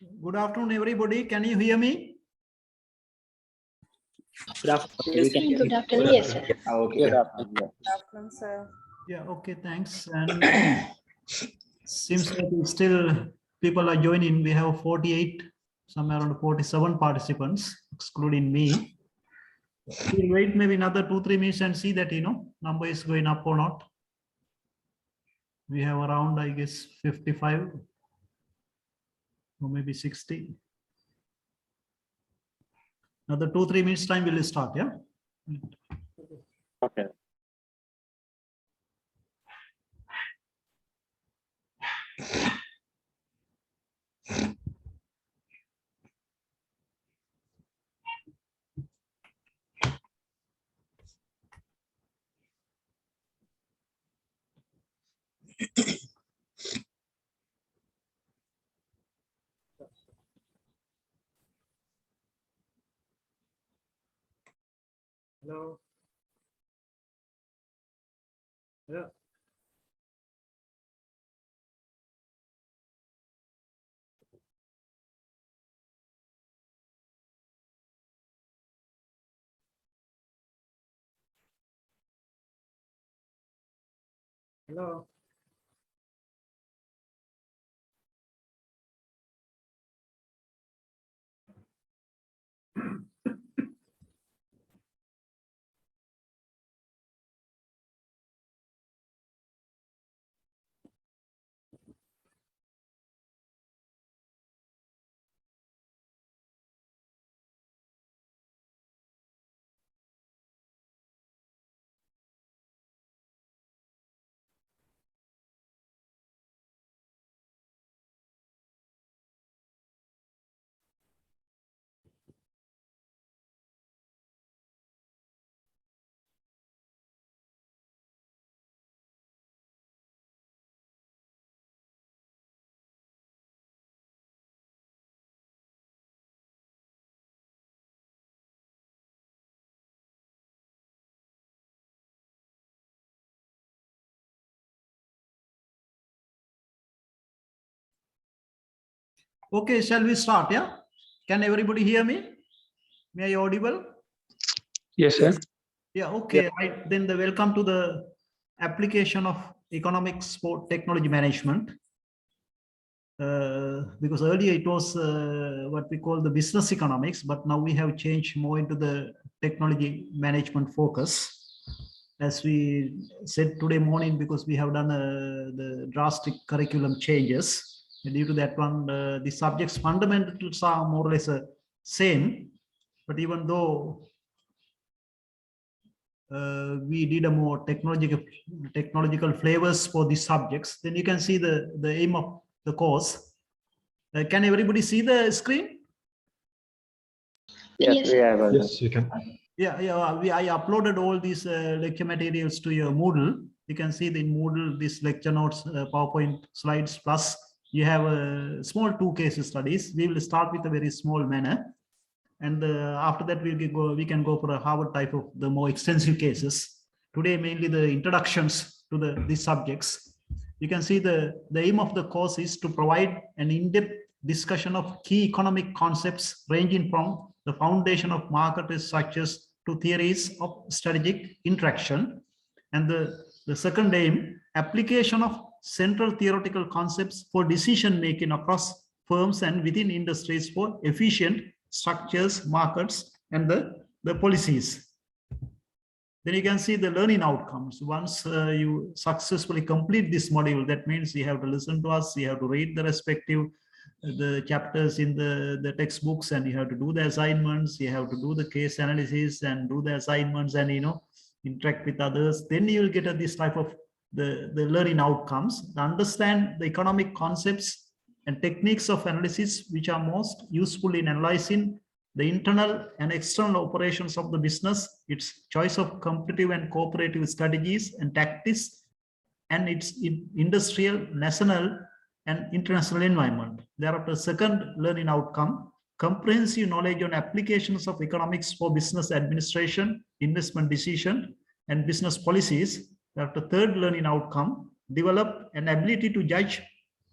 Good afternoon, everybody. Can you hear me? Good afternoon. Yes, Good afternoon, yes, sir. Okay, Yeah. good afternoon. Good afternoon, sir. Yeah, okay, thanks. And seems like still people are joining. We have 48, somewhere around 47 participants, excluding me. We'll wait maybe another 2-3 minutes and see that, number is going up or not. We have around, I guess, 55 or maybe 60. Another 2-3 minutes time we'll start, yeah? Okay. Hello. Yeah. Hello. Okay, shall we start? Yeah. Can everybody hear me? May I audible? Yes, sir. Yeah. Okay. Right. Then welcome to the application of economics for technology management. Because earlier it was what we call the business economics, but now we have changed more into the technology management focus. As we said today morning, because we have done the drastic curriculum changes. And due to that one, the subjects fundamentals are more or less same, but even though we did a more technological flavors for these subjects, then you can see the aim of the course. Can everybody see the screen? Yes, Yes. we have. Yes, you can. Yeah, I uploaded all these lecture materials to your Moodle. You can see the Moodle, these lecture notes, PowerPoint slides, plus you have a small 2 case studies. We will start with a very small manner. And after that, we can go for a Harvard type of the more extensive cases. Today, mainly the introductions to these subjects. You can see the aim of the course is to provide an in-depth discussion of key economic concepts ranging from the foundation of market structures to theories of strategic interaction. And the second aim, application of central theoretical concepts for decision making across firms and within industries for efficient structures, markets, and the policies. Then you can see the learning outcomes. Once you successfully complete this module, that means you have to listen to us, you have to read the respective the chapters in the textbooks, and you have to do the assignments, you have to do the case analysis and do the assignments, and interact with others. Then you will get this type of the learning outcomes, understand the economic concepts and techniques of analysis which are most useful in analyzing the internal and external operations of the business, its choice of competitive and cooperative strategies and tactics, and its industrial, national, and international environment. Thereafter, second learning outcome, comprehensive knowledge on applications of economics for business administration, investment decision, and business policies. Thereafter, third learning outcome, develop an ability to judge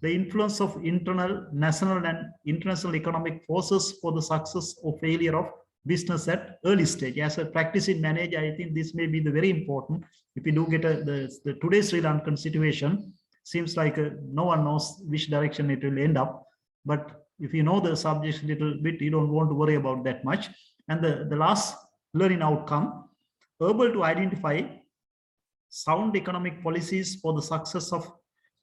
the influence of internal, national and international economic forces for the success or failure of business at early stage. As a practice in manage, I think this may be the very important. If you do get the today's Sri Lankan situation, seems like no one knows which direction it will end up. But if you know the subject a little bit, you don't want to worry about that much. And the last learning outcome, able to identify sound economic policies for the success of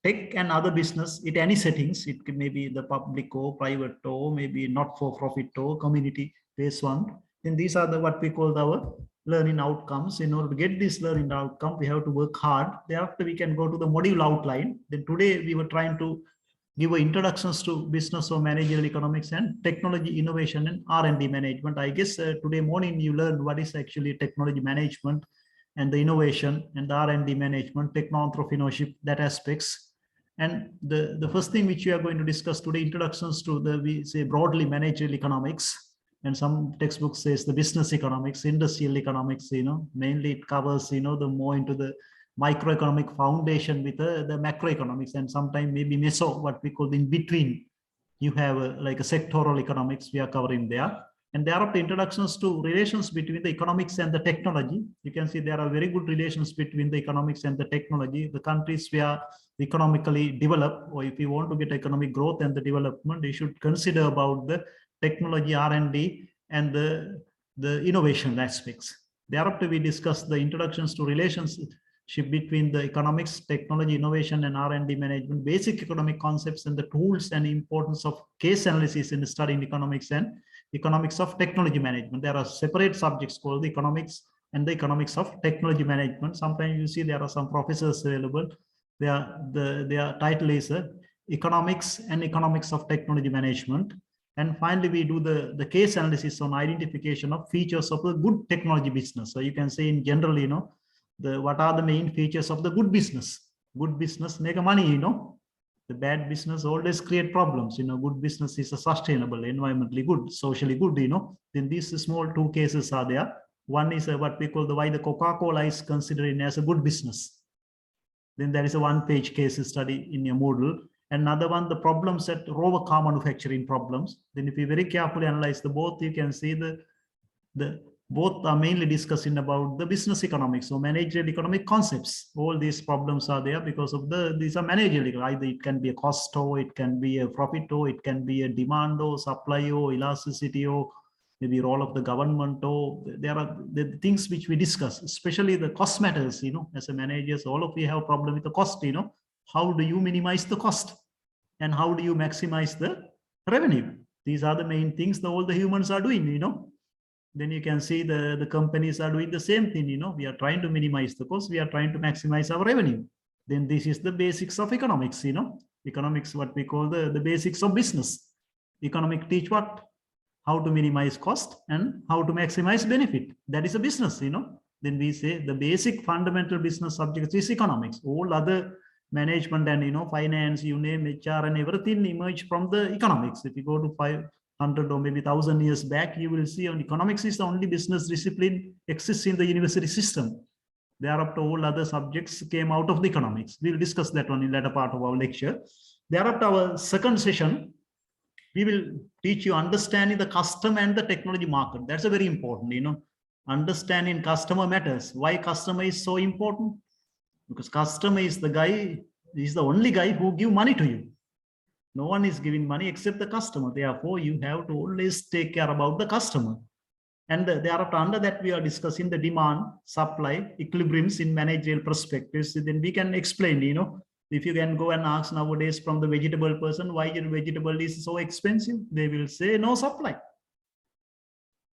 tech and other business at any settings. It may be the public or private or maybe not for profit or community based one. Then these are the what we call our learning outcomes. In order to get this learning outcome, we have to work hard. Thereafter, we can go to the module outline. Then today we were trying to give introductions to business or managerial economics and technology innovation and R&D management. I guess today morning you learned what is actually technology management and the innovation and the R&D management, techno-entrepreneurship, that aspects. And the first thing which we are going to discuss today, introductions to the, we say broadly managerial economics, and some textbooks says the business economics, industrial economics, mainly it covers, the more into the microeconomic foundation with the macroeconomics, and sometimes maybe meso, what we call in between. You have like a sectoral economics we are covering there. And there are the introductions to relations between the economics and the technology. You can see there are very good relations between the economics and the technology. The countries where economically developed, or if you want to get economic growth and the development, you should consider about the technology, R&D, and the innovation aspects. Thereafter, we discuss the introductions to relationship between the economics, technology, innovation, and R&D management, basic economic concepts and the tools and importance of case analysis in studying economics and economics of technology management. There are separate subjects called the economics and the economics of technology management. Sometimes you see there are some professors available. Their title is economics and economics of technology management. And finally, we do the case analysis on identification of features of a good technology business. So you can say in general, what are the main features of the good business? Good business make money, The bad business always create problems. Good business is a sustainable, environmentally good, socially good, Then these small two cases are there. One is what we call why the Coca-Cola is considered as a good business. Then there is a one-page case study in your Moodle. Another one, the problems at rover car manufacturing problems. Then if you very carefully analyze the both, you can see the both are mainly discussing about the business economics, so managerial economic concepts. All these problems are there because of these are managerial. Either it can be a cost, or it can be a profit, or it can be a demand or supply or elasticity, or maybe role of the government, or there are the things which we discuss, especially the cost matters, as a manager, all of you have a problem with the cost, how do you minimize the cost and how do you maximize the revenue? These are the main things that all the humans are doing, Then you can see the companies are doing the same thing, we are trying to minimize the cost, we are trying to maximize our revenue. Then this is the basics of economics, economics, what we call the basics of business. Economic teach what? How to minimize cost and how to maximize benefit. That is a business, Then we say the basic fundamental business subjects is economics. All other management and, finance, you name HR and everything emerge from the economics. If you go to 500 or maybe 1,000 years back, you will see on economics is the only business discipline exists in the university system. Thereafter, all other subjects came out of the economics. We'll discuss that one in later part of our lecture. Thereafter, our second session, we will teach you understanding the customer and the technology market. That's a very important, understanding customer matters. Why customer is so important? Because customer is the guy, is the only guy who give money to you. No one is giving money except the customer. Therefore, you have to always take care about the customer. And thereafter, under that, we are discussing the demand, supply, equilibriums in managerial perspectives. So then we can explain, if you can go and ask nowadays from the vegetable person, why your vegetable is so expensive? They will say no supply.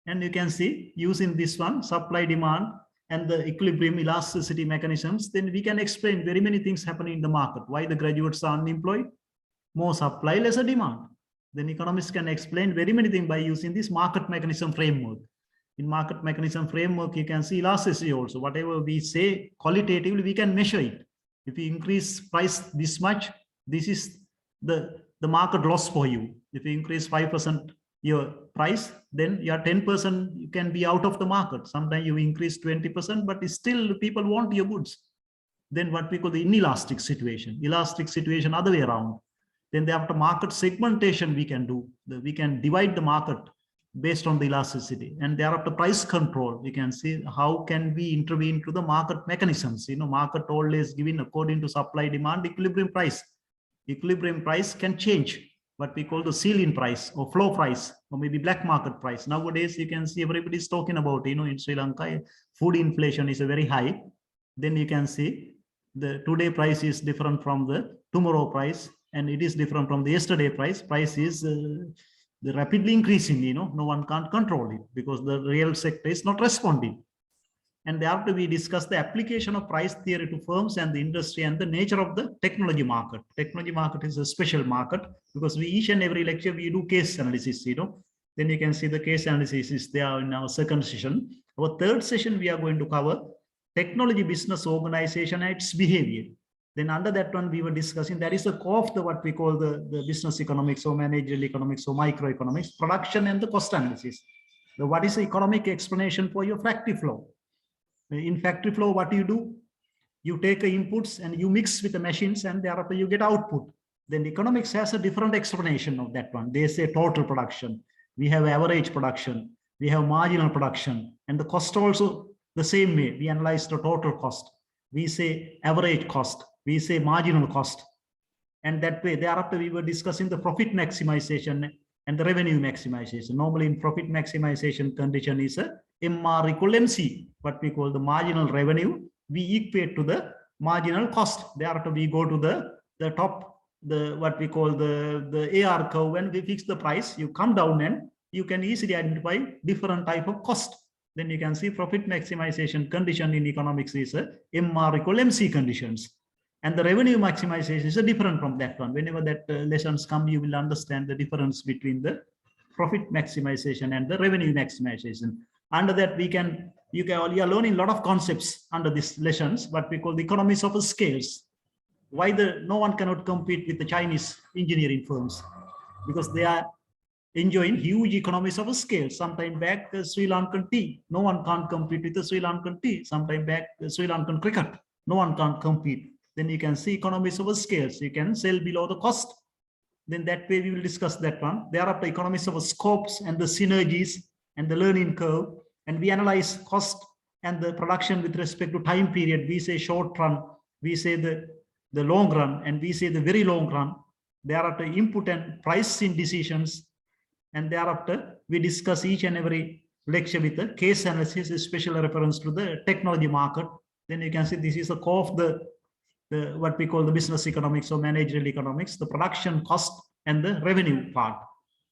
And you can see using this one, supply, demand, and the equilibrium elasticity mechanisms, then we can explain very many things happening in the market. Why the graduates are unemployed? More supply, lesser demand. Then economists can explain very many things by using this market mechanism framework. In market mechanism framework, you can see elasticity also. Whatever we say qualitatively, we can measure it. If you increase price this much, this is the market loss for you. If you increase 5% your price, then your 10% you can be out of the market. Sometimes you increase 20%, but still people want your goods. Then what we call the inelastic situation. Elastic situation, other way around. Then thereafter market segmentation we can do. We can divide the market based on the elasticity, and thereafter price control. We can see how can we intervene to the market mechanisms. Market always given according to supply demand equilibrium price. Equilibrium price can change, what we call the ceiling price or floor price or maybe black market price. Nowadays you can see everybody's talking about, in Sri Lanka food inflation is a very high. Then you can see the today price is different from the tomorrow price, and it is different from the yesterday price. Price is rapidly increasing. No one can't control it because the real sector is not responding. And thereafter we discuss the application of price theory to firms and the industry and the nature of the technology market. Technology market is a special market because we each and every lecture we do case analysis. Then you can see the case analysis is there in our second session. Our third session we are going to cover technology business organization and its behavior. Then under that one we were discussing that is the core of the what we call the business economics or managerial economics or microeconomics, production and the cost analysis. So what is the economic explanation for your factory flow? In factory flow, what do? You take inputs and you mix with the machines, and thereafter you get output. Then economics has a different explanation of that one. They say total production. We have average production. We have marginal production, and the cost also the same way. We analyze the total cost. We say average cost. We say marginal cost. And that way, thereafter, we were discussing the profit maximization and the revenue maximization. Normally, in profit maximization condition is a MR equal MC, what we call the marginal revenue. We equate to the marginal cost. Thereafter, we go to the top, what we call the AR curve. When we fix the price, you come down and you can easily identify different type of cost. Then you can see profit maximization condition in economics is a MR equal MC conditions. And the revenue maximization is different from that one. Whenever that lessons come, you will understand the difference between the profit maximization and the revenue maximization. Under that, you are learning a lot of concepts under these lessons, what we call the economies of scales. Why no one cannot compete with the Chinese engineering firms? Because they are enjoying huge economies of scale. Sometime back, the Sri Lankan tea, no one can't compete with the Sri Lankan tea. Sometime back, the Sri Lankan cricket, no one can't compete. Then you can see economies of scales. You can sell below the cost. Then that way we will discuss that one. Thereafter, economies of scopes and the synergies and the learning curve. And we analyze cost and the production with respect to time period. We say short run, we say the long run, and we say the very long run. Thereafter, input and pricing decisions. And thereafter, we discuss each and every lecture with the case analysis, a special reference to the technology market. Then you can see this is the core of the what we call the business economics or managerial economics, the production cost and the revenue part.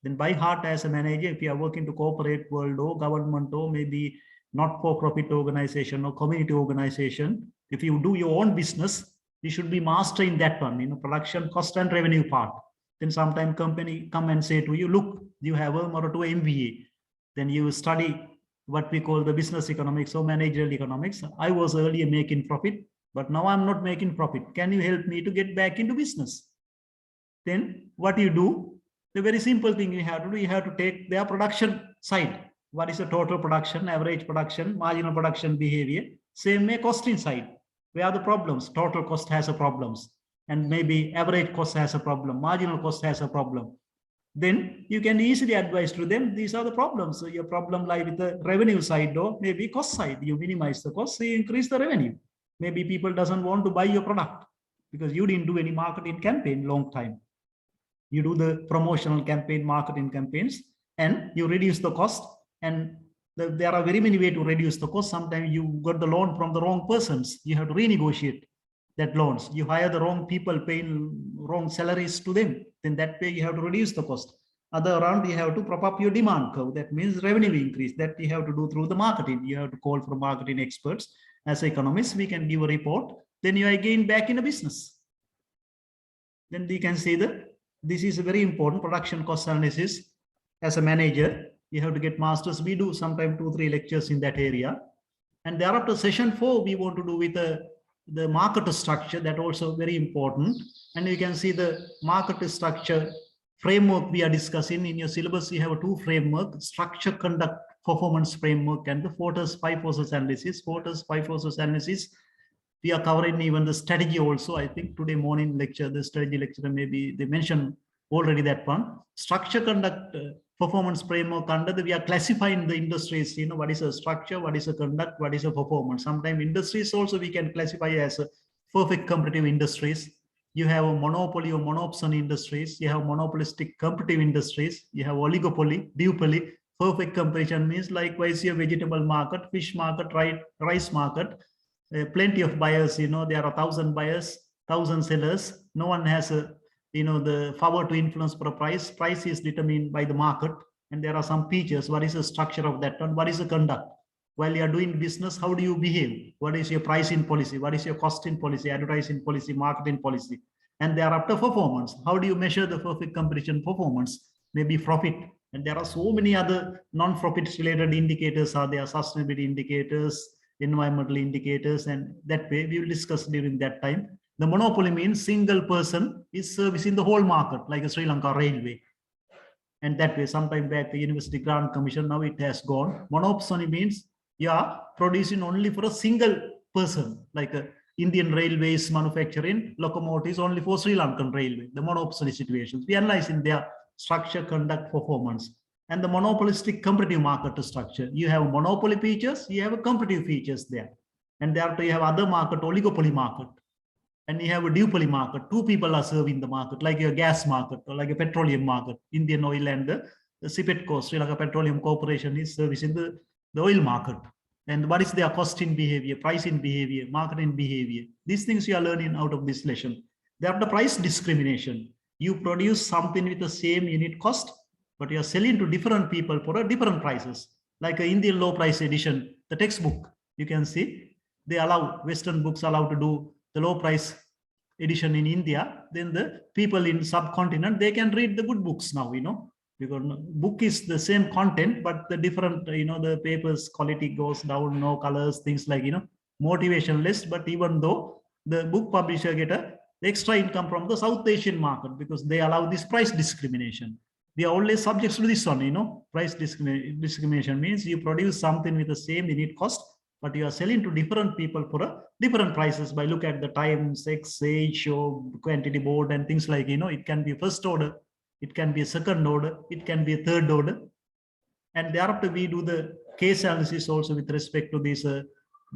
Then by heart as a manager, if you are working to corporate world or government or maybe not-for-profit organization or community organization, if you do your own business, you should be mastering that one, production cost and revenue part. Then sometime company come and say to you, look, you have a Moroto MBA. Then you study what we call the business economics or managerial economics. I was earlier making profit, but now I'm not making profit. Can you help me to get back into business? Then what you do? The very simple thing you have to do, you have to take their production side. What is the total production, average production, marginal production behavior? Same way costing side. Where are the problems? Total cost has a problems. And maybe average cost has a problem. Marginal cost has a problem. Then you can easily advise to them, these are the problems. So your problem lie with the revenue side or maybe cost side. You minimize the cost, so you increase the revenue. Maybe people doesn't want to buy your product because you didn't do any marketing campaign long time. You do the promotional campaign, marketing campaigns, and you reduce the cost. And there are very many ways to reduce the cost. Sometimes you got the loan from the wrong persons. You have to renegotiate that loans. You hire the wrong people, paying wrong salaries to them. Then that way you have to reduce the cost. Other around, you have to prop up your demand curve. That means revenue increase. That you have to do through the marketing. You have to call for marketing experts. As economists, we can give a report. Then you are again back in a business. Then we can say that this is a very important production cost analysis. As a manager, you have to get masters. We do sometimes 2-3 lectures in that area. And thereafter session 4, we want to do with the market structure. That also very important. And you can see the market structure framework we are discussing in your syllabus. You have 2 framework: structure, conduct, performance framework, and the Porter's 5 forces analysis. Porter's 5 forces analysis We are covering even the strategy also. I think today morning lecture, the strategy lecture, maybe they mentioned already that one. Structure, conduct, performance framework. Under we are classifying the industries, what is a structure, what is a conduct, what is a performance. Sometimes industries also we can classify as a perfect competitive industries. You have a monopoly or monopson industries. You have monopolistic competitive industries. You have oligopoly, duopoly. Perfect competition means likewise your vegetable market, fish market, rice market. Plenty of buyers, there are 1,000 buyers, 1,000 sellers. No one has the power to influence for a price. Price is determined by the market, and there are some features. What is the structure of that one? What is the conduct? While you are doing business, how do you behave? What is your pricing policy? What is your costing policy, advertising policy, marketing policy? And thereafter performance. How do you measure the perfect competition performance? Maybe profit. And there are so many other non-profit related indicators are there, sustainability indicators, environmental indicators, and that way we will discuss during that time. The monopoly means single person is servicing the whole market, like a Sri Lanka Railway. And that way, sometime back, the University Grant Commission, now it has gone. Monopoly means you are producing only for a single person, like a Indian Railways manufacturing locomotives only for Sri Lankan Railway, the monopoly situations. We analyze in their structure, conduct, performance. And the monopolistic competitive market structure. You have monopoly features, you have a competitive features there. And thereafter you have other market, oligopoly market. And you have a duopoly market. Two people are serving the market, like a gas market or like a petroleum market. Indian Oil and the CPETCO, Sri Lanka Petroleum Corporation, is servicing the oil market. And what is their costing behavior, pricing behavior, marketing behavior? These things you are learning out of this lesson. Thereafter price discrimination. You produce something with the same unit cost, but you are selling to different people for different prices. Like an Indian low price edition, the textbook, you can see, they allow, Western books allow to do the low price edition in India. Then the people in subcontinent, they can read the good books now, because book is the same content, but the different, the paper's quality goes down, no colors, things like, motivation list. But even though the book publisher get a extra income from the South Asian market, because they allow this price discrimination. We are always subject to this one, price discrimination means you produce something with the same unit cost, but you are selling to different people for different prices by look at the time, sex, age, or quantity board and things like, it can be first order, it can be a second order, it can be a third order. And thereafter we do the case analysis also with respect to this, the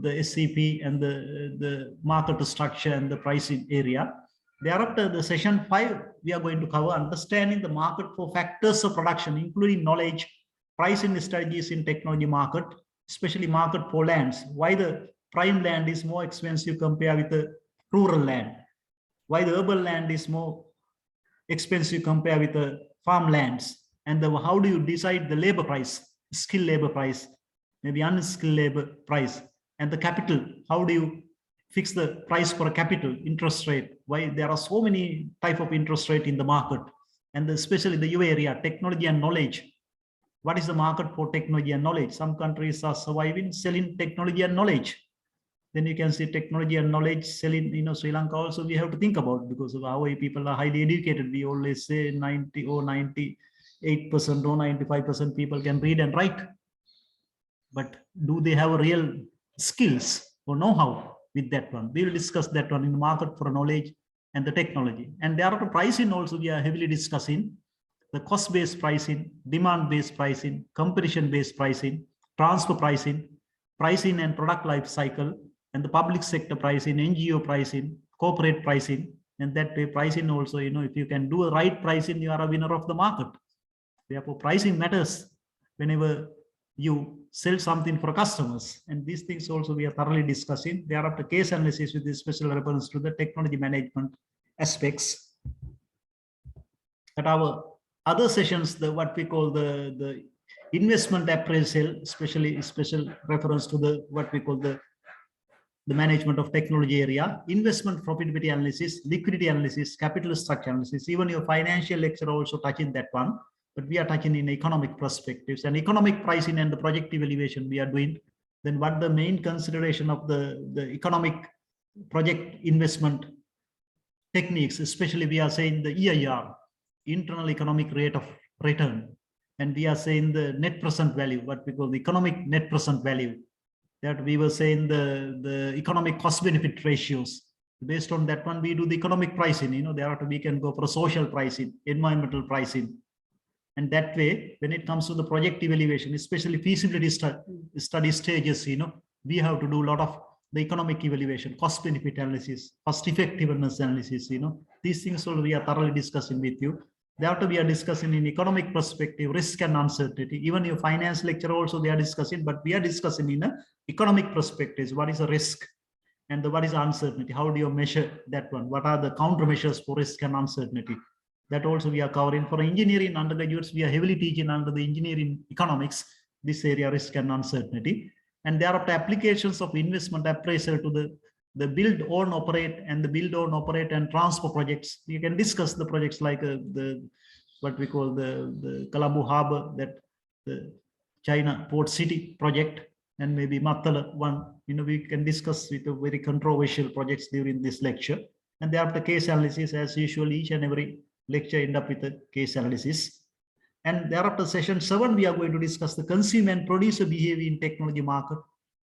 SCP and the market structure and the pricing area. Thereafter, the session 5, we are going to cover understanding the market for factors of production, including knowledge, pricing strategies in technology market, especially market for lands. Why the prime land is more expensive compared with the rural land? Why the urban land is more expensive compared with the farmlands? And how do you decide the labor price, skilled labor price, maybe unskilled labor price, and the capital? How do you fix the price for a capital, interest rate? Why there are so many type of interest rate in the market, and especially the U area, technology and knowledge. What is the market for technology and knowledge? Some countries are surviving, selling technology and knowledge. Then you can see technology and knowledge selling, Sri Lanka also we have to think about, because of our people are highly educated. We always say 90 or 98% or 95% people can read and write. But do they have real skills or know-how with that one? We will discuss that one in the market for knowledge and the technology. And thereafter pricing also we are heavily discussing the cost-based pricing, demand-based pricing, competition-based pricing, transfer pricing, pricing and product life cycle, and the public sector pricing, NGO pricing, corporate pricing. And that way pricing also, if you can do a right pricing, you are a winner of the market. Therefore pricing matters whenever you sell something for customers. And these things also we are thoroughly discussing. Thereafter case analysis with this special reference to the technology management aspects. At our other sessions, what we call the investment appraisal, especially special reference to what we call the management of technology area, investment profitability analysis, liquidity analysis, capital structure analysis. Even your financial lecture also touching that one, but we are touching in economic perspectives and economic pricing and the project evaluation we are doing. Then what the main consideration of the economic project investment techniques, especially we are saying the EIR, internal economic rate of return, and we are saying the net present value, what we call the economic net present value, that we were saying the economic cost benefit ratios. Based on that one, we do the economic pricing, thereafter we can go for social pricing, environmental pricing. And that way, when it comes to the project evaluation, especially feasibility study stages, we have to do a lot of the economic evaluation, cost benefit analysis, cost effectiveness analysis, these things all we are thoroughly discussing with you. Thereafter, we are discussing in economic perspective, risk and uncertainty. Even your finance lecture also they are discussing, but we are discussing in a economic perspectives. What is a risk and what is uncertainty? How do you measure that one? What are the countermeasures for risk and uncertainty? That also we are covering. For engineering undergraduates, we are heavily teaching under the engineering economics, this area, risk and uncertainty. And thereafter, applications of investment appraisal to the build, own, operate, and the build, own, operate, and transfer projects. You can discuss the projects like what we call the Colombo Harbor, that the China Port City project, and maybe Matala one. We can discuss with the very controversial projects during this lecture. And thereafter, case analysis, as usual, each and every lecture end up with a case analysis. And thereafter, session 7, we are going to discuss the consumer and producer behavior in technology market.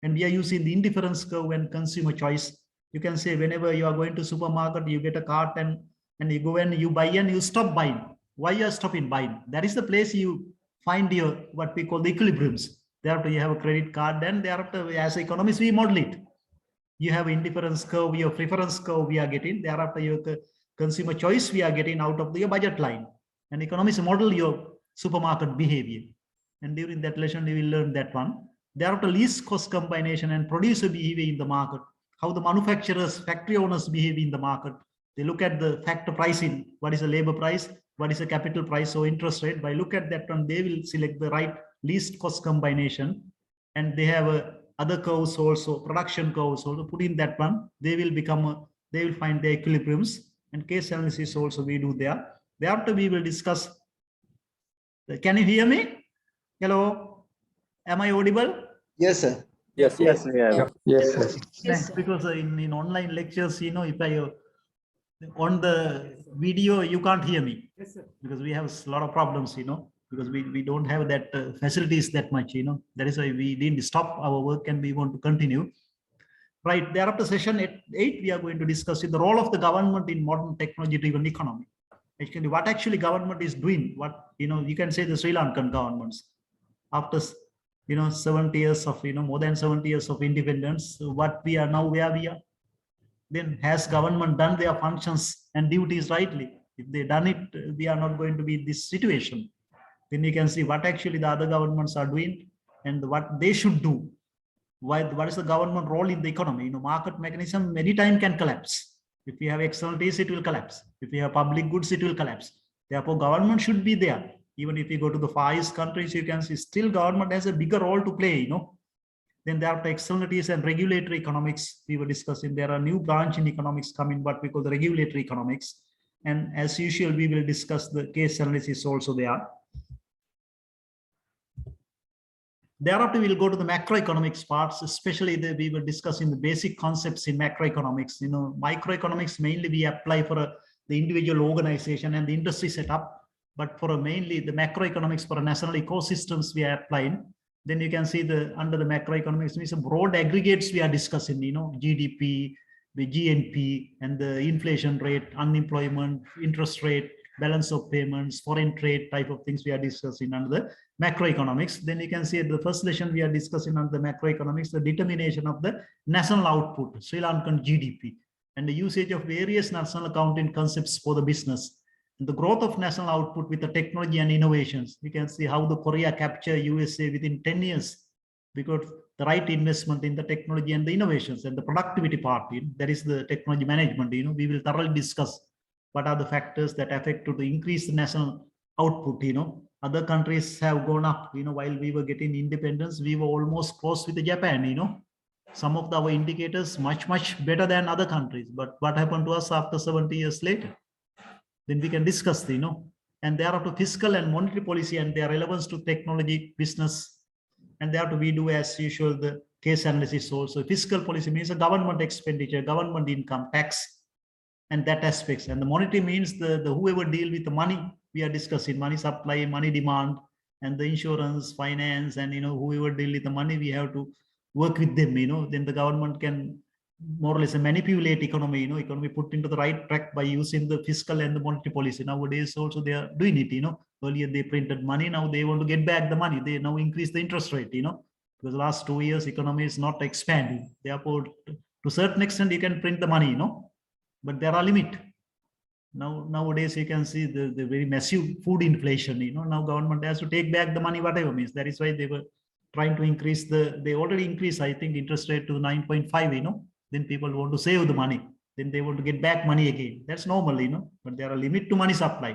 And we are using the indifference curve and consumer choice. You can say whenever you are going to supermarket, you get a cart and you go and you buy and you stop buying. Why you are stopping buying? That is the place you find your what we call the equilibriums. Thereafter, you have a credit card, and thereafter, as economists, we model it. You have indifference curve, your preference curve we are getting. Thereafter, your consumer choice we are getting out of your budget line. And economists model your supermarket behavior. And during that lesson, we will learn that one. Thereafter, least cost combination and producer behavior in the market, how the manufacturers, factory owners behave in the market. They look at the factor pricing, what is the labor price, what is the capital price or interest rate. By look at that one, they will select the right least cost combination. And they have other curves also, production curves also. Put in that one, they will find their equilibriums. And case analysis also we do there. Thereafter, we will discuss. Can you hear me? Hello, am I audible? Yes, sir. Yes, Yes, yeah. yes, sir. Yes, because in online lectures, if I on the video, you can't hear me. Yes, sir. Because we have a lot of problems, because we don't have that facilities that much, that is why we didn't stop our work and we want to continue. Right, thereafter session 8, we are going to discuss the role of the government in modern technology-driven economy. Actually, what actually government is doing, what, you can say the Sri Lankan governments, after, 70 years of, more than 70 years of independence, what we are now, where we are, then has government done their functions and duties rightly? If they done it, we are not going to be in this situation. Then you can see what actually the other governments are doing and what they should do. What is the government role in the economy? Market mechanism many times can collapse. If we have externalities, it will collapse. If we have public goods, it will collapse. Therefore, government should be there. Even if you go to the Far East countries, you can see still government has a bigger role to play, Then there are the externalities and regulatory economics we were discussing. There are new branch in economics coming, what we call the regulatory economics. And as usual, we will discuss the case analysis also there. Thereafter, we'll go to the macroeconomics parts, especially we were discussing the basic concepts in macroeconomics. Microeconomics mainly we apply for the individual organization and the industry setup, but for mainly the macroeconomics for national ecosystems we are applying. Then you can see under the macroeconomics means broad aggregates we are discussing, GDP, the GNP, and the inflation rate, unemployment, interest rate, balance of payments, foreign trade type of things we are discussing under the macroeconomics. Then you can see at the first lesson we are discussing under the macroeconomics, the determination of the national output, Sri Lankan GDP, and the usage of various national accounting concepts for the business. And the growth of national output with the technology and innovations. You can see how the Korea capture USA within 10 years because the right investment in the technology and the innovations and the productivity part, that is the technology management. We will thoroughly discuss what are the factors that affect to increase the national output. Other countries have gone up, while we were getting independence, we were almost close with Japan, some of our indicators much better than other countries. But what happened to us after 70 years later? Then we can discuss, and thereafter fiscal and monetary policy and their relevance to technology, business, and thereafter we do as usual the case analysis also. Fiscal policy means the government expenditure, government income, tax, and that aspects. And the monetary means the whoever deal with the money we are discussing, money supply, money demand, and the insurance, finance, and whoever deal with the money, we have to work with them, then the government can more or less manipulate economy, economy put into the right track by using the fiscal and the monetary policy. Nowadays also they are doing it, earlier they printed money, now they want to get back the money. They now increase the interest rate, because last 2 years economy is not expanding. Therefore, to a certain extent you can print the money, but there are limit. Nowadays you can see the very massive food inflation, now government has to take back the money, whatever means. That is why they were trying to increase they already increased, I think, interest rate to 9.5, then people want to save the money, then they want to get back money again. That's normal, but there are limit to money supply.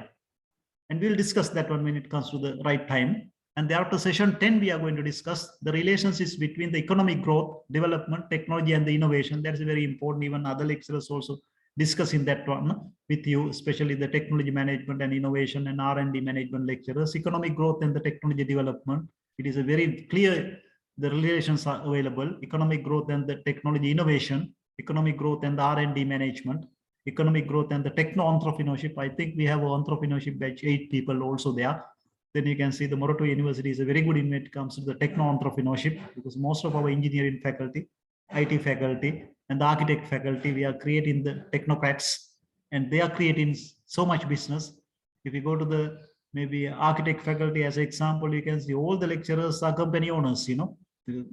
And we'll discuss that one when it comes to the right time. And thereafter session 10, we are going to discuss the relationships between the economic growth, development, technology, and the innovation. That's very important. Even other lecturers also discussing that one with you, especially the technology management and innovation and R&D management lecturers. Economic growth and the technology development. It is a very clear, the relations are available. Economic growth and the technology innovation, economic growth and the R&D management, economic growth and the techno-entrepreneurship. I think we have an entrepreneurship batch, 8 people also there. Then you can see the Moratuwa University is a very good in when it comes to the techno-entrepreneurship, because most of our engineering faculty, IT faculty, and the architect faculty, we are creating the technocrats, and they are creating so much business. If you go to the maybe architect faculty as an example, you can see all the lecturers are company owners,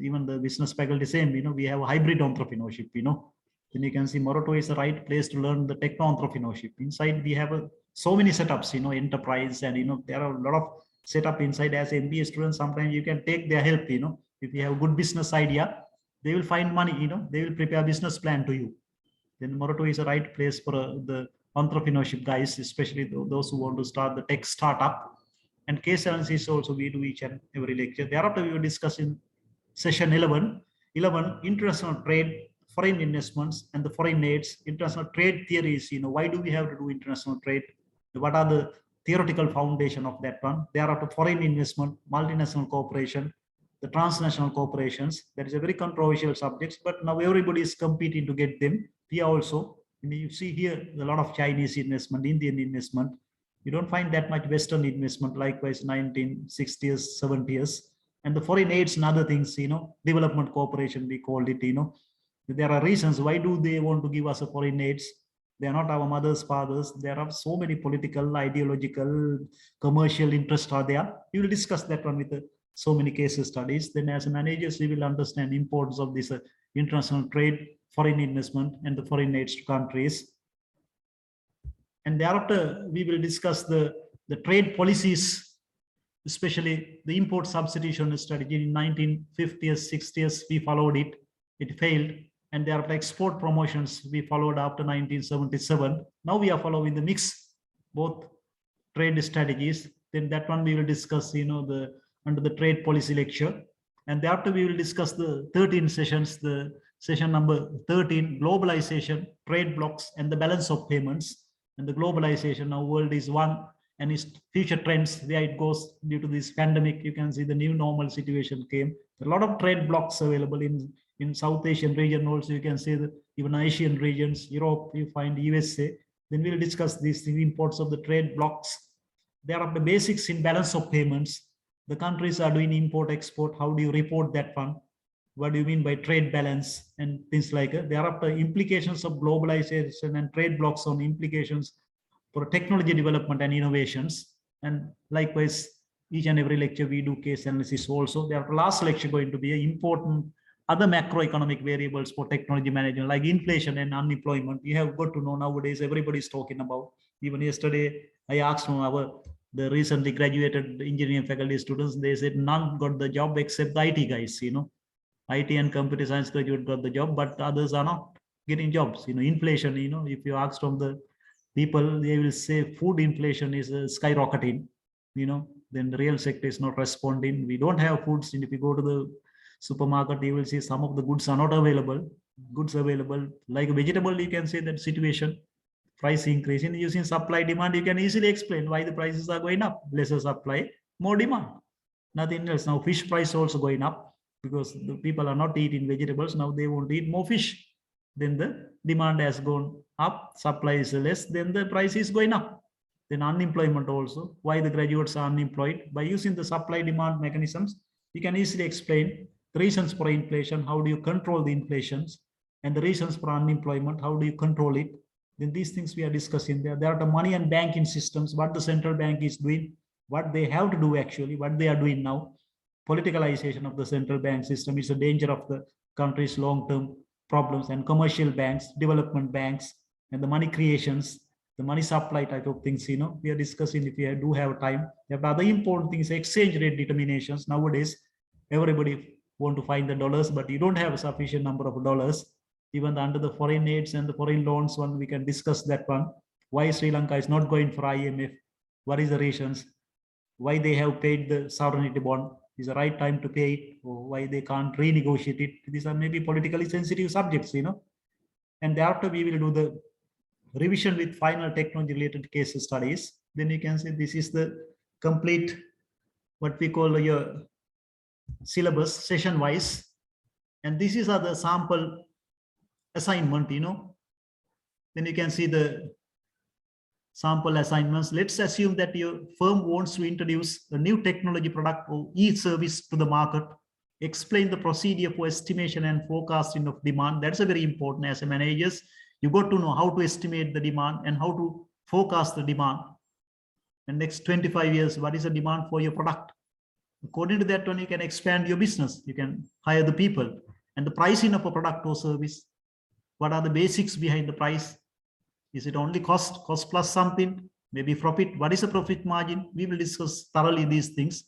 even the business faculty same, we have a hybrid entrepreneurship, then you can see Moratuwa is the right place to learn the techno-entrepreneurship. Inside we have so many setups, enterprise, and there are a lot of setup inside. As MBA students, sometimes you can take their help, if you have a good business idea, they will find money, they will prepare a business plan to you. Then Moratuwa is the right place for the entrepreneurship guys, especially those who want to start the tech startup. And case analysis also we do each and every lecture. Thereafter we will discuss in session 11, international trade, foreign investments, and the foreign aids. International trade theories, why do we have to do international trade? What are the theoretical foundation of that one? Thereafter foreign investment, multinational cooperation, the transnational corporations. That is a very controversial subject, but now everybody is competing to get them. We also, you see here a lot of Chinese investment, Indian investment. You don't find that much Western investment, likewise 1960s, 70s. And the foreign aids and other things, development cooperation, we called it, There are reasons why do they want to give us a foreign aids. They are not our mothers, fathers. There are so many political, ideological, commercial interests are there. We will discuss that one with so many case studies. Then as managers, we will understand importance of this international trade, foreign investment, and the foreign aids to countries. And thereafter, we will discuss the trade policies, especially the import substitution strategy. In 1950s, 60s, we followed it. It failed. And thereafter export promotions we followed after 1977. Now we are following the mix, both trade strategies. Then that one we will discuss, under the trade policy lecture. And thereafter we will discuss the 13 sessions, the session number 13, globalization, trade blocks, and the balance of payments. And the globalization, now world is one, and its future trends, where it goes due to this pandemic. You can see the new normal situation came. A lot of trade blocks available in South Asian region also. You can see that even Asian regions, Europe, you find USA. Then we'll discuss these imports of the trade blocks. There are the basics in balance of payments. The countries are doing import, export. How do you report that one? What do you mean by trade balance and things like that? There are the implications of globalization and trade blocks on implications for technology development and innovations. And likewise, each and every lecture we do case analysis also. There are last lecture going to be important other macroeconomic variables for technology management, like inflation and unemployment. You have got to know nowadays everybody is talking about. Even yesterday, I asked the recently graduated engineering faculty students, they said none got the job except the IT guys, IT and computer science graduate got the job, but others are not getting jobs. Inflation, if you ask from the people, they will say food inflation is skyrocketing, then the real sector is not responding. We don't have foods. And if you go to the supermarket, you will see some of the goods are not available. Goods available, like vegetable, you can say that situation, price increase. In using supply demand, you can easily explain why the prices are going up. Lesser supply, more demand. Nothing else. Now fish price also going up because the people are not eating vegetables. Now they want to eat more fish. Then the demand has gone up, supply is less, then the price is going up. Then unemployment also, why the graduates are unemployed. By using the supply demand mechanisms, you can easily explain the reasons for inflation, how do you control the inflations, and the reasons for unemployment, how do you control it? Then these things we are discussing there. There are the money and banking systems, what the central bank is doing, what they have to do actually, what they are doing now. Politicalization of the central bank system is a danger of the country's long-term problems, and commercial banks, development banks, and the money creations, the money supply type of things, we are discussing if we do have time. The other important thing is exchange rate determinations. Nowadays, everybody want to find the dollars, but you don't have a sufficient number of dollars. Even under the foreign aids and the foreign loans one, we can discuss that one. Why Sri Lanka is not going for IMF? What is the reasons? Why they have paid the sovereignty bond? Is the right time to pay it, or why they can't renegotiate it? These are maybe politically sensitive subjects, And thereafter we will do the revision with final technology related case studies. Then you can say this is the complete, what we call your syllabus session wise. And this is the sample assignment, Then you can see the sample assignments. Let's assume that your firm wants to introduce a new technology product or e-service to the market. Explain the procedure for estimation and forecasting of demand. That's a very important. As a managers, you got to know how to estimate the demand and how to forecast the demand. And next 25 years, what is the demand for your product? According to that one, you can expand your business. You can hire the people. And the pricing of a product or service. What are the basics behind the price? Is it only cost plus something, maybe profit? What is the profit margin? We will discuss thoroughly these things.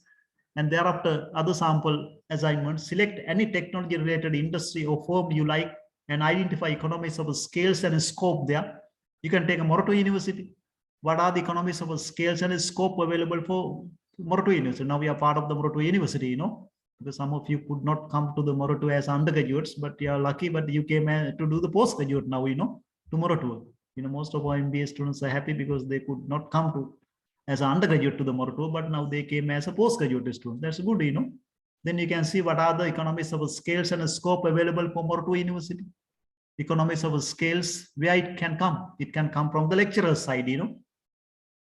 And thereafter, other sample assignments. Select any technology related industry or firm you like and identify economies of scales and scope there. You can take a Moratuwa University. What are the economies of scales and scope available for Moratuwa University? Now we are part of the Moratuwa University, because some of you could not come to the Moratuwa as undergraduates, but you are lucky, but you came to do the postgraduate now, to Moratuwa. Most of our MBA students are happy because they could not come to as an undergraduate to the Moratuwa, but now they came as a postgraduate student. That's good, Then you can see what are the economies of scales and scope available for Moratuwa University. Economies of scales, where it can come. It can come from the lecturer side,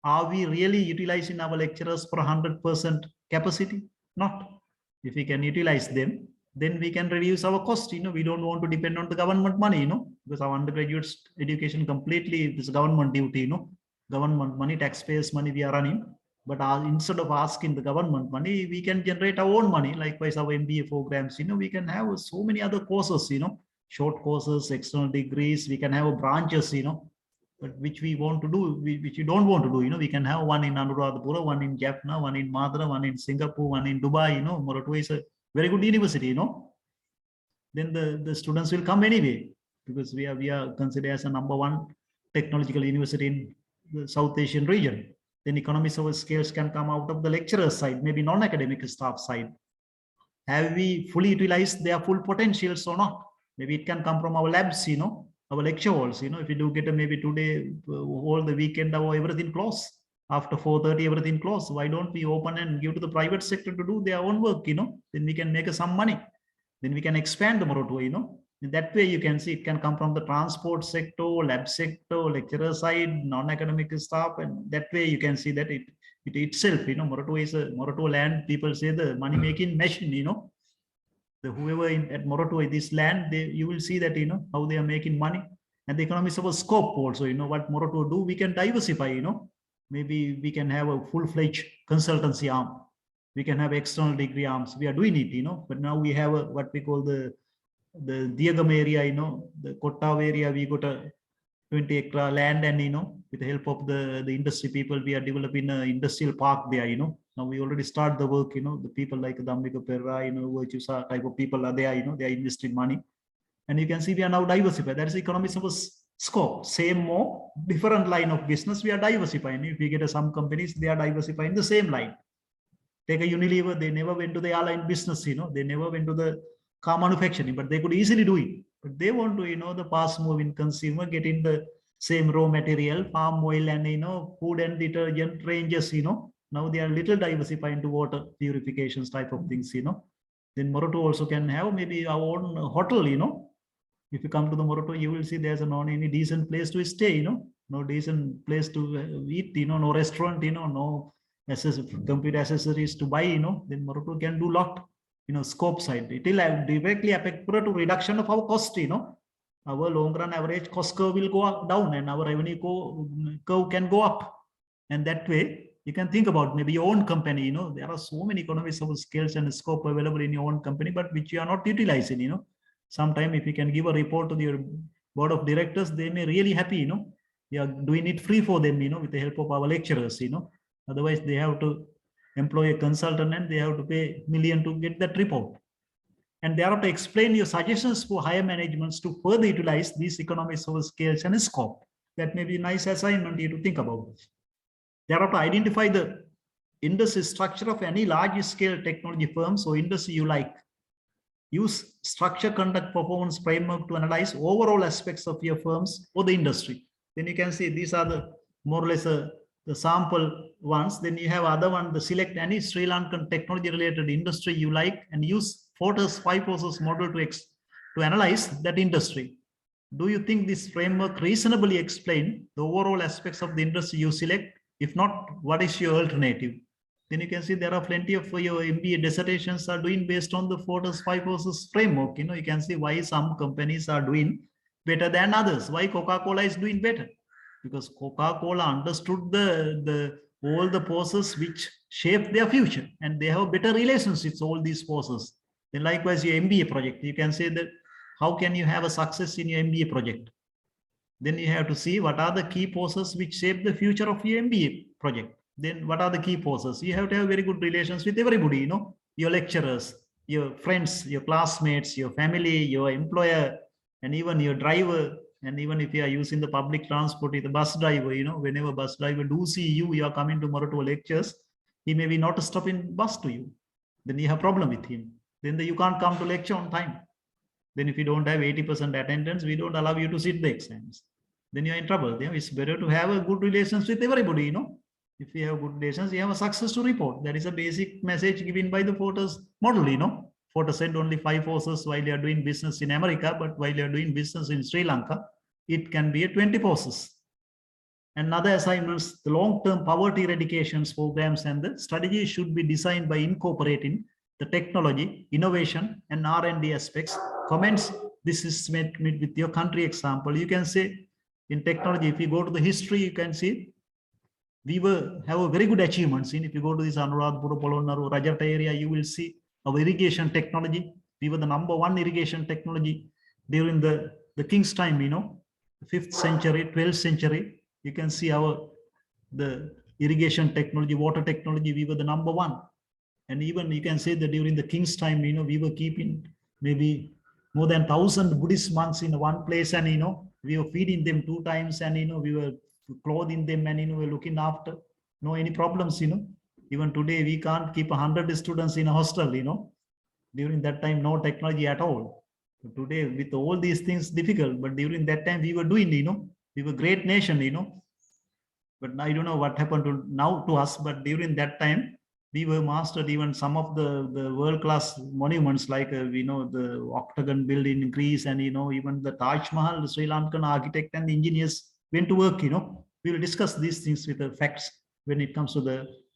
Are we really utilizing our lecturers for 100% capacity? Not. If we can utilize them, then we can reduce our cost. We don't want to depend on the government money, because our undergraduates education completely is government duty, government money, taxpayers money we are running. But instead of asking the government money, we can generate our own money. Likewise, our MBA programs, we can have so many other courses, short courses, external degrees. We can have branches, but which we want to do, which you don't want to do. We can have one in Anuradhapura, one in Jaffna, one in Madras, one in Singapore, one in Dubai. Moratuwa is a very good university, Then the students will come anyway, because we are considered as a #1 technological university in the South Asian region. Then economies of scales can come out of the lecturer side, maybe non-academic staff side. Have we fully utilized their full potentials or not? Maybe it can come from our labs, our lecture halls. If you do get maybe today, all the weekend, everything closed. After 4:30, everything closed. Why don't we open and give to the private sector to do their own work, Then we can make some money. Then we can expand the Moratuwa, In that way, you can see it can come from the transport sector, lab sector, lecturer side, non-academic staff. And that way you can see that it itself, Moratuwa is a Moratuwa land. People say the money-making machine, The whoever at Moratuwa, this land, you will see that, how they are making money. And the economies of a scope also, what Moratuwa do, we can diversify, Maybe we can have a full-fledged consultancy arm. We can have external degree arms. We are doing it, But now we have what we call the Diagam area, the Kottav area. We got a 20 acre land, and with the help of the industry people, we are developing an industrial park there. Now we already start the work. The people like Dhammika Perra, Virtusa type of people are there. They are investing money, and you can see we are now diversified. That is economies of scope. Same more different line of business, we are diversifying. If we get some companies, they are diversifying the same line. Take a Unilever, they never went to the airline business, they never went to the car manufacturing, but they could easily do it. But they want to, the fast moving consumer, getting the same raw material, palm oil, and food and detergent ranges. Now they are little diversified into water purifications type of things. Then Moratuwa also can have maybe our own hotel. If you come to the Moratuwa, you will see there's not any decent place to stay. No decent place to eat. No restaurant. No computer accessories to buy. Then Moratuwa can do lot. scope side. It will have directly affect to reduction of our cost, our long run average cost curve will go up, down, and our revenue curve can go up. And that way, you can think about maybe your own company, there are so many economies of scales and scope available in your own company, but which you are not utilizing, Sometime if you can give a report to your board of directors, they may really happy, we are doing it free for them, with the help of our lecturers, Otherwise, they have to employ a consultant and they have to pay million to get that report. And they have to explain your suggestions for higher managements to further utilize these economies of scales and scope. That may be a nice assignment here to think about. They have to identify the industry structure of any large scale technology firms or industry you like. Use structure conduct performance framework to analyze overall aspects of your firms or the industry. Then you can see these are the more or less the sample ones. Then you have other one, the select any Sri Lankan technology related industry you like and use Fortis 5 process model to analyze that industry. Do you think this framework reasonably explain the overall aspects of the industry you select? If not, what is your alternative? Then you can see there are plenty of your MBA dissertations are doing based on the Fortis 5 process framework. You can see why some companies are doing better than others. Why Coca-Cola is doing better? Because Coca-Cola understood all the forces which shape their future, and they have better relationships, all these forces. Then likewise, your MBA project, you can say that how can you have a success in your MBA project? Then you have to see what are the key forces which shape the future of your MBA project. Then what are the key forces? You have to have very good relations with everybody, your lecturers, your friends, your classmates, your family, your employer, and even your driver. And even if you are using the public transport, the bus driver, whenever bus driver do see you are coming to Moratuwa lectures, he may be not stopping bus to you. Then you have problem with him. Then you can't come to lecture on time. Then if you don't have 80% attendance, we don't allow you to sit the exams. Then you're in trouble. It's better to have a good relations with everybody, If you have good relations, you have a success to report. That is a basic message given by the Fortis model, Fortis said only 5 forces while you are doing business in America, but while you are doing business in Sri Lanka, it can be a 20 forces. And other assignments, the long-term poverty eradications programs and the strategy should be designed by incorporating the technology, innovation, and R&D aspects. Comments, this is made with your country example. You can say in technology, if you go to the history, you can see we have a very good achievements. If you go to this Anuradhapura, Polonnaruwa, Rajata area, you will see our irrigation technology. We were the #1 irrigation technology during the King's time, 5th century, 12th century. You can see the irrigation technology, water technology, we were the #1. And even you can say that during the King's time, we were keeping maybe more than 1,000 Buddhist monks in one place, and we were feeding them 2 times, and we were clothing them, and we were looking after. No any problems, Even today we can't keep 100 students in a hostel, During that time, no technology at all. So today, with all these things difficult, but during that time we were doing, we were a great nation, But I don't know what happened to us, but during that time, we were mastered even some of the world-class monuments, like the Octagon building in Greece, and even the Taj Mahal, the Sri Lankan architect and the engineers went to work. We will discuss these things with the facts when it comes to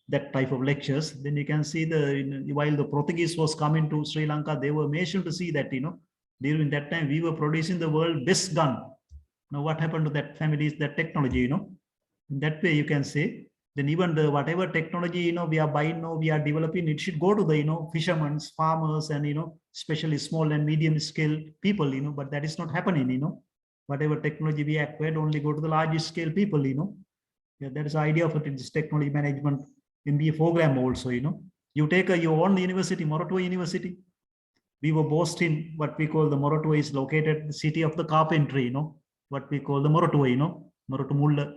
that type of lectures. Then you can see while the Portuguese was coming to Sri Lanka, they were amazed to see that during that time we were producing the world best gun. Now what happened to that families, that technology? In that way you can say. Then even whatever technology we are buying now, we are developing, it should go to the fishermen, farmers, and especially small and medium scale people, but that is not happening. Whatever technology we acquired only go to the large scale people. Yeah, that is the idea of this technology management MBA program also. You take your own university, Moratuwa University. We were boasting what we call the Moratuwa is located the city of the carpentry. What we call the Moratuwa. Moratuwa.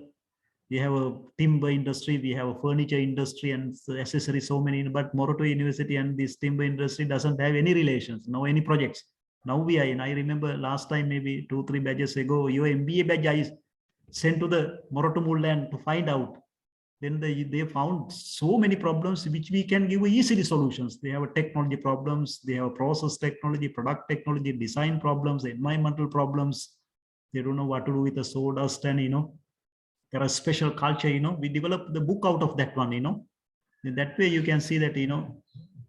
We have a timber industry, we have a furniture industry, and accessories, so many, but Moratuwa University and this timber industry doesn't have any relations, no any projects. Now we are in, I remember last time, maybe 2-3 batches ago, your MBA batch I sent to the Moratuwa land to find out. Then they found so many problems which we can give easily solutions. They have technology problems, they have process technology, product technology, design problems, environmental problems. They don't know what to do with the sawdust, and there are special culture, we developed the book out of that one, In that way, you can see that,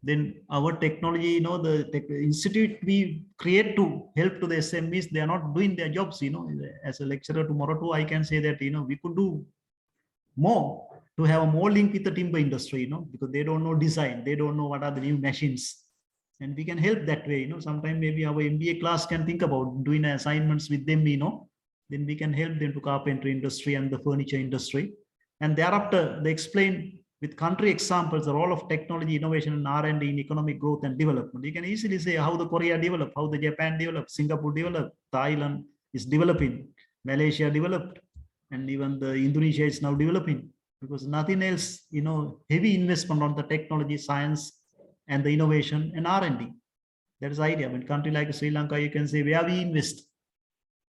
Then our technology, the institute we create to help to the SMEs, they are not doing their jobs, as a lecturer tomorrow too, I can say that, we could do more to have a more link with the timber industry, because they don't know design, they don't know what are the new machines. And we can help that way, sometime maybe our MBA class can think about doing assignments with them, then we can help them to carpentry industry and the furniture industry. And thereafter, they explain with country examples the role of technology, innovation, and R&D in economic growth and development. You can easily say how the Korea developed, how the Japan developed, Singapore developed, Thailand is developing, Malaysia developed, and even the Indonesia is now developing, because nothing else, heavy investment on the technology, science, and the innovation and R&D. That is the idea. When country like Sri Lanka, you can say where we invest,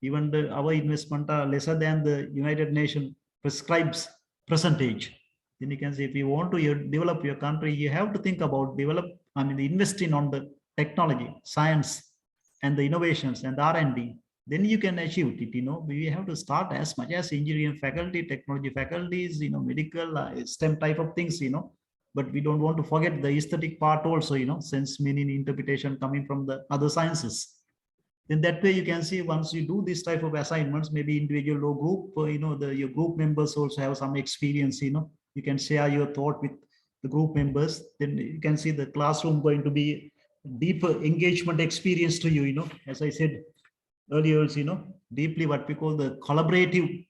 even our investment are lesser than the United Nations prescribes percentage. Then you can say if you want to develop your country, you have to think about investing on the technology, science, and the innovations and R&D. Then you can achieve it. We have to start as much as engineering faculty, technology faculties, medical, STEM type of things, but we don't want to forget the aesthetic part also, sense, meaning, interpretation coming from the other sciences. Then that way you can see once you do this type of assignments, maybe individual or group, your group members also have some experience, you can share your thought with the group members. Then you can see the classroom going to be deeper engagement experience to you, as I said earlier, deeply what we call the collaborative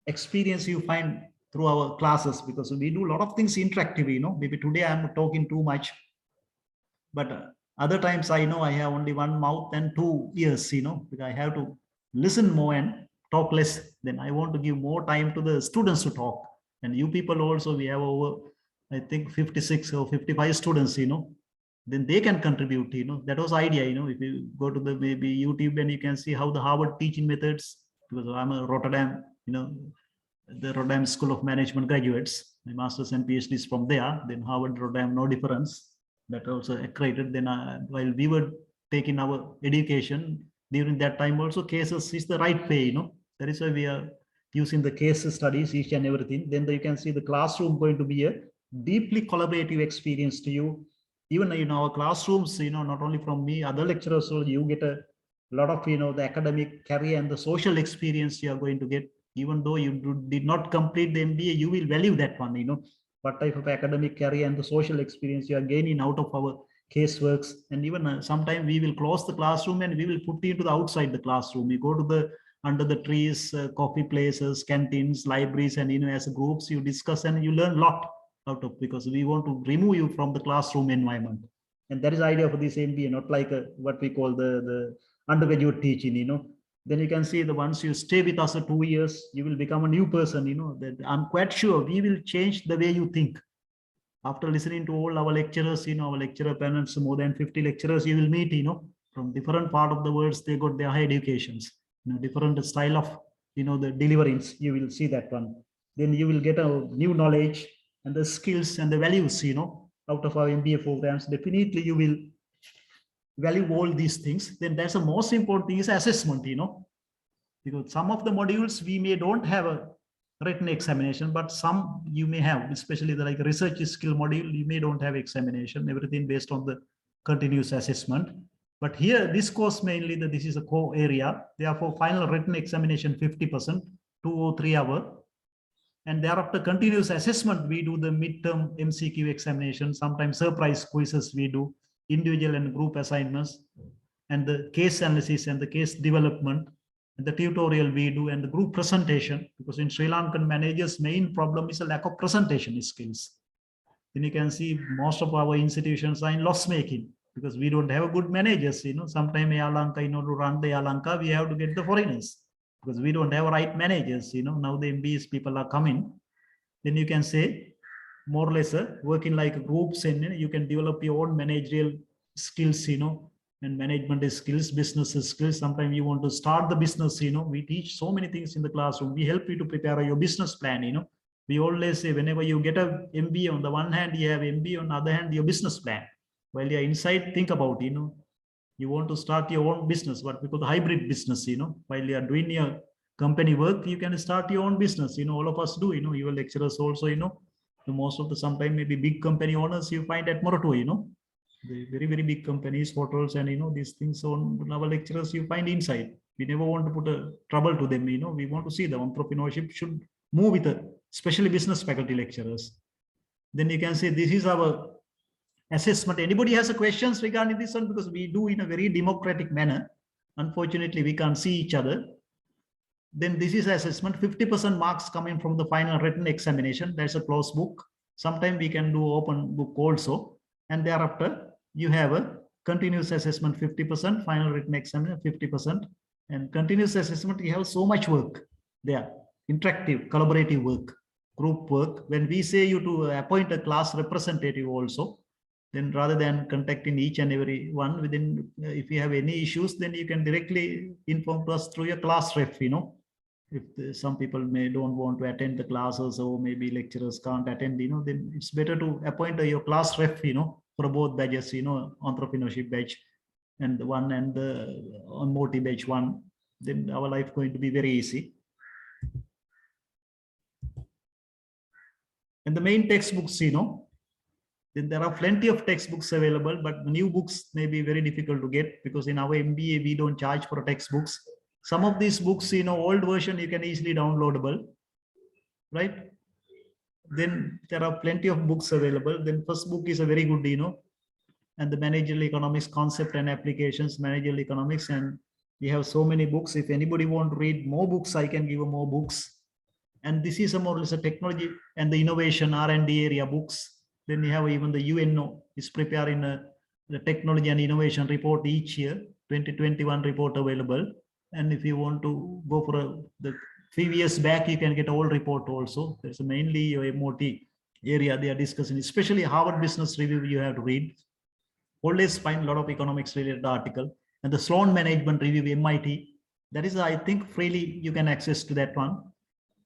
experience you find through our classes, because we do a lot of things interactively, maybe today I'm talking too much, but other times I know I have only one mouth and two ears, because I have to listen more and talk less. Then I want to give more time to the students to talk. And you people also, we have over, I think 56 or 55 students, then they can contribute, that was the idea, if you go to the maybe YouTube and you can see how the Harvard teaching methods, because I'm a Rotterdam, the Rotterdam School of Management graduates, my master's and PhDs from there, then Harvard, Rotterdam, no difference. That also accredited. Then while we were taking our education during that time also, cases is the right way, that is why we are using the case studies, each and everything. Then you can see the classroom going to be a deeply collaborative experience to you. Even in our classrooms, not only from me, other lecturers, so you get a lot of, the academic career and the social experience you are going to get. Even though you did not complete the MBA, you will value that one, what type of academic career and the social experience you are gaining out of our caseworks. And even sometime we will close the classroom and we will put you to the outside the classroom. We go to the under the trees, coffee places, canteens, libraries, and as groups you discuss and you learn a lot out of, because we want to remove you from the classroom environment. And that is the idea of this MBA, not like what we call the undergraduate teaching, Then you can see the once you stay with us for 2 years, you will become a new person, that I'm quite sure we will change the way you think. After listening to all our lecturers, our lecturer panels, more than 50 lecturers you will meet, from different part of the world, they got their high educations, different style of, the deliverance, you will see that one. Then you will get a new knowledge and the skills and the values, out of our MBA programs. Definitely you will value all these things. Then that's the most important thing is assessment, because some of the modules we may don't have a written examination, but some you may have, especially the like research skill module, you may don't have examination, everything based on the continuous assessment. But here, this course mainly, this is a core area. Therefore, final written examination 50%, 2 or 3 hours. And thereafter, continuous assessment, we do the midterm MCQ examination, sometimes surprise quizzes we do, individual and group assignments, and the case analysis and the case development, and the tutorial we do, and the group presentation, because in Sri Lankan managers, main problem is a lack of presentation skills. Then you can see most of our institutions are in loss making, because we don't have good managers, sometimes Air Lanka, to run the Air Lanka, we have to get the foreigners, because we don't have right managers, now the MBS people are coming. Then you can say, more or less working like groups, and you can develop your own managerial skills, and management skills, business skills. Sometimes you want to start the business, we teach so many things in the classroom. We help you to prepare your business plan, we always say whenever you get a MBA, on the one hand you have MBA, on the other hand your business plan. While you're inside, think about, you want to start your own business, what we call the hybrid business, while you are doing your company work, you can start your own business, all of us do, your lecturers also, most of the sometimes maybe big company owners you find at Moroto, The very, very big companies, hotels, and these things on our lecturers you find inside. We never want to put a trouble to them. We want to see the entrepreneurship should move with especially business faculty lecturers. Then you can say this is our assessment. Anybody has a questions regarding this one? Because we do in a very democratic manner. Unfortunately, we can't see each other. Then this is assessment. 50% marks coming from the final written examination. That's a closed book. Sometimes we can do open book also. And thereafter, you have a continuous assessment 50%, final written examination 50%. And continuous assessment, you have so much work there. Interactive, collaborative work, group work. When we say you to appoint a class representative also, then rather than contacting each and every one within, if you have any issues, then you can directly inform us through your class ref, If some people don't want to attend the classes or maybe lecturers can't attend, then it's better to appoint your class ref, for both badges, entrepreneurship badge and the one and the on multi badge one, then our life going to be very easy. And the main textbooks, then there are plenty of textbooks available, but new books may be very difficult to get because in our MBA, we don't charge for textbooks. Some of these books, old version, you can easily downloadable, right? Then there are plenty of books available. Then first book is a very good, and the managerial economics concept and applications, managerial economics. And we have so many books. If anybody want to read more books, I can give more books. And this is a more or less a technology and the innovation R&D area books. Then you have even the UNO is preparing the technology and innovation report each year, 2021 report available. And if you want to go for the few years back, you can get a old report also. There's mainly your MOT area they are discussing, especially Harvard Business Review you have to read. Always find a lot of economics related article. And the Sloan Management Review, MIT, that is, I think, freely you can access to that one.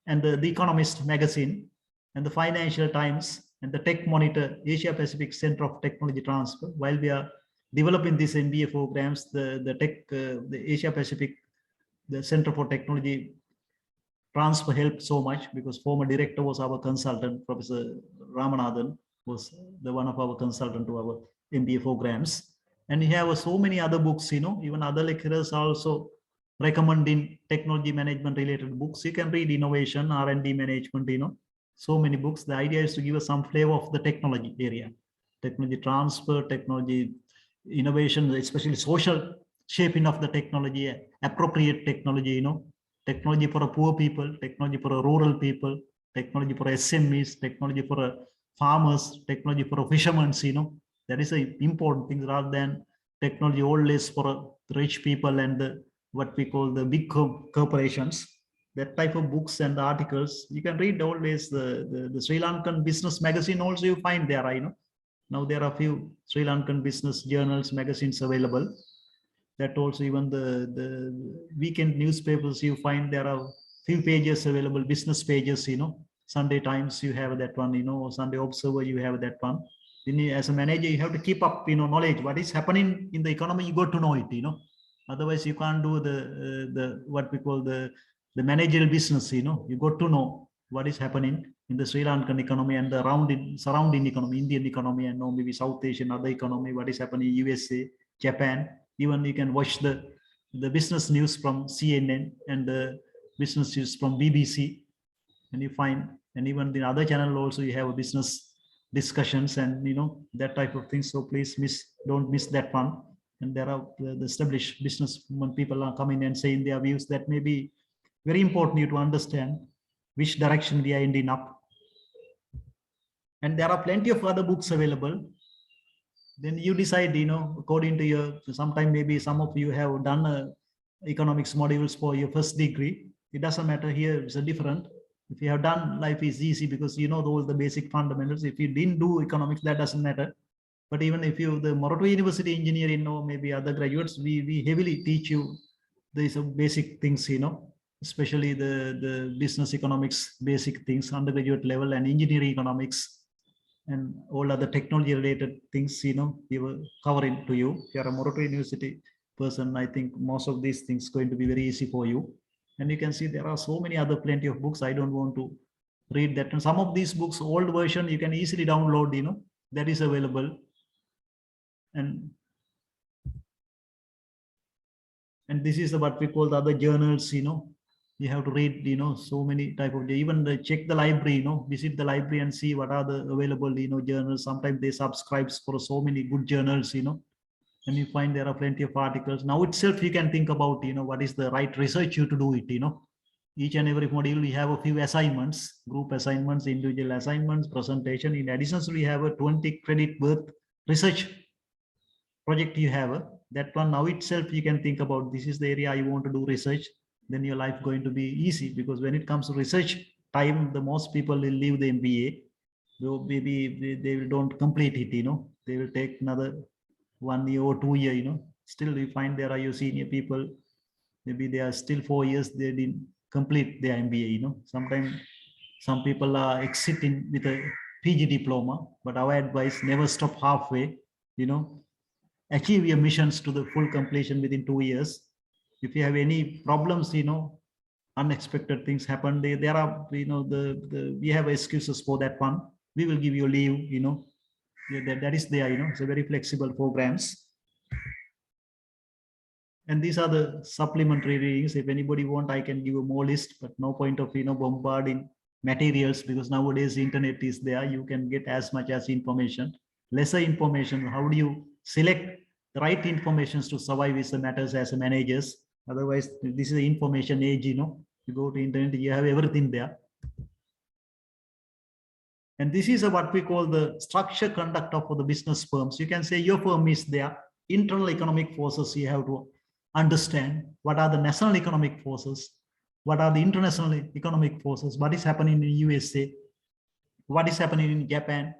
And the Economist magazine and the Financial Times and the Tech Monitor, Asia Pacific Center of Technology Transfer. While we are developing these MBA programs, the Asia Pacific, the Center for Technology Transfer helped so much because former director was our consultant, Professor Ramanathan was the one of our consultant to our MBA programs. And we have so many other books, even other lecturers also recommending technology management related books. You can read innovation, R&D management, so many books. The idea is to give us some flavor of the technology area, technology transfer, technology innovation, especially social shaping of the technology, appropriate technology, technology for a poor people, technology for a rural people, technology for SMEs, technology for farmers, technology for fishermen, that is an important thing rather than technology always for rich people and what we call the big corporations. That type of books and articles you can read always. The Sri Lankan business magazine also you find there. Now there are a few Sri Lankan business journals, magazines available. That also even the weekend newspapers you find there are few pages available, business pages. Sunday Times you have that one. Sunday Observer you have that one. Then as a manager you have to keep up knowledge what is happening in the economy. You got to know it. Otherwise you can't do the what we call the managerial business. You got to know what is happening in the Sri Lankan economy and the surrounding economy, Indian economy, and maybe South Asian other economy, what is happening in USA, Japan. Even you can watch the business news from CNN and the business news from BBC, and you find, and even the other channel also you have a business discussions and that type of thing. So please don't miss that one. And there are the established business people are coming and saying their views that may be very important you to understand which direction we are ending up. And there are plenty of other books available. Then you decide, according to your, sometime maybe some of you have done economics modules for your first degree. It doesn't matter here, it's a different. If you have done, life is easy because all the basic fundamentals. If you didn't do economics, that doesn't matter. But even if you, the Moratuwa University engineering, or maybe other graduates, we heavily teach you these basic things, especially the business economics, basic things, undergraduate level, and engineering economics, and all other technology related things, we will cover it to you. If you are a Moratuwa University person, I think most of these things going to be very easy for you. And you can see there are so many other plenty of books. I don't want to read that. And some of these books, old version, you can easily download, that is available. And this is what we call the other journals, you have to read, so many type of, even check the library, visit the library and see what are the available, journals. Sometimes they subscribe for so many good journals, and you find there are plenty of articles. Now itself, you can think about, what is the right research you to do it, each and every module, we have a few assignments, group assignments, individual assignments, presentation. In addition, we have a 20 credit worth research project you have. That one now itself, you can think about, this is the area you want to do research, then your life going to be easy, because when it comes to research time, the most people will leave the MBA. So maybe they don't complete it, they will take another 1 year or 2 year, still we find there are your senior people, maybe they are still 4 years, they didn't complete their MBA, sometimes some people are exiting with a PG diploma, but our advice, never stop halfway, achieve your missions to the full completion within 2 years. If you have any problems, unexpected things happen, there are, we have excuses for that one. We will give you leave, that is there, it's a very flexible programs. And these are the supplementary readings. If anybody want, I can give a more list, but no point of, bombarding materials, because nowadays the internet is there. You can get as much as information, lesser information. How do you select the right information to survive is the matters as a managers. Otherwise, this is the information age, you go to internet, you have everything there. And this is what we call the structure conduct of the business firms. You can say your firm is there. Internal economic forces, you have to understand what are the national economic forces, what are the international economic forces, what is happening in USA, what is happening in Japan,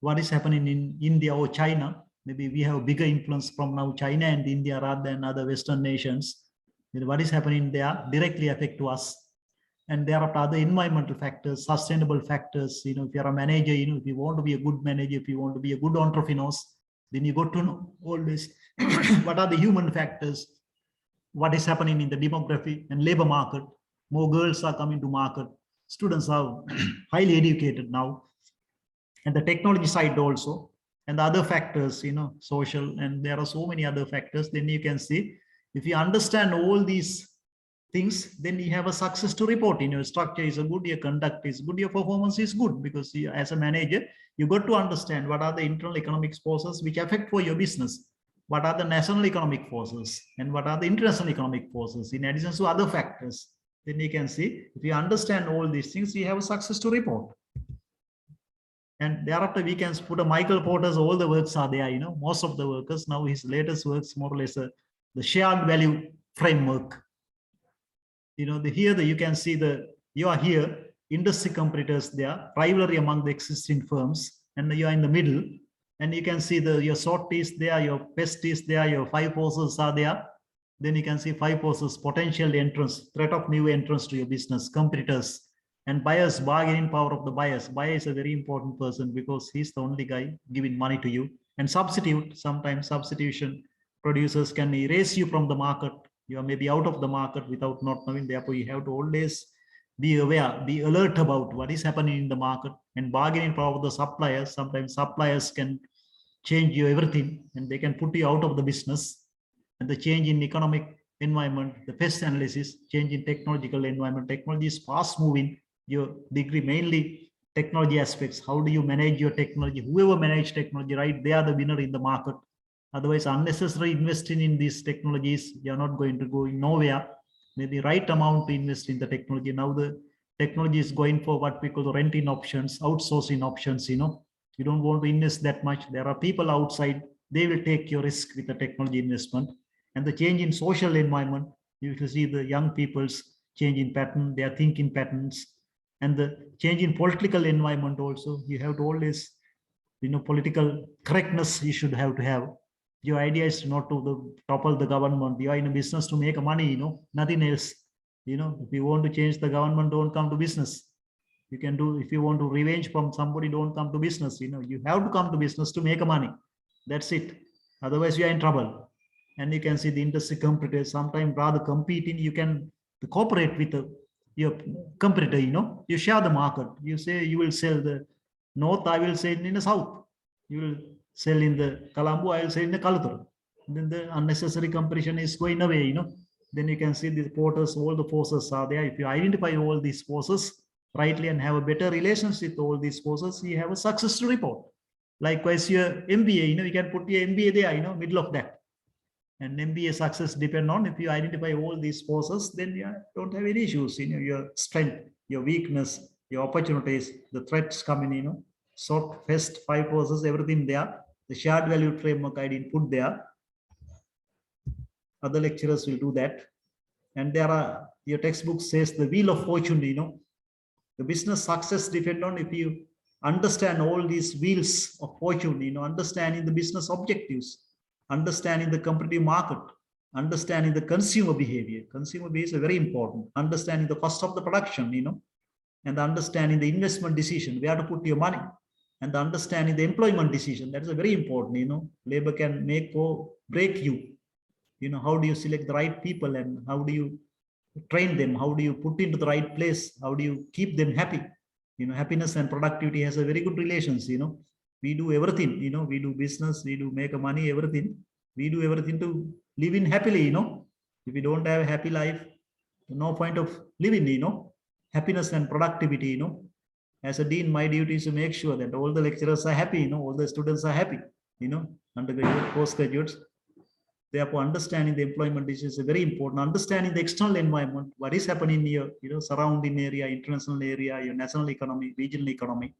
what is happening in India or China. Maybe we have a bigger influence from now China and India rather than other Western nations. What is happening there directly affect to us. And there are other environmental factors, sustainable factors. If you're a manager, if you want to be a good manager, if you want to be a good entrepreneur, then you got to know all this. What are the human factors? What is happening in the demography and labor market? More girls are coming to market. Students are highly educated now. And the technology side also. And the other factors, social, and there are so many other factors. Then you can see, if you understand all these things, then you have a success to report. Your structure is good, your conduct is good, your performance is good, because you, as a manager, you got to understand what are the internal economic forces which affect for your business, what are the national economic forces, and what are the international economic forces, in addition to other factors. Then you can see, if you understand all these things, you have a success to report. And thereafter, we can put a Michael Porter's, all the works are there, most of the workers. Now his latest works, more or less, the shared value framework. Here you can see you are here, industry competitors there, rivalry among the existing firms, and you are in the middle. And you can see your SWOT is there, your PEST is there, your 5 forces are there. Then you can see 5 forces, potential entrance, threat of new entrance to your business, competitors, and buyers, bargaining power of the buyers. Buyer is a very important person because he's the only guy giving money to you. And substitute, sometimes substitution, producers can erase you from the market. You are maybe out of the market without not knowing. Therefore, you have to always be aware, be alert about what is happening in the market. And bargaining power of the suppliers. Sometimes suppliers can change you everything and they can put you out of the business. And the change in economic environment, the pest analysis, change in technological environment. Technology is fast moving. Your degree mainly technology aspects. How do you manage your technology? Whoever manage technology, right, they are the winner in the market. Otherwise, unnecessary investing in these technologies, you're not going to go nowhere. Maybe right amount to invest in the technology. Now the technology is going for what we call the renting options, outsourcing options. You don't want to invest that much. There are people outside, they will take your risk with the technology investment. And the change in social environment, you will see the young people's change in pattern, their thinking patterns, and the change in political environment also. You have to always, political correctness you should have to have. Your idea is not to topple the government. You are in a business to make money, nothing else. If you want to change the government, don't come to business. You can do, if you want to revenge from somebody, don't come to business. You have to come to business to make money. That's it. Otherwise, you are in trouble. And you can see the industry competitors, sometimes rather competing, you can cooperate with your competitor, you share the market. You say you will sell the north, I will say in the south. You will sell in the Colombo, I'll sell in the Kalutara. Then the unnecessary comparison is going away, you know. Then you can see the porters, all the forces are there. If you identify all these forces rightly and have a better relationship with all these forces, you have a success to report. Likewise, your MBA, you know, you can put your MBA there, you know, middle of that. And MBA success depend on if you identify all these forces, then you don't have any issues. You know, your strength, your weakness, your opportunities, the threats coming, you know, sort, fest, 5 forces, everything there. The shared value framework I didn't put there. Other lecturers will do that. And there are, your textbook says the wheel of fortune, you know, the business success depend on if you understand all these wheels of fortune, you know, understanding the business objectives, understanding the competitive market, understanding the consumer behavior. Consumer behavior is very important. Understanding the cost of the production, you know, and understanding the investment decision, where to put your money, and understanding the employment decision. That is a very important, you know, labor can make or break you. You know, how do you select the right people and how do you train them? How do you put into the right place? How do you keep them happy? You know, happiness and productivity has a very good relations, you know. We do everything, you know, we do business, we do make money, everything. We do everything to live in happily, you know. If we don't have a happy life, no point of living, you know. Happiness and productivity, you know. As a dean, my duty is to make sure that all the lecturers are happy, you know, all the students are happy, you know, undergraduate, postgraduates. Therefore, understanding the employment is very important. Understanding the external environment, what is happening in your, you know, surrounding area, international area, your national economy, regional economy.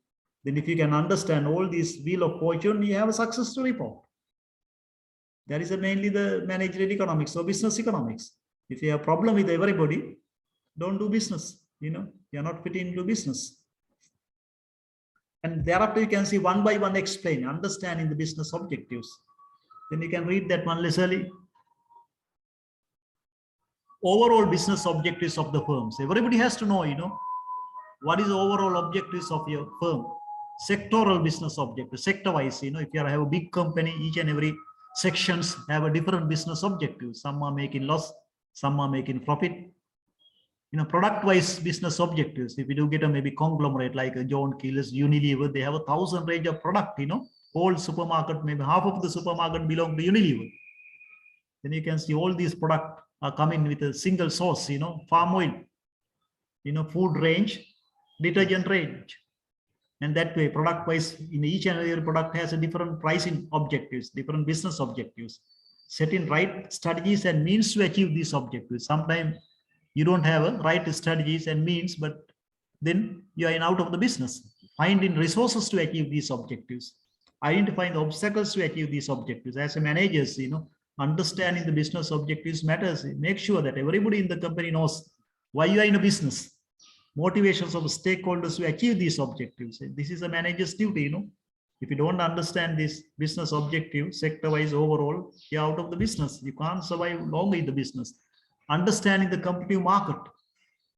Then if you can understand all these wheel of fortune, you have a success to report. That is mainly the managerial economics or business economics. If you have a problem with everybody, don't do business, you know, you're not fitting into business. And thereafter you can see one by one explain, understanding the business objectives. Then you can read that one literally. Overall business objectives of the firms. Everybody has to know, you know, what is the overall objectives of your firm. Sectoral business objectives, sector-wise, you know, if you have a big company, each and every sections have a different business objectives. Some are making loss, some are making profit. You know, product-wise business objectives. If you do get a maybe conglomerate like a John Keel's, Unilever, they have 1,000 range of product, you know. Whole supermarket, maybe half of the supermarket belong to Unilever. Then you can see all these products are coming with a single source, you know, palm oil, you know, food range, detergent range. And that way, product wise, in each and every product has a different pricing objectives, different business objectives. Setting right strategies and means to achieve these objectives. Sometimes you don't have a right strategies and means, but then you are out of the business. Finding resources to achieve these objectives. Identifying the obstacles to achieve these objectives. As a manager, you know, understanding the business objectives matters. Make sure that everybody in the company knows why you are in a business. Motivations of stakeholders to achieve these objectives. This is a manager's duty, you know. If you don't understand this business objective, sector-wise overall, you're out of the business. You can't survive longer in the business. Understanding the competitive market.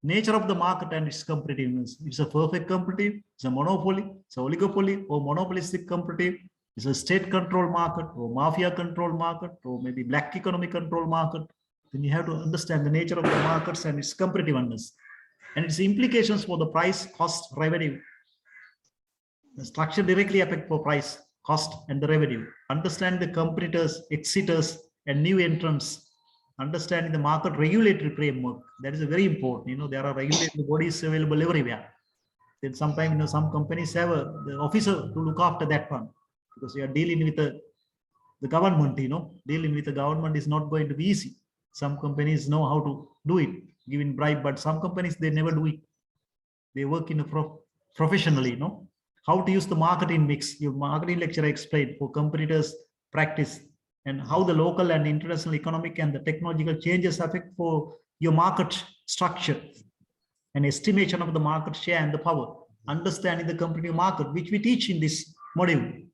Nature of the market and its competitiveness. It's a perfect competitive, it's a monopoly, it's a oligopoly or monopolistic competitive, it's a state control market or mafia control market or maybe black economic control market. Then you have to understand the nature of the markets and its competitiveness and its implications for the price, cost, revenue. The structure directly affect for price, cost, and the revenue. Understand the competitors, exiters, and new entrants. Understanding the market regulatory framework, that is a very important. You know, there are regulatory bodies available everywhere. Then sometimes, you know, some companies have the officer to look after that one because you are dealing with the government. You know, dealing with the government is not going to be easy. Some companies know how to do it, giving bribe, but some companies they never do it. They work in a professionally. You know, how to use the marketing mix. Your marketing lecturer explained for competitors practice. And how the local and international economic and the technological changes affect for your market structure and estimation of the market share and the power. Understanding the competitive market, which we teach in this module.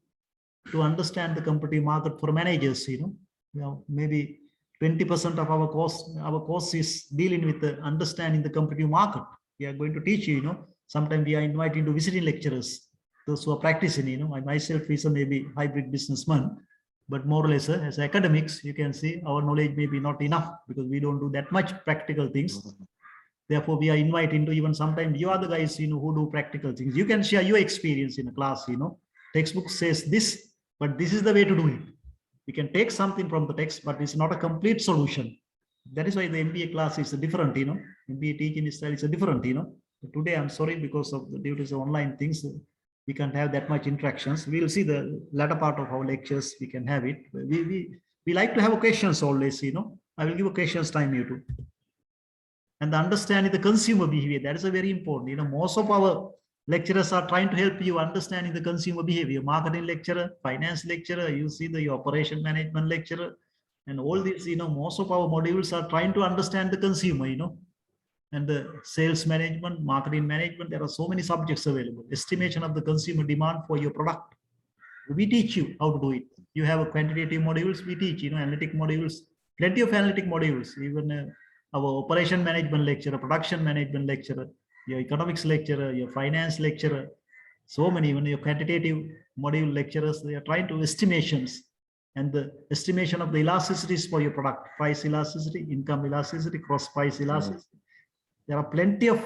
To understand the competitive market for managers, you know maybe 20% of our course is dealing with the understanding the competitive market. We are going to teach you, you know, sometimes we are inviting to visiting lecturers, those who are practicing, you know, I myself is a maybe hybrid businessman. But more or less, as academics, you can see our knowledge may be not enough because we don't do that much practical things. Therefore, we are inviting to even sometimes you are the guys, you know, who do practical things. You can share your experience in a class, you know. Textbook says this, but this is the way to do it. We can take something from the text, but it's not a complete solution. That is why the MBA class is different, MBA teaching style is different, Today, I'm sorry, because of the due to the online things, we can't have that much interactions. We'll see the latter part of our lectures. We can have it. We like to have occasions always, I will give occasions time here too. And the understanding the consumer behavior, that is a very important. Most of our lecturers are trying to help you understanding the consumer behavior. Marketing lecturer, finance lecturer, you see the operation management lecturer, and all these, most of our modules are trying to understand the consumer, and the sales management, marketing management. There are so many subjects available. Estimation of the consumer demand for your product. We teach you how to do it. You have a quantitative modules, we teach, analytic modules, plenty of analytic modules, even our operation management lecturer, production management lecturer, your economics lecturer, your finance lecturer, so many, even your quantitative module lecturers, they are trying to estimations and the estimation of the elasticities for your product, price elasticity, income elasticity, cross price elasticity. There are plenty of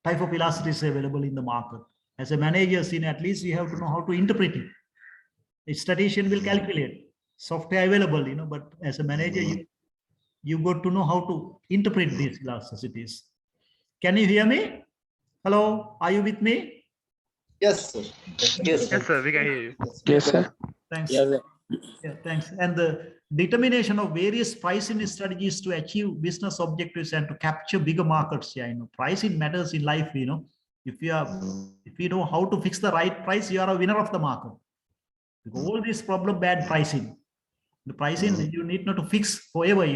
type of elasticities available in the market. As a manager, at least you have to know how to interpret it. A statistician will calculate, software available, but as a manager, you got to know how to interpret these elasticities. Can you hear me? Hello, are you with me? Yes, sir. Yes, sir, we can hear you. Yes, sir. Thanks. Yeah, Yeah, thanks. And the determination of various pricing strategies to achieve business objectives and to capture bigger markets. Yeah, pricing matters in life. If you know how to fix the right price, you are a winner of the market. All this problem, bad pricing. The pricing you need not to fix forever.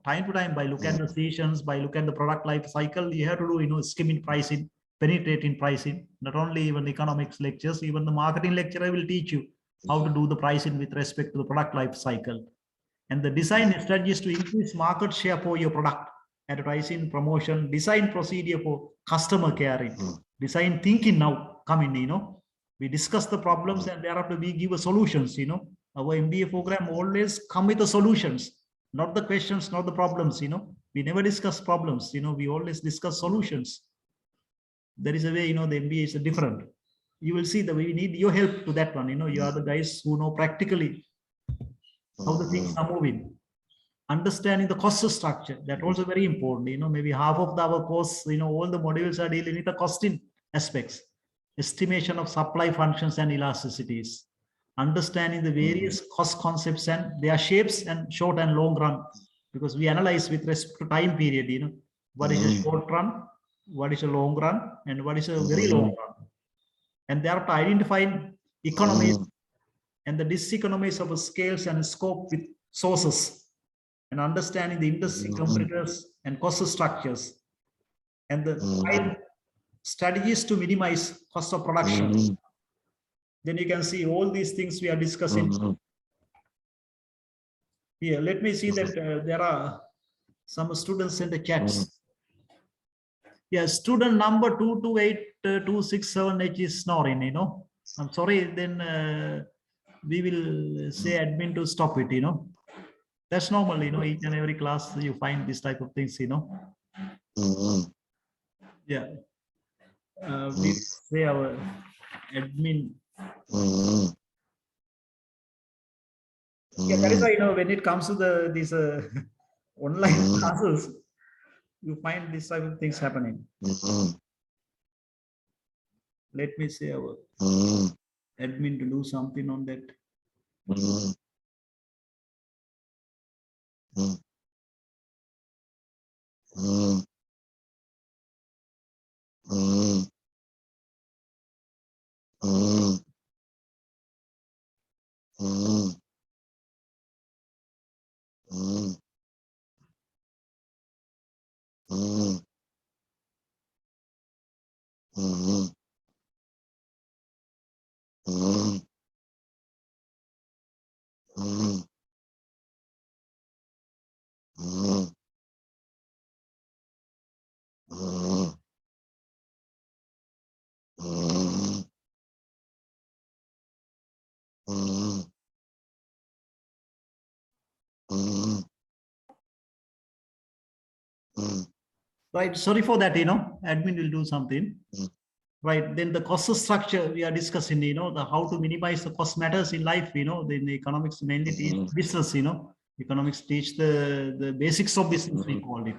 Time to time by look at the stations, by look at the product life cycle. You have to do skimming pricing, penetrating pricing. Not only even economics lectures, even the marketing lecturer will teach you how to do the pricing with respect to the product life cycle. And the design strategies to increase market share for your product, advertising, promotion, design procedure for customer caring, design thinking now come in, we discuss the problems and thereafter we give a solutions, our MBA program always come with the solutions, not the questions, not the problems, we never discuss problems, we always discuss solutions. There is a way, the MBA is different. You will see that we need your help to that one. You are the guys who know practically how the things are moving. Understanding the cost structure, that also very important. Maybe half of our course, all the modules are dealing with the costing aspects, estimation of supply functions and elasticities, understanding the various cost concepts and their shapes and short and long run, because we analyze with respect to time period, what is a short run, what is a long run, and what is a very long run. And they are to identify economies and the diseconomies of scales and scope with sources, and understanding the industry competitors and cost structures, and the strategies to minimize cost of production. Then you can see all these things we are discussing. Here, let me see that there are some students in the chats. Yeah, student number 228267H is snoring, I'm sorry, then we will say admin to stop it, That's normal, each and every class you find this type of things, Yeah. We say our admin. Yeah, that is why, when it comes to these online classes, you find this type of things happening. Let me say our admin to do something on that. Right, sorry for that, admin will do something. right? Then the cost structure we are discussing, the how to minimize the cost matters in life, then the economics mainly teach business, economics teach the basics of business, we call it.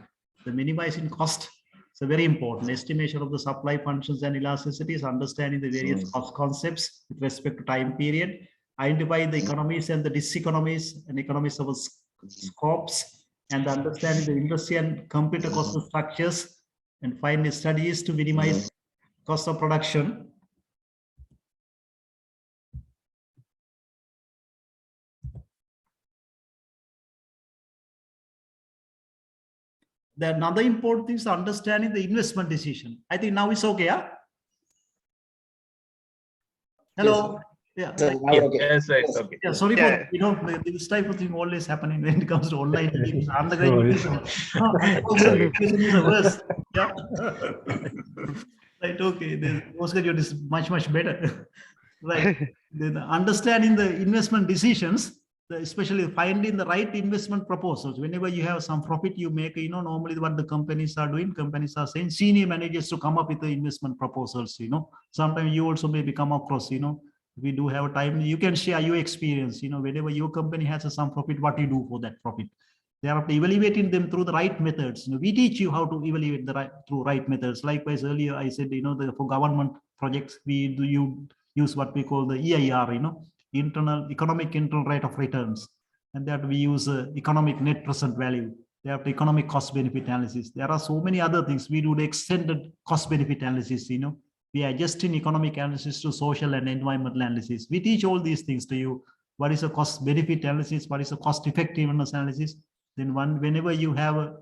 The minimizing cost. So very important. Estimation of the supply functions and elasticities, understanding the various cost concepts with respect to time period, identify the economies and the diseconomies and economies of scopes, and understanding the industry and computer cost structures, and finally studies to minimize cost of production. The another important thing is understanding the investment decision. I think now it's okay, yeah? Hello. Yeah. Yes, it's okay. Yeah, sorry for this type of thing always happening when it comes to online meetings. I'm the guy is the worst. Yeah. Right. Okay. Then Oscar is much better. Right. Then understanding the investment decisions, especially finding the right investment proposals. Whenever you have some profit you make, normally what the companies are doing, companies are saying senior managers to come up with the investment proposals. Sometimes you also maybe come across, we do have time, you can share your experience, whenever your company has some profit, what you do for that profit. They are evaluating them through the right methods. We teach you how to evaluate through right methods. Likewise, earlier I said, for government projects, we use what we call the EIR, economic internal rate of returns, and that we use economic net present value. They have the economic cost benefit analysis. There are so many other things. We do the extended cost benefit analysis, we are just in economic analysis to social and environmental analysis. We teach all these things to you. What is a cost benefit analysis? What is a cost effectiveness analysis? Then whenever you have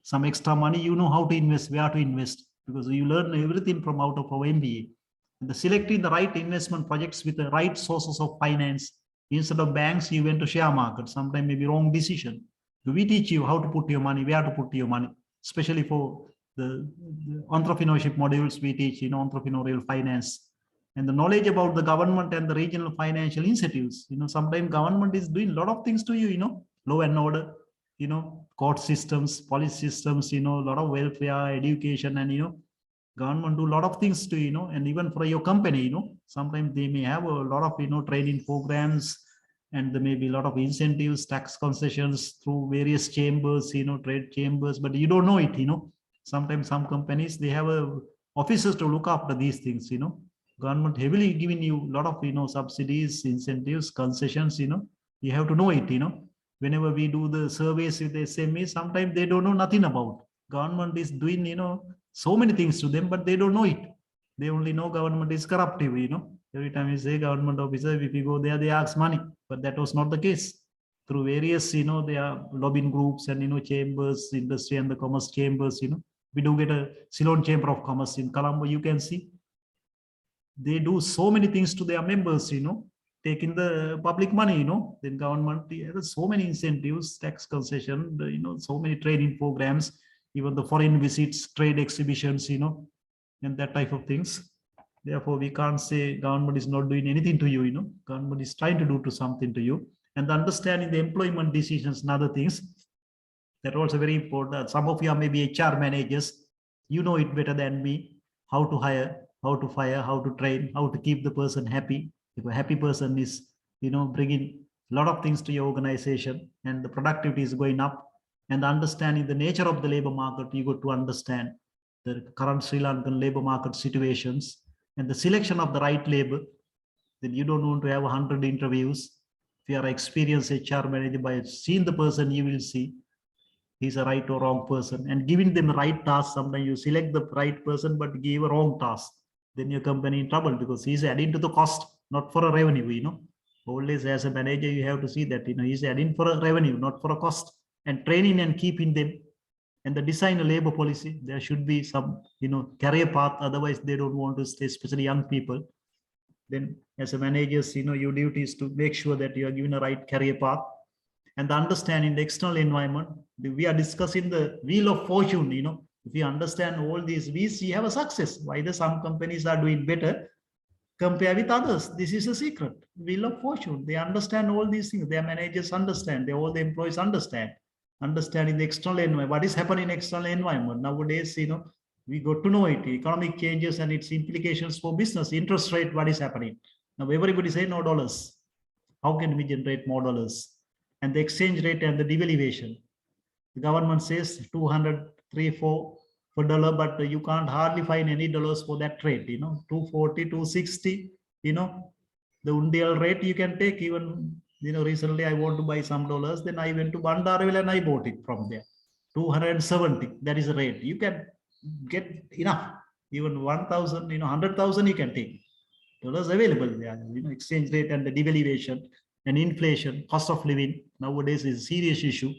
some extra money, how to invest, where to invest, because you learn everything from out of our MBA. And selecting the right investment projects with the right sources of finance. Instead of banks, you went to share market. Sometimes maybe wrong decision. So we teach you how to put your money, where to put your money, especially for the entrepreneurship modules we teach, entrepreneurial finance, and the knowledge about the government and the regional financial incentives. Sometimes government is doing a lot of things to you, law and order, court systems, police systems, a lot of welfare, education, and government do a lot of things to and even for your company, sometimes they may have a lot of training programs, and there may be a lot of incentives, tax concessions through various chambers, trade chambers, but you don't know it. Sometimes some companies, they have officers to look after these things. Government heavily giving you a lot of subsidies, incentives, concessions. You have to know it. Whenever we do the surveys with the SMEs, sometimes they don't know nothing about. Government is doing so many things to them, but they don't know it. They only know government is corruptive. Every time you say government officer, if you go there, they ask money, but that was not the case. Through various there are lobbying groups and chambers, industry and the commerce chambers. We do get a Ceylon Chamber of Commerce in Colombo. You can see they do so many things to their members, taking the public money, then government has so many incentives, tax concession, so many training programs, even the foreign visits, trade exhibitions, and that type of things. Therefore, we can't say government is not doing anything to you, government is trying to do something to you. And understanding the employment decisions and other things, that also very important. Some of you are maybe HR managers, you know it better than me, how to hire, how to fire, how to train, how to keep the person happy. If a happy person is, bringing a lot of things to your organization and the productivity is going up, and understanding the nature of the labor market, you got to understand the current Sri Lankan labor market situations and the selection of the right labor. Then you don't want to have 100 interviews. If you are an experienced HR manager, by seeing the person, you will see he's a right or wrong person, and giving them the right task. Sometimes you select the right person, but give a wrong task. Then your company in trouble, because he's adding to the cost, not for a revenue, Always as a manager, you have to see that, he's adding for a revenue, not for a cost. And training and keeping them, and the design a labor policy, there should be some, career path. Otherwise, they don't want to stay, especially young people. Then as a manager, your duty is to make sure that you are given a right career path. And the understanding the external environment, we are discussing the wheel of fortune. If you understand all these, we have a success. Why some companies are doing better compared with others? This is a secret. Wheel of fortune. They understand all these things. Their managers understand. All the employees understand. Understanding the external environment. What is happening in external environment nowadays? We got to know it, economic changes and its implications for business, interest rate, what is happening. Now everybody say no dollars. How can we generate more dollars? And the exchange rate and the devaluation. The government says 200, 4 for dollar, but you can't hardly find any dollars for that trade, 240, 260, the Undial rate you can take. Even, recently I want to buy some dollars, then I went to Bandarville and I bought it from there. 270, that is the rate. You can get enough, even 1,000, 100,000 you can take. Dollars available there, exchange rate and the devaluation and inflation, cost of living nowadays is a serious issue.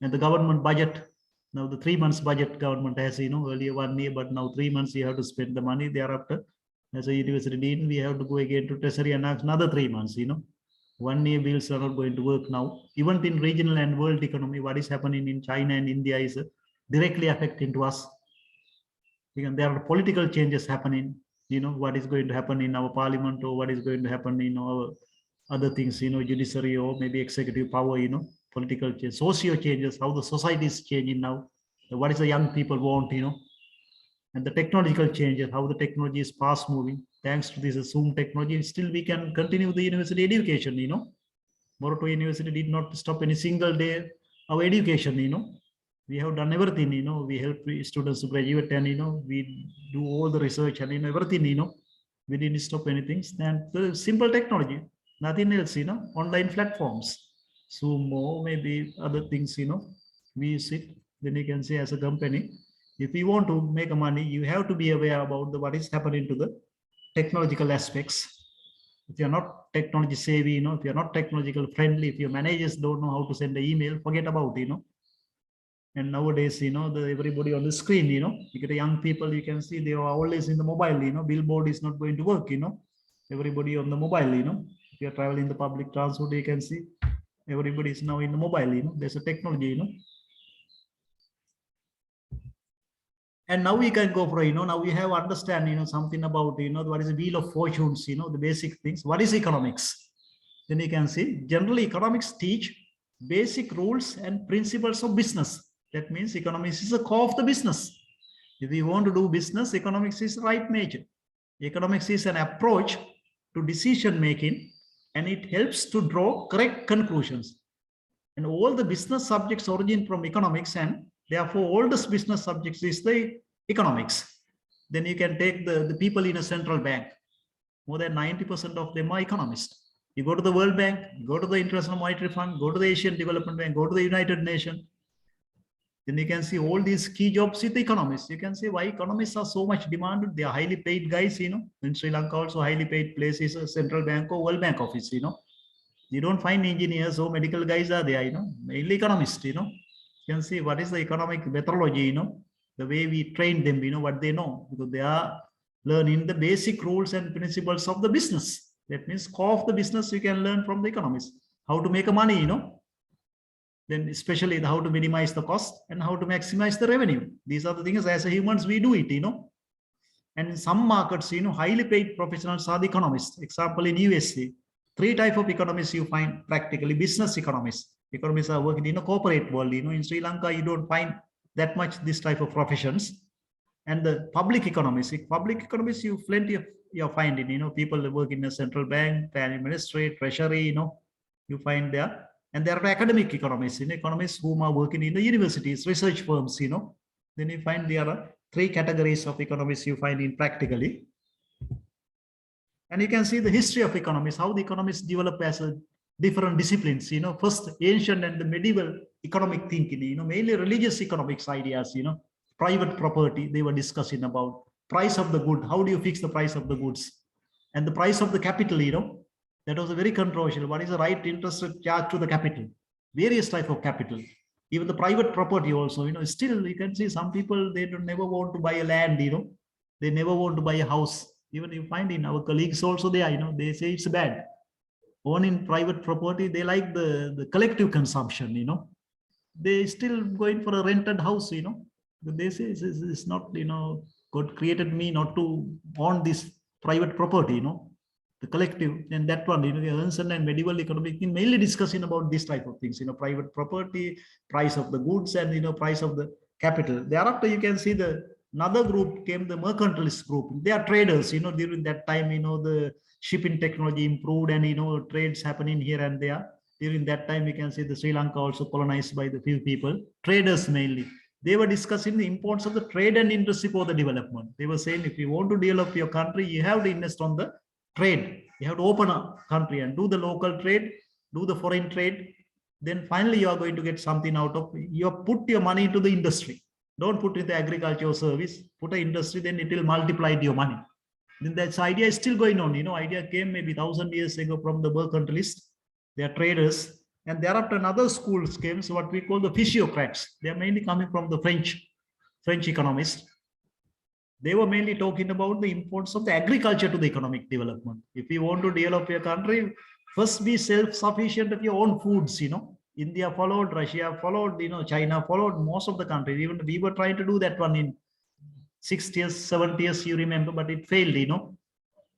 And the government budget, now the 3 months budget government has, earlier 1 year, but now 3 months you have to spend the money. Thereafter, as a university dean, we have to go again to treasury and another 3 months, 1 year bills are not going to work now. Even in regional and world economy, what is happening in China and India is directly affecting to us. There are political changes happening, what is going to happen in our parliament, or what is going to happen in our other things, judiciary or maybe executive power, political change, socio changes, how the society is changing now, what is the young people want, and the technological changes, how the technology is fast moving. Thanks to this Zoom technology, still we can continue the university education, Morocco University did not stop any single day our education, we have done everything, we help students to graduate, and, we do all the research and, everything, we didn't stop anything. And the simple technology, nothing else, online platforms, Zoom or maybe other things, we use it. Then you can say, as a company, if you want to make money, you have to be aware about what is happening to the technological aspects. If you're not technology savvy, if you're not technological friendly, if your managers don't know how to send an email, forget about, And nowadays, everybody on the screen, you get young people, you can see they are always in the mobile, billboard is not going to work, everybody on the mobile, if you're traveling the public transport, you can see everybody is now in the mobile, there's a technology, And now we can go for, now we have understand, something about, what is the wheel of fortunes, the basic things. What is economics? Then you can see, generally economics teach basic rules and principles of business. That means economics is the core of the business. If you want to do business, economics is the right major. Economics is an approach to decision making, and it helps to draw correct conclusions. And all the business subjects origin from economics, and therefore all the business subjects is the economics. Then you can take the people in a central bank. More than 90% of them are economists. You go to the World Bank, go to the International Monetary Fund, go to the Asian Development Bank, go to the United Nations. Then you can see all these key jobs with the economists. You can see why economists are so much demanded. They are highly paid guys, in Sri Lanka also highly paid places, a central bank or World Bank office, You don't find engineers or medical guys are there, mainly economists, You can see what is the economic methodology, the way we train them, what they know, because they are learning the basic rules and principles of the business. That means core of the business you can learn from the economists. How to make a money, Then especially how to minimize the cost and how to maximize the revenue. These are the things as a humans we do it, And in some markets, highly paid professionals are the economists. Example, in USA, 3 types of economists you find practically: business economists. Economists are working in a corporate world. In Sri Lanka, you don't find that much this type of professions. And the public economists. Public economists, you plenty of you're finding. People that work in a central bank, planning ministry, treasury. You find there. And there are academic economists, economists who are working in the universities, research firms. Then you find there are 3 categories of economists you find in practically. And you can see the history of economics, how the economists develop as a different disciplines, first ancient and the medieval economic thinking, mainly religious economics ideas, private property, they were discussing about price of the good. How do you fix the price of the goods? And the price of the capital, that was a very controversial. What is the right interest rate charged to the capital? Various type of capital. Even the private property also, still you can see some people, they don't never want to buy a land, they never want to buy a house. Even you find in our colleagues also there, they say it's bad. Owning private property, they like the collective consumption, they still going for a rented house, they say it's not, God created me not to own this private property, the collective. And that one, ancient and medieval economic thing mainly discussing about this type of things, private property, price of the goods, and price of the capital. Thereafter, you can see the another group came, the mercantilist group. They are traders, during that time, the shipping technology improved and, trades happening here and there. During that time, we can see the Sri Lanka also colonized by the few people, traders mainly. They were discussing the importance of the trade and industry for the development. They were saying, if you want to develop your country, you have to invest on the trade. You have to open a country and do the local trade, do the foreign trade. Then finally, you are going to get something out of it. You put your money into the industry. Don't put in the agricultural service, put an industry, then it will multiply your money. Then that idea is still going on. Idea came maybe 1,000 years ago from the mercantilists. They are traders. And thereafter another schools came, so what we call the physiocrats. They are mainly coming from the French economists. They were mainly talking about the importance of the agriculture to the economic development. If you want to develop your country, first be self-sufficient of your own foods, India followed, Russia followed, China followed, most of the countries. Even we were trying to do that one in 6 years, 7 years, you remember, but it failed,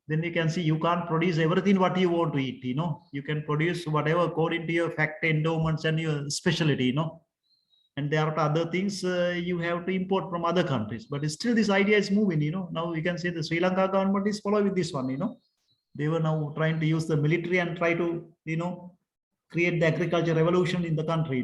Then you can see you can't produce everything what you want to eat, You can produce whatever according to your factor endowments and your specialty, And there are other things you have to import from other countries. But still this idea is moving, Now you can see the Sri Lanka government is following this one, They were now trying to use the military and try to, create the agriculture revolution in the country,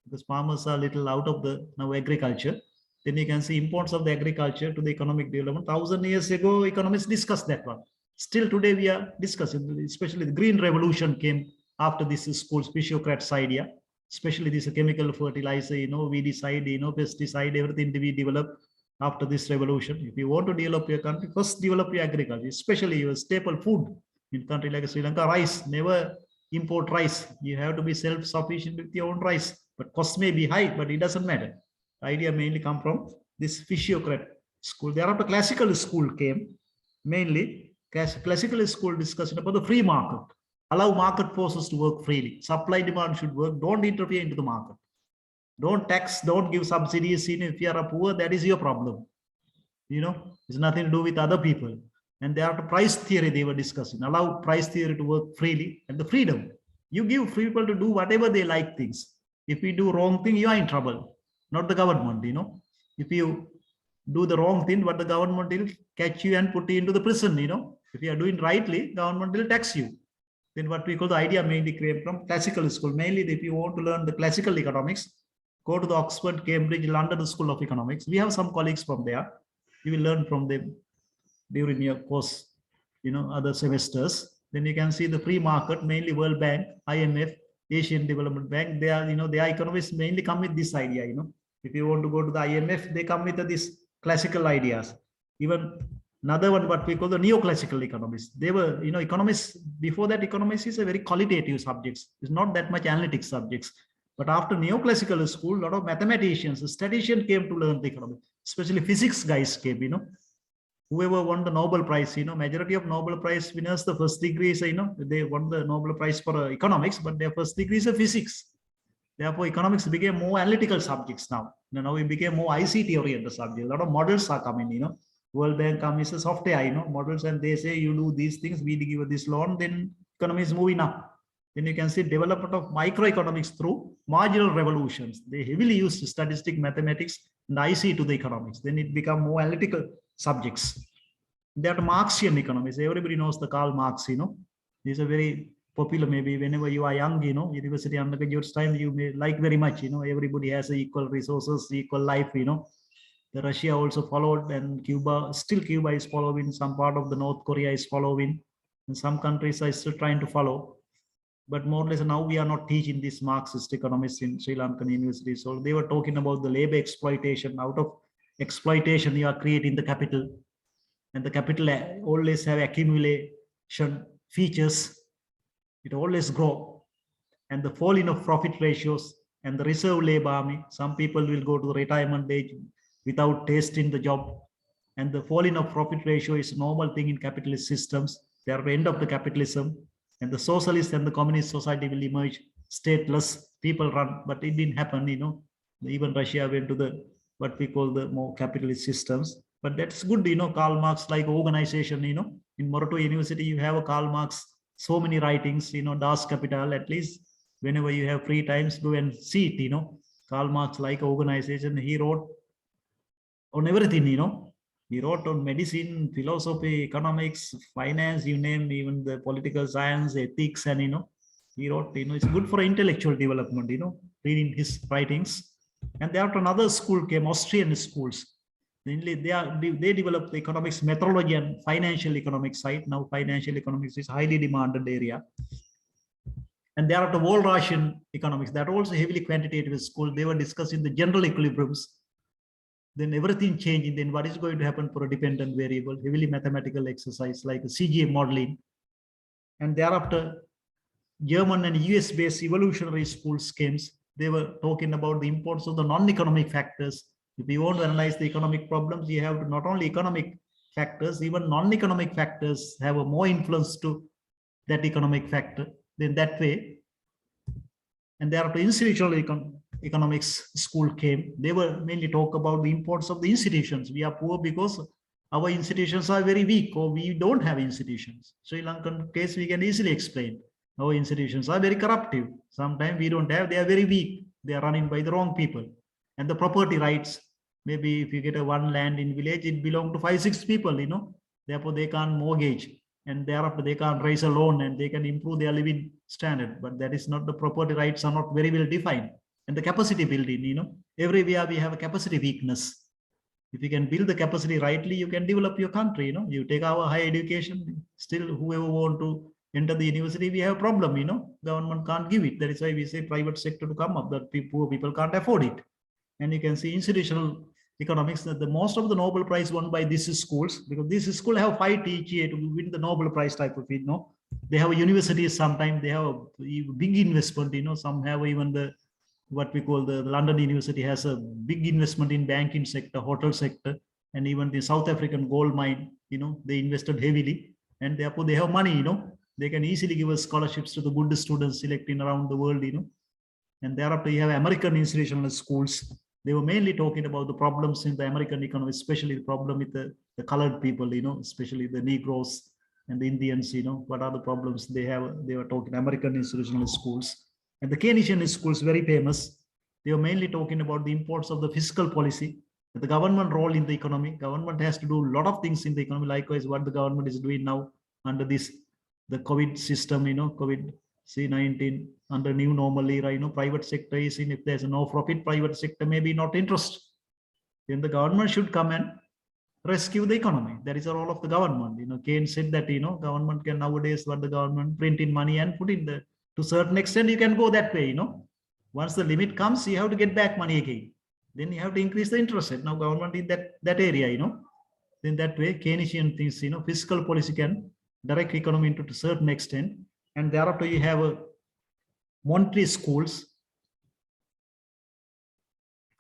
Because farmers are a little out of the now agriculture. Then you can see importance of the agriculture to the economic development. 1,000 years ago, economists discussed that one. Still today we are discussing, especially the green revolution came after this school's physiocrats idea, especially this chemical fertilizer, weedicide, pesticide, everything we developed after this revolution. If you want to develop your country, first develop your agriculture, especially your staple food in country like Sri Lanka, rice, never import rice. You have to be self-sufficient with your own rice, but cost may be high, but it doesn't matter. Idea mainly come from this physiocrat school. Thereafter classical school came, mainly classical school discussion about the free market. Allow market forces to work freely. Supply demand should work. Don't interfere into the market. Don't tax, don't give subsidies. If you are a poor, that is your problem. It's nothing to do with other people. And thereafter price theory they were discussing. Allow price theory to work freely and the freedom. You give people to do whatever they like things. If you do wrong thing, you are in trouble. Not the government, If you do the wrong thing, but the government will catch you and put you into the prison, If you are doing rightly, government will tax you. Then what we call the idea mainly came from classical school. Mainly, if you want to learn the classical economics, go to the Oxford, Cambridge, London School of Economics. We have some colleagues from there. You will learn from them during your course, other semesters. Then you can see the free market, mainly World Bank, IMF, Asian Development Bank. They are, their economists mainly come with this idea, If you want to go to the IMF, they come with these classical ideas. Even another one, what we call the neoclassical economists. They were, economists, before that economics is a very qualitative subjects. It's not that much analytic subjects. But after neoclassical school, a lot of mathematicians, statisticians came to learn the economics, especially physics guys came, Whoever won the Nobel Prize, majority of Nobel Prize winners, the first degree is, they won the Nobel Prize for economics, but their first degree is physics. Therefore, economics became more analytical subjects now. Now it became more ICT oriented subject. A lot of models are coming, World Bank comes as software, models, and they say you do these things, we give this loan, then economy is moving up. Then you can see development of microeconomics through marginal revolutions. They heavily use statistics, mathematics, and IC to the economics. Then it become more analytical subjects. That Marxian economics. Everybody knows the Karl Marx, These are very popular, maybe whenever you are young, university undergraduate time, you may like very much, everybody has equal resources, equal life, The Russia also followed, and Cuba is following, some part of the North Korea is following, and some countries are still trying to follow. But more or less now we are not teaching this Marxist economics in Sri Lankan university. So they were talking about the labor exploitation. Out of exploitation, you are creating the capital, and the capital always have accumulation features. It always grow, and the falling of profit ratios and the reserve labor army. Some people will go to the retirement age without taste in the job, and the falling of profit ratio is a normal thing in capitalist systems. They are the end of the capitalism, and the socialist and the communist society will emerge. Stateless, people run, but it didn't happen. Even Russia went to the what we call the more capitalist systems. But that's good, Karl Marx like organization. In Moratowa University you have a Karl Marx. So many writings, Das Kapital. At least whenever you have free times, go and see it. Karl Marx like organization. He wrote on everything, He wrote on medicine, philosophy, economics, finance, you name, even the political science, ethics, and, he wrote, it's good for intellectual development, reading his writings. And thereafter another school came, Austrian schools. Mainly they developed the economics methodology and financial economics side. Now financial economics is highly demanded area. And thereafter world Russian economics, that also heavily quantitative school. They were discussing the general equilibriums. Then everything changing. Then what is going to happen for a dependent variable? Heavily mathematical exercise like a CGA modeling. And thereafter, German and US based evolutionary school schemes. They were talking about the importance of the non-economic factors. If you want to analyze the economic problems, you have to not only economic factors, even non-economic factors have a more influence to that economic factor. Then that way, and thereafter institutional economics school came. They were mainly talk about the importance of the institutions. We are poor because our institutions are very weak, or we don't have institutions. Sri Lankan case we can easily explain. Our institutions are very corruptive. Sometimes we don't have, they are very weak. They are running by the wrong people. And the property rights, maybe if you get a one land in village, it belongs to 5-6 people, therefore they can't mortgage. And thereafter they can't raise a loan and they can improve their living standard. But that is not, the property rights are not very well defined. And the capacity building, everywhere we have a capacity weakness. If you can build the capacity rightly, you can develop your country. You take our higher education, still whoever want to enter the university, we have a problem, government can't give it. That is why we say private sector to come up, that poor people can't afford it. And you can see institutional economics, that the most of the Nobel Prize won by these schools, because these schools have fight each year to win the Nobel Prize type of it. They have universities, sometimes they have a big investment, some have even the, what we call the London University has a big investment in banking sector, hotel sector, and even the South African gold mine, they invested heavily, and therefore they have money, they can easily give us scholarships to the good students selecting around the world, And thereafter you have American institutional schools. They were mainly talking about the problems in the American economy, especially the problem with the colored people, especially the Negroes and the Indians, what are the problems they have. They were talking American institutional schools. And the Keynesian schools, very famous. They were mainly talking about the importance of the fiscal policy, the government role in the economy. Government has to do a lot of things in the economy, likewise what the government is doing now under this, the COVID system, COVID-19, under new normal era, private sector is in, if there's no profit, private sector may be not interested. Then the government should come and rescue the economy. That is the role of the government. Keynes said that, government can nowadays, what the government print in money and put in the, to certain extent, you can go that way, Once the limit comes, you have to get back money again. Then you have to increase the interest rate. Now government in that area, Then that way, Keynesian things, fiscal policy can direct economy into a certain extent. And thereafter you have a monetary schools.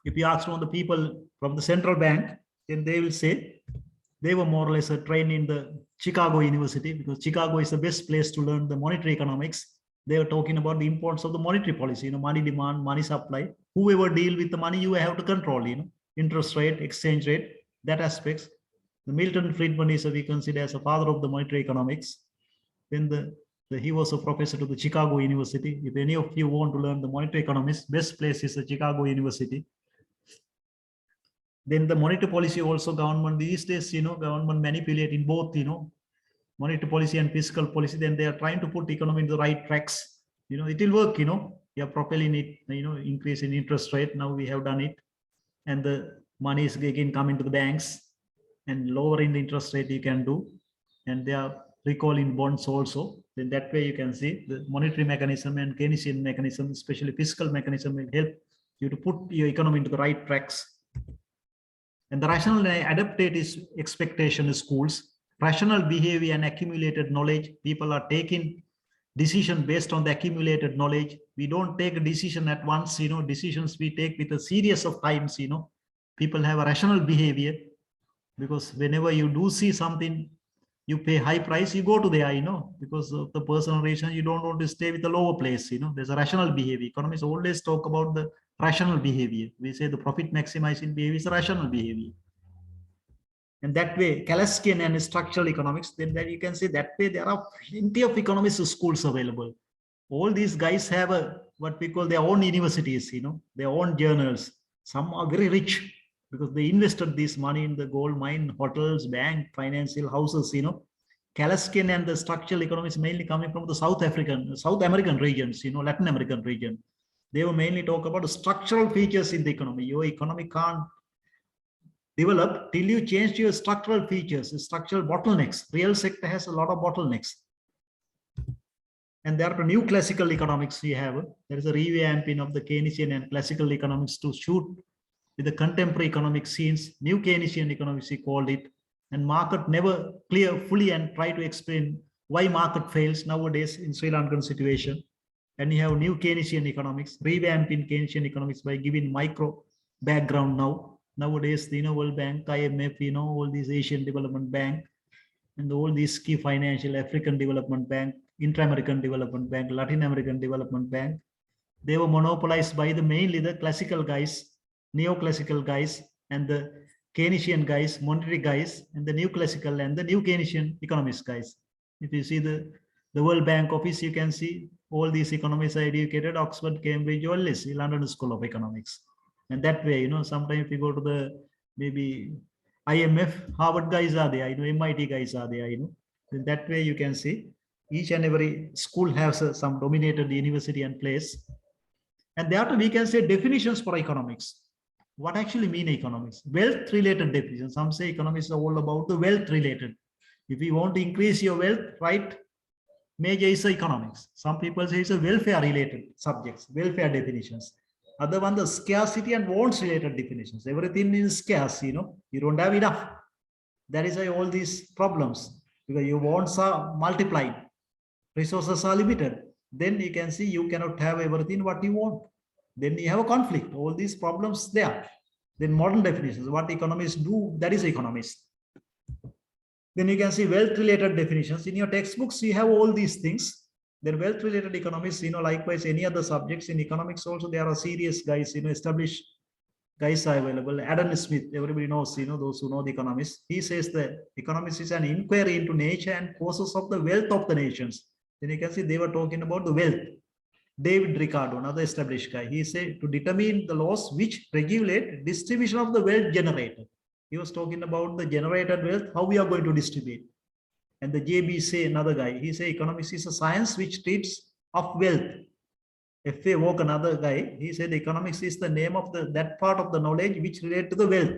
If you ask from the people from the central bank, then they will say they were more or less trained in the Chicago University, because Chicago is the best place to learn the monetary economics. They were talking about the importance of the monetary policy, money demand, money supply. Whoever deal with the money, you have to control, interest rate, exchange rate, that aspects. The Milton Friedman is, we consider as a father of the monetary economics. Then he was a professor to the Chicago University. If any of you want to learn the monetary economics, best place is the Chicago University. Then the monetary policy also, government these days, government manipulate in both, monetary policy and fiscal policy. Then they are trying to put economy into the right tracks. It will work, you are propelling it, increase in interest rate. Now we have done it. And the money is again coming to the banks, and lowering the interest rate you can do. And they are recalling bonds also. Then that way you can see the monetary mechanism and Keynesian mechanism, especially fiscal mechanism, will help you to put your economy into the right tracks. And the rational and adaptive expectation schools, rational behavior and accumulated knowledge. People are taking decision based on the accumulated knowledge. We don't take a decision at once, decisions we take with a series of times, people have a rational behavior, because whenever you do see something, you pay high price, you go to there, because of the personal reason, you don't want to stay with the lower place, there's a rational behavior. Economists always talk about the rational behavior. We say the profit maximizing behavior is a rational behavior. And that way, Kaleskian and structural economics, then you can say that way there are plenty of economics schools available. All these guys have what we call their own universities, their own journals. Some are very rich. because they invested this money in the gold mine, hotels, bank, financial houses, Calaskian and the structural economics mainly coming from the South American regions, Latin American region. They were mainly talk about the structural features in the economy. Your economy can't develop till you change your structural features, structural bottlenecks. Real sector has a lot of bottlenecks. And there are new classical economics we have. There is a revamping of the Keynesian and classical economics to shoot with the contemporary economic scenes. New Keynesian economics, we called it. And market never clear fully and try to explain why market fails nowadays in Sri Lankan situation. And you have new Keynesian economics, revamping Keynesian economics by giving micro background now. Nowadays, World Bank, IMF, all these Asian Development Bank, and all these key financial, African Development Bank, Inter-American Development Bank, Latin American Development Bank, they were monopolized by mainly the classical guys, neoclassical guys, and the Keynesian guys, monetary guys, and the new classical and the new Keynesian economists guys. If you see the World Bank office, you can see all these economists are educated, Oxford, Cambridge, or London School of Economics. And that way, sometimes if you go to the maybe IMF, Harvard guys are there, MIT guys are there, In that way you can see each and every school has some dominated university and place. And thereafter we can say definitions for economics. What actually mean economics? Wealth related definitions. Some say economics are all about the wealth related. If you want to increase your wealth, right? Major is economics. Some people say it's a welfare related subjects, welfare definitions. Other one, the scarcity and wants related definitions. Everything is scarce, you don't have enough. That is why all these problems, because your wants are multiplied, resources are limited. Then you can see you cannot have everything what you want. Then you have a conflict, all these problems there. Then modern definitions, what economists do, that is economists. Then you can see wealth related definitions. In your textbooks, you have all these things. Then wealth related economics, likewise any other subjects in economics also, there are serious guys, established guys are available. Adam Smith, everybody knows, those who know the economists. He says that economics is an inquiry into nature and causes of the wealth of the nations. Then you can see they were talking about the wealth. David Ricardo, another established guy, he said to determine the laws which regulate distribution of the wealth generated. He was talking about the generated wealth, how we are going to distribute. And the JB say, another guy, he say economics is a science which treats of wealth. F.A. Walk, another guy, he said economics is the name of that part of the knowledge which relate to the wealth.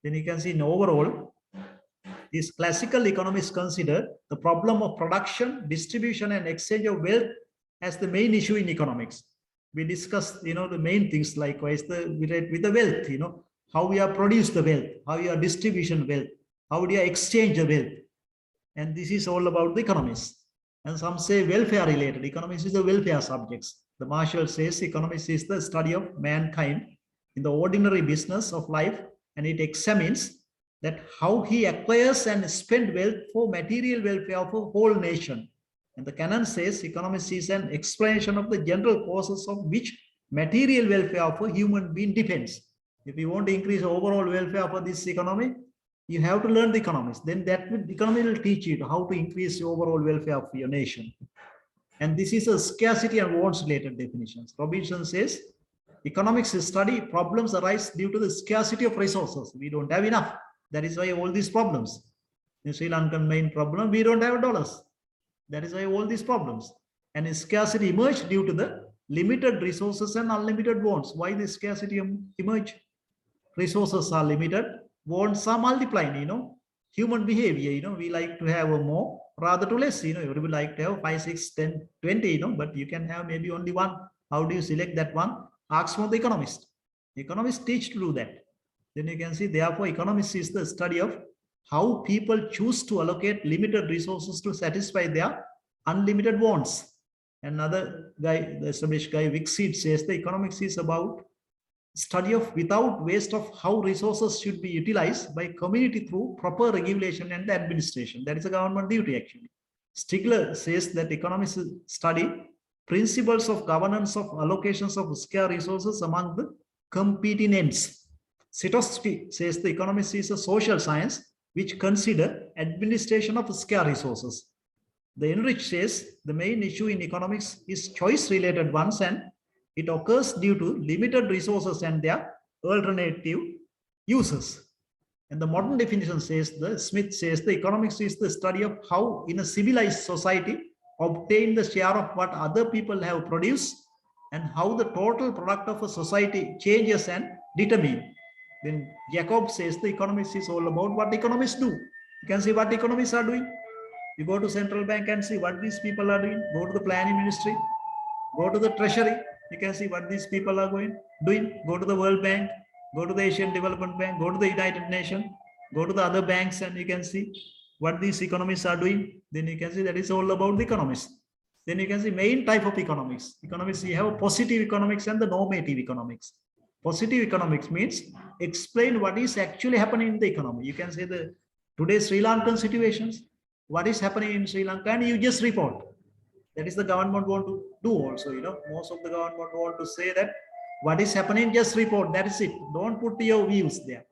Then you can see in overall, these classical economists consider the problem of production, distribution, and exchange of wealth as the main issue in economics. We discussed, the main things likewise with the wealth, how we are produce the wealth, how you are distribution wealth, how do you exchange the wealth. And this is all about the economics. And some say welfare related. Economics is the welfare subjects. The Marshall says economics is the study of mankind in the ordinary business of life, and it examines that how he acquires and spends wealth for material welfare of a whole nation. And the canon says economics is an explanation of the general causes of which material welfare of a human being depends. If you want to increase overall welfare for this economy, you have to learn the economics. Then that economy will teach you how to increase the overall welfare of your nation. And this is a scarcity and wants related definitions. Robinson says economics study problems arise due to the scarcity of resources. We don't have enough. That is why all these problems. In Sri Lankan main problem, we don't have dollars. That is why all these problems. And scarcity emerged due to the limited resources and unlimited wants. Why the scarcity emerged? Resources are limited, wants are multiplying, human behavior, we like to have more rather to less, everybody like to have 5, 6, 10, 20, but you can have maybe only one. How do you select that one? Ask from the economist. Economists teach to do that. Then you can see, therefore, economics is the study of how people choose to allocate limited resources to satisfy their unlimited wants. Another guy, the established guy, Wickseed, says the economics is about study of without waste of how resources should be utilized by community through proper regulation and administration. That is a government duty actually. Stigler says that economics study principles of governance of allocations of scarce resources among the competing ends. Sitowski says the economics is a social science which consider administration of scarce resources. The Enrich says the main issue in economics is choice related ones, and it occurs due to limited resources and their alternative uses. And the modern definition says, Smith says, the economics is the study of how in a civilized society obtain the share of what other people have produced and how the total product of a society changes and determine. Then Jacob says the economics is all about what economists do. You can see what economists are doing. You go to central bank and see what these people are doing. Go to the planning ministry, go to the treasury. You can see what these people are doing. Go to the World Bank, go to the Asian Development Bank, go to the United Nations, go to the other banks, and you can see what these economists are doing. Then you can see that is all about the economists. Then you can see main type of economics. Economics, you have positive economics and the normative economics. Positive economics means explain what is actually happening in the economy. You can say the today's Sri Lankan situations, what is happening in Sri Lanka, and you just report. That is the government want to do also, most of the government want to say that what is happening, just report, that is it. Don't put your views there.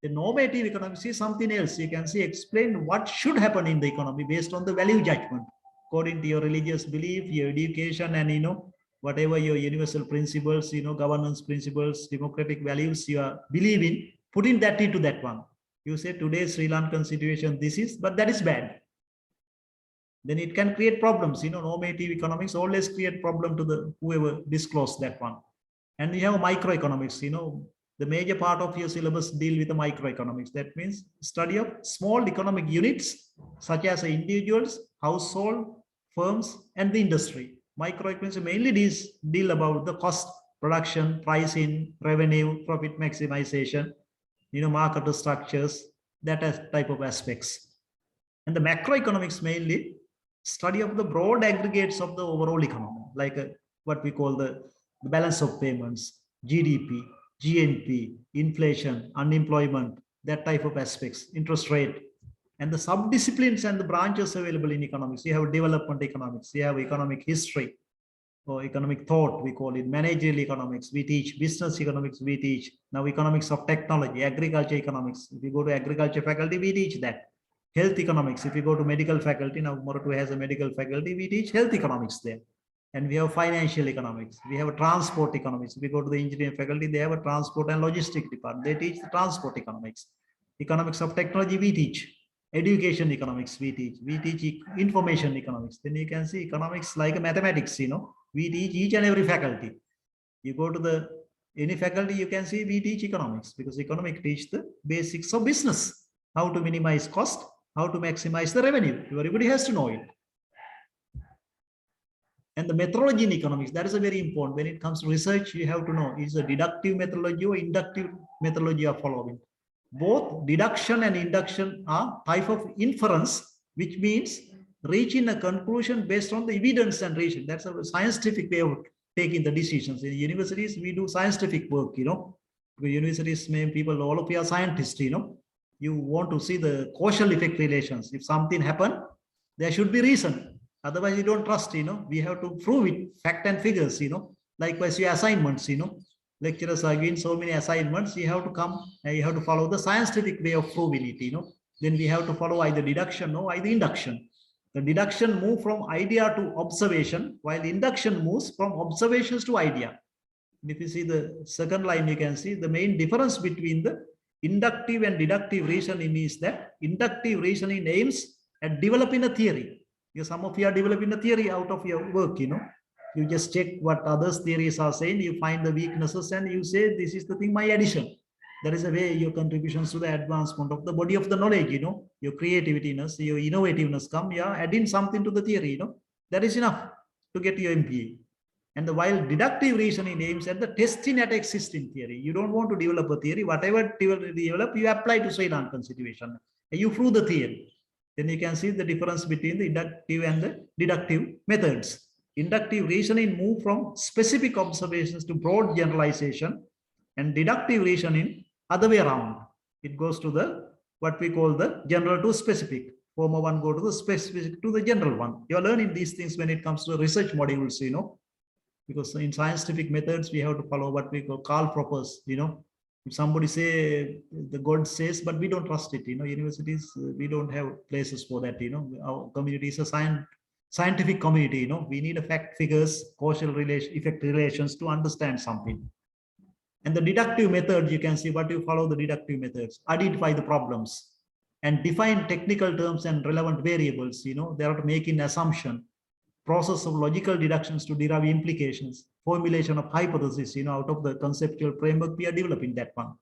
The normative economics is something else. You can see explain what should happen in the economy based on the value judgment, according to your religious belief, your education, and whatever your universal principles, governance principles, democratic values you are believing, putting that into that one. You say today's Sri Lankan situation, this is, but that is bad. Then it can create problems. Normative economics always create problem to the whoever disclose that one. And you have microeconomics. The major part of your syllabus deal with the microeconomics. That means study of small economic units such as individuals, household, firms, and the industry. Microeconomics mainly deal about the cost, production, pricing, revenue, profit maximization, market structures, that type of aspects. And the macroeconomics mainly study of the broad aggregates of the overall economy, like what we call the balance of payments, GDP, GNP, inflation, unemployment, that type of aspects, interest rate, and the sub-disciplines and the branches available in economics. You have development economics, you have economic history, or economic thought, we call it managerial economics, we teach business economics, we teach now economics of technology, agriculture economics. If you go to agriculture faculty, we teach that. Health economics, if you go to medical faculty, now Moratu has a medical faculty, we teach health economics there. And we have financial economics, we have a transport economics. If we go to the engineering faculty, they have a transport and logistics department, they teach the transport economics. Economics of technology, we teach. Education economics, we teach information economics. Then you can see economics like mathematics, we teach each and every faculty. You go to any faculty, you can see we teach economics, because economics teach the basics of business, how to minimize cost, how to maximize the revenue. Everybody has to know it. And the methodology in economics, that is a very important. When it comes to research, you have to know, is a deductive methodology or inductive methodology you are following. Both deduction and induction are type of inference, which means reaching a conclusion based on the evidence and reason. That's a scientific way of taking the decisions. In universities, we do scientific work, The universities, people, all of you are scientists, You want to see the causal effect relations. If something happened, there should be reason. Otherwise, you don't trust, We have to prove it, fact and figures, Likewise, your assignments, Lecturers are giving so many assignments, you have to come and you have to follow the scientific way of proving it, Then we have to follow either deduction or either induction. The deduction moves from idea to observation, while induction moves from observations to idea. And if you see the second line, you can see the main difference between the inductive and deductive reasoning is that inductive reasoning aims at developing a theory. Because some of you are developing a theory out of your work, You just check what others' theories are saying, you find the weaknesses, and you say, this is the thing, my addition. That is the way your contributions to the advancement of the body of the knowledge, Your creativeness, your innovativeness come, you are adding something to the theory, That is enough to get your MPA. And while deductive reasoning aims at the testing at existing theory, you don't want to develop a theory. Whatever develop, you apply to Sri Lankan situation. You prove the theory. Then you can see the difference between the inductive and the deductive methods. Inductive reasoning move from specific observations to broad generalization, and deductive reasoning other way around. It goes to the what we call the general to specific. Former one go to the specific to the general one. You are learning these things when it comes to research modules, Because in scientific methods, we have to follow what we call Karl Popper's, If somebody say the God says, but we don't trust it, Universities, we don't have places for that, Our community is a scientific community, We need a fact, figures, causal effect relations to understand something. And the deductive method, you can see what you follow the deductive methods, identify the problems and define technical terms and relevant variables. They are to make an assumption, process of logical deductions to derive implications, formulation of hypotheses, out of the conceptual framework we are developing that one.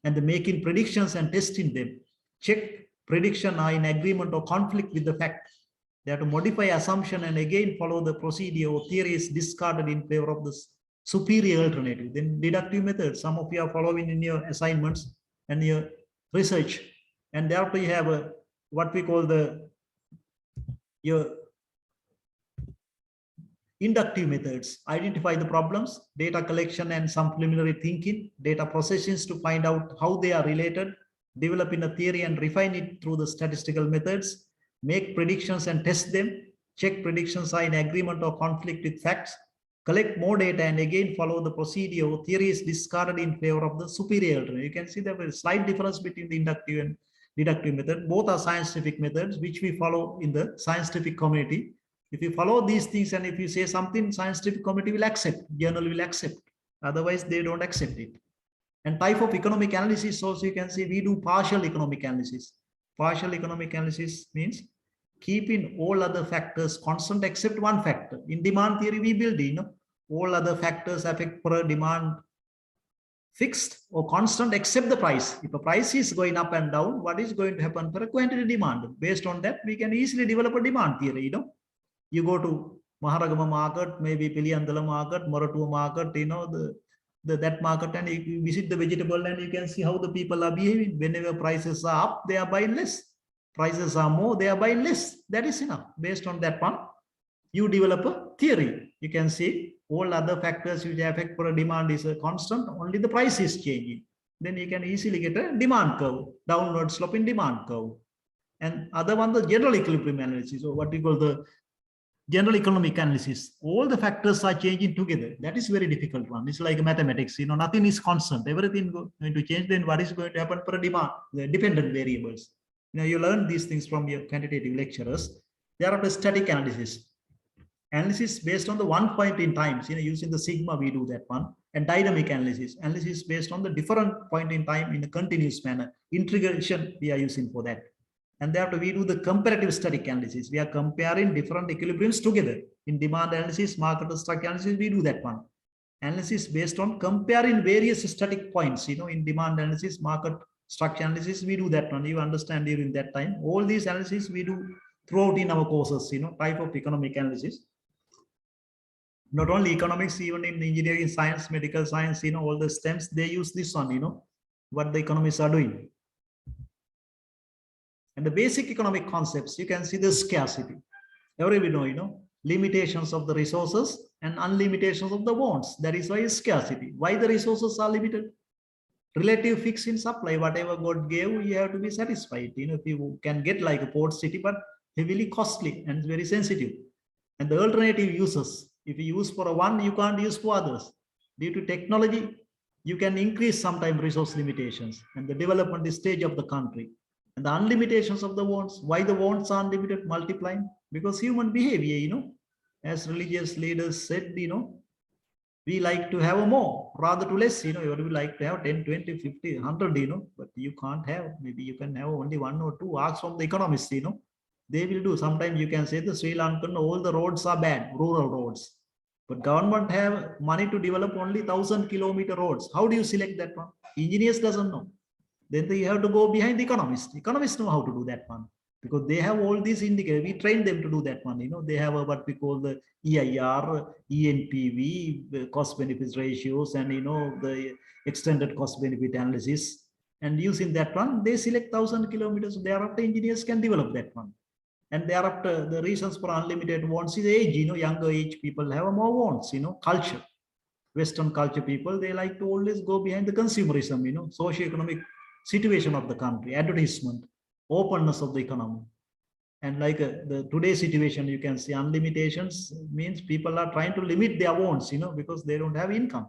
And the making predictions and testing them. Check prediction are in agreement or conflict with the fact. They have to modify assumption and again follow the procedure or theory is discarded in favor of the superior alternative. Then deductive methods, some of you are following in your assignments and your research. And thereafter you have what we call your inductive methods, identify the problems, data collection and some preliminary thinking, data processions to find out how they are related, develop in a theory and refine it through the statistical methods, make predictions and test them, check predictions are in agreement or conflict with facts, collect more data and again follow the procedure or theory is discarded in favor of the superior alternative. You can see there is a slight difference between the inductive and deductive method. Both are scientific methods which we follow in the scientific community. If you follow these things and if you say something, scientific community will accept, journal will accept. Otherwise, they don't accept it. And type of economic analysis also, you can see we do partial economic analysis. Partial economic analysis means keeping all other factors constant except one factor. In demand theory, we build all other factors affect per demand fixed or constant except the price. If a price is going up and down, what is going to happen for a quantity demand? Based on that, we can easily develop a demand theory. You go to Maharagama market, maybe Piliyandala market, Moratuwa market, that market, and you visit the vegetable and you can see how the people are behaving. Whenever prices are up, they are buying less. Prices are more, they are buying less. That is enough. Based on that one, you develop a theory. You can see all other factors which affect for a demand is a constant, only the price is changing. Then you can easily get a demand curve, downward sloping demand curve. And other one, the general equilibrium analysis, or what we call the general economic analysis. All the factors are changing together. That is very difficult one. It's like mathematics, nothing is constant. Everything going to change. Then what is going to happen for a demand? The dependent variables. You learn these things from your quantitative lecturers. There are the static analysis. Analysis based on the one point in time, using the sigma, we do that one. And dynamic analysis. Analysis based on the different point in time in a continuous manner. Integration we are using for that. And thereafter we do the comparative static analysis. We are comparing different equilibriums together. In demand analysis, market structure analysis, we do that one. Analysis based on comparing various static points, in demand analysis, market structure analysis, we do that one. You understand during that time. All these analysis we do throughout in our courses, type of economic analysis. Not only economics, even in engineering science, medical science, all the STEMs, they use this one, what the economists are doing. And the basic economic concepts, you can see the scarcity. Everybody know, limitations of the resources and unlimitations of the wants. That is why scarcity. Why the resources are limited? Relative fix in supply, whatever God gave, you have to be satisfied. If you can get like a port city, but heavily costly and very sensitive. And the alternative uses, if you use for one, you can't use for others. Due to technology, you can increase sometimes resource limitations and the development stage of the country. And the unlimitations of the wants. Why the wants are unlimited, multiplying? Because human behavior, as religious leaders said, we like to have more rather to less, you would like to have 10, 20, 50, 100, but you can't have, maybe you can have only 1 or 2. Ask from the economists, they will do. Sometimes you can say the Sri Lankan, all the roads are bad, rural roads, but government have money to develop only 1,000-kilometer roads. How do you select that one? Engineers doesn't know. Then you have to go behind the economists. Economists know how to do that one because they have all these indicators. We train them to do that one. They have what we call the EIR, ENPV, the cost benefits ratios, and the extended cost benefit analysis. And using that one, they select 1,000 kilometers. Thereafter, engineers can develop that one. And thereafter, the reasons for unlimited wants is age. Younger age people have more wants. Culture. Western culture people, they like to always go behind the consumerism. Socio-economic situation of the country, advertisement, openness of the economy. And like the today's situation, you can see unlimitations means people are trying to limit their wants, because they don't have income.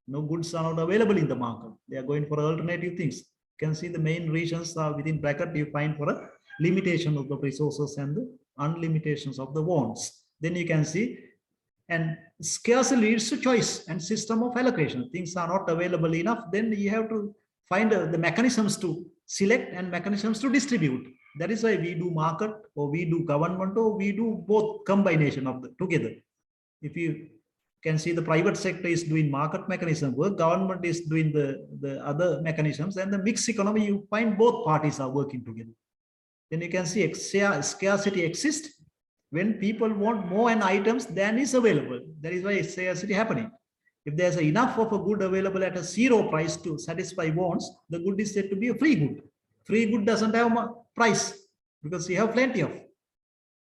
No goods are not available in the market. They are going for alternative things. You can see the main reasons are within bracket you find for a limitation of the resources and the unlimitations of the wants. Then you can see And scarcity leads to choice and system of allocation. Things are not available enough, then you have to find the mechanisms to select and mechanisms to distribute. That is why we do market, or we do government, or we do both combination of the together. If you can see, the private sector is doing market mechanism work, government is doing the other mechanisms, and the mixed economy, you find both parties are working together. Then you can see scarcity exists when people want more and items than is available. That is why scarcity happening. If there's enough of a good available at a zero price to satisfy wants, the good is said to be a free good. Free good doesn't have a price because you have plenty of.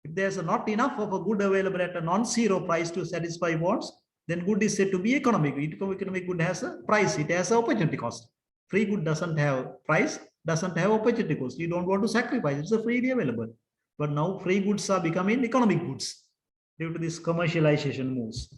If there's not enough of a good available at a non-zero price to satisfy wants, then good is said to be economic. Economic good has a price, it has an opportunity cost. Free good doesn't have price, doesn't have opportunity cost. You don't want to sacrifice, it's a freely available. But now free goods are becoming economic goods due to this commercialization moves.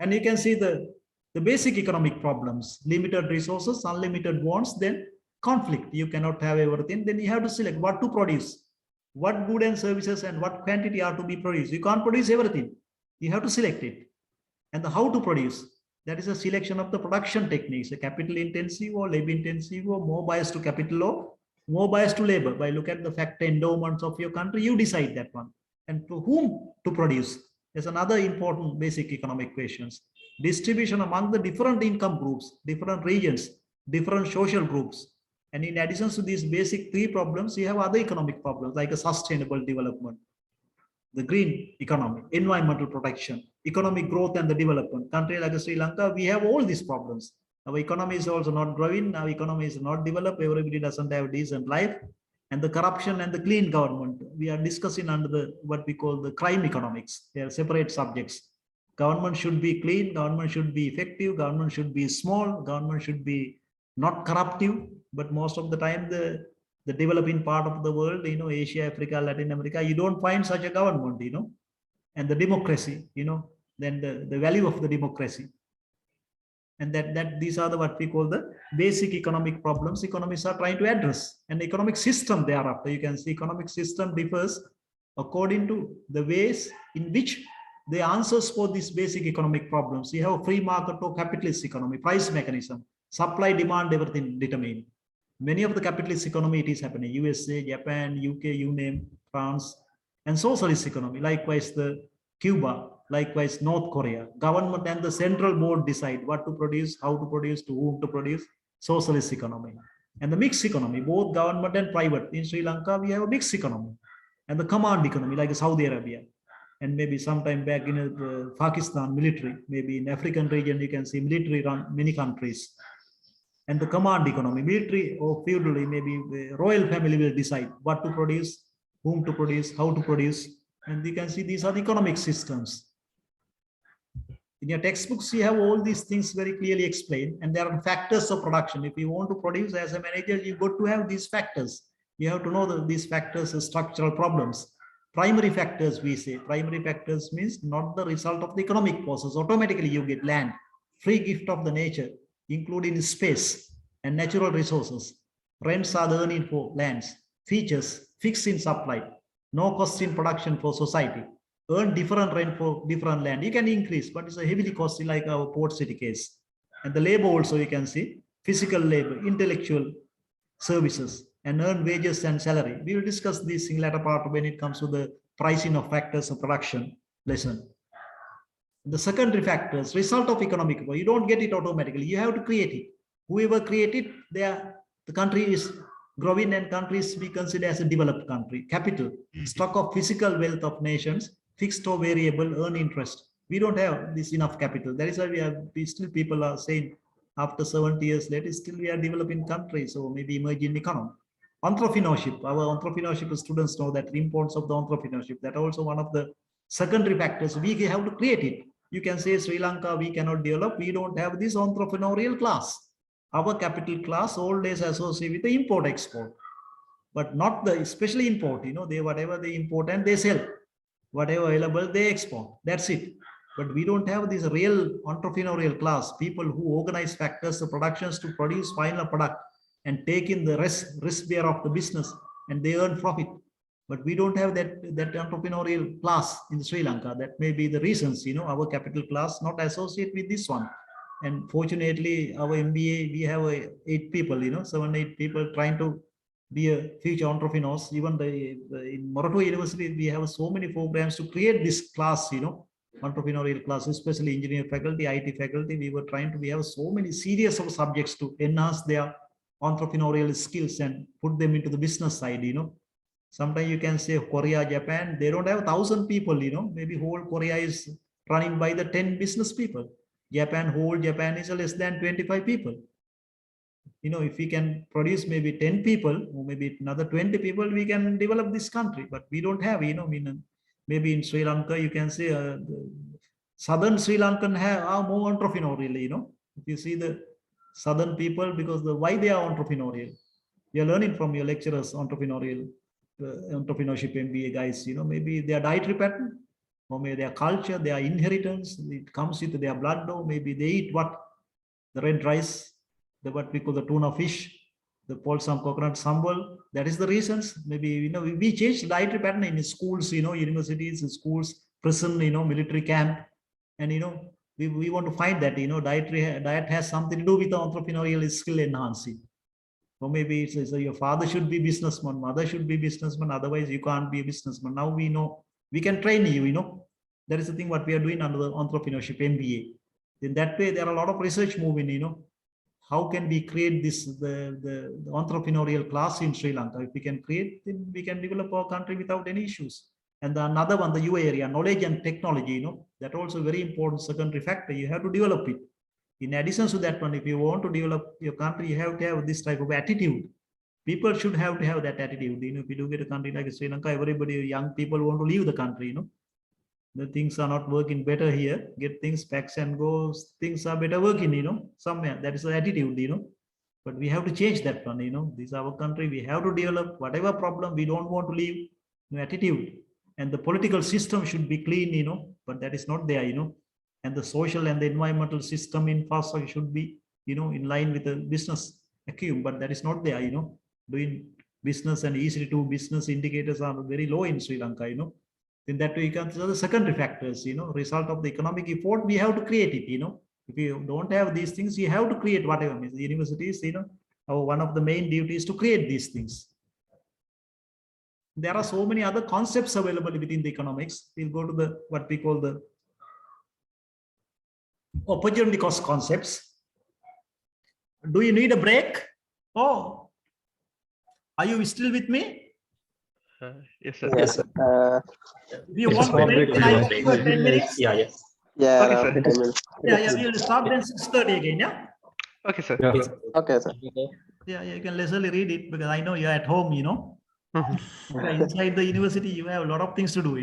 And you can see the basic economic problems: limited resources, unlimited wants, then conflict. You cannot have everything, then you have to select what to produce, what good and services and what quantity are to be produced. You can't produce everything, you have to select it. And the how to produce, that is a selection of the production techniques, a capital intensive or labor intensive, or more biased to capital or more biased to labor. By look at the factor endowments of your country, you decide that one. And to whom to produce. There's another important basic economic questions. Distribution among the different income groups, different regions, different social groups. And in addition to these basic three problems, you have other economic problems like a sustainable development, the green economy, environmental protection, economic growth and the development. Country like Sri Lanka, we have all these problems. Our economy is also not growing, our economy is not developed, everybody doesn't have decent life. And the corruption and the clean government, we are discussing under the what we call the crime economics. They are separate subjects. Government should be clean, government should be effective, government should be small, government should be not corruptive. But most of the time, the developing part of the world, Asia, Africa, Latin America, you don't find such a government, and the democracy, then the value of the democracy. And that these are the what we call the basic economic problems economists are trying to address. And the economic system thereafter, you can see economic system differs according to the ways in which the answers for these basic economic problems. You have a free market or capitalist economy, price mechanism, supply, demand, everything determined. Many of the capitalist economy, it is happening, USA, Japan, UK, you name, France, and socialist economy, likewise the Cuba, likewise North Korea. Government and the central board decide what to produce, how to produce, to whom to produce, socialist economy. And the mixed economy, both government and private. In Sri Lanka, we have a mixed economy. And the command economy, like Saudi Arabia. And maybe sometime back in Pakistan, military. Maybe in African region, you can see military run many countries. And the command economy, military or feudally, maybe the royal family will decide what to produce, whom to produce, how to produce. And you can see these are the economic systems. In your textbooks, you have all these things very clearly explained, and there are factors of production. If you want to produce as a manager, you got to have these factors. You have to know that these factors are structural problems. Primary factors, we say. Primary factors means not the result of the economic process. Automatically, you get land, free gift of the nature, including space and natural resources. Rents are the earning for lands. Features, fixed in supply, no cost in production for society. Earn different rent for different land. You can increase, but it's a heavily costly, like our port city case. And the labor also, you can see, physical labor, intellectual services, and earn wages and salary. We will discuss this in latter part when it comes to the pricing of factors of production lesson. The secondary factors, result of economic growth, you don't get it automatically. You have to create it. Whoever created it, the country is growing, and countries we consider as a developed country. Capital, stock of physical wealth of nations, fixed or variable, earn interest. We don't have this enough capital. That is why still people are saying after 70 years later, still we are developing countries or maybe emerging economy. Entrepreneurship, our entrepreneurship students know that the importance of the entrepreneurship. That also one of the secondary factors. We have to create it. You can say Sri Lanka, we cannot develop. We don't have this entrepreneurial class. Our capital class always associated with the import export, but not the especially import. They whatever they import and they sell, whatever available they export. That's it. But we don't have this real entrepreneurial class, people who organize factors, the productions to produce final product and take in the risk bear of the business, and they earn profit. but we don't have that entrepreneurial class in Sri Lanka. That may be the reasons, our capital class not associate with this one. And fortunately, our MBA, we have 8 people, 7, 8 people trying to be a future entrepreneurs. Even in Moratuwa University, we have so many programs to create this class, entrepreneurial class, especially engineering faculty, IT faculty. We have so many series of subjects to enhance their entrepreneurial skills and put them into the business side, Sometimes you can say Korea, Japan, they don't have 1,000 people, maybe whole Korea is running by the 10 business people. Whole Japan is less than 25 people. If we can produce maybe 10 people or maybe another 20 people, we can develop this country. But we don't have, maybe in Sri Lanka, you can say southern Sri Lankan are more entrepreneurial, If you see the southern people, because why they are entrepreneurial, you're learning from your lecturers, entrepreneurship MBA guys, maybe their dietary pattern, or maybe their culture, their inheritance, it comes into their blood, or maybe they eat the red rice, what we call the tuna fish, the Polsam coconut sambal. That is the reasons. Maybe, we change dietary pattern in schools, universities, schools, prison, military camp. And, we want to find that, diet has something to do with the entrepreneurial skill enhancing. Or maybe it's your father should be businessman, mother should be businessman, otherwise you can't be a businessman. Now we know, we can train you, That is the thing what we are doing under the entrepreneurship MBA. In that way, there are a lot of research moving, how can we create the entrepreneurial class in Sri Lanka? If we can create, then we can develop our country without any issues. And another one, the U area, knowledge and technology, that also very important secondary factor. You have to develop it. In addition to that one, if you want to develop your country, you have to have this type of attitude. People should have to have that attitude. If you do get a country like Sri Lanka, everybody, young people want to leave the country, The things are not working better here. Get things, packs and goes. Things are better working, somewhere. That is the attitude, But we have to change that one, This is our country. We have to develop whatever problem. We don't want to leave. Attitude. And the political system should be clean, But that is not there, And the social and the environmental system infrastructure should be, in line with the business acumen. But that is not there, Doing business and easy to do business indicators are very low in Sri Lanka, In that way, you can see the secondary factors, result of the economic effort, we have to create it, If you don't have these things, you have to create whatever means. The universities, one of the main duties to create these things. There are so many other concepts available within the economics. We'll go to what we call the opportunity cost concepts. Do you need a break? Oh, are you still with me? Yes, sir. Yes, sir. If you want to break, can I take 10 minutes? Yeah, yes. Okay, Yeah, sir. 10 minutes. Yeah, we'll start then 6:30 again, yeah? Okay, sir. Yeah. Okay, sir. Yeah, you can leisurely read it because I know you're at home, Inside the university, you have a lot of things to do,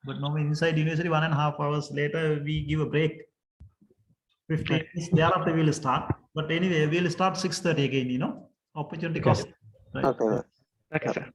But normally inside university, 1.5 hours later, we give a break. 15 minutes, thereafter we'll start. But anyway, we'll start 6:30 again, Opportunity cost. Right. Okay. Okay, sir.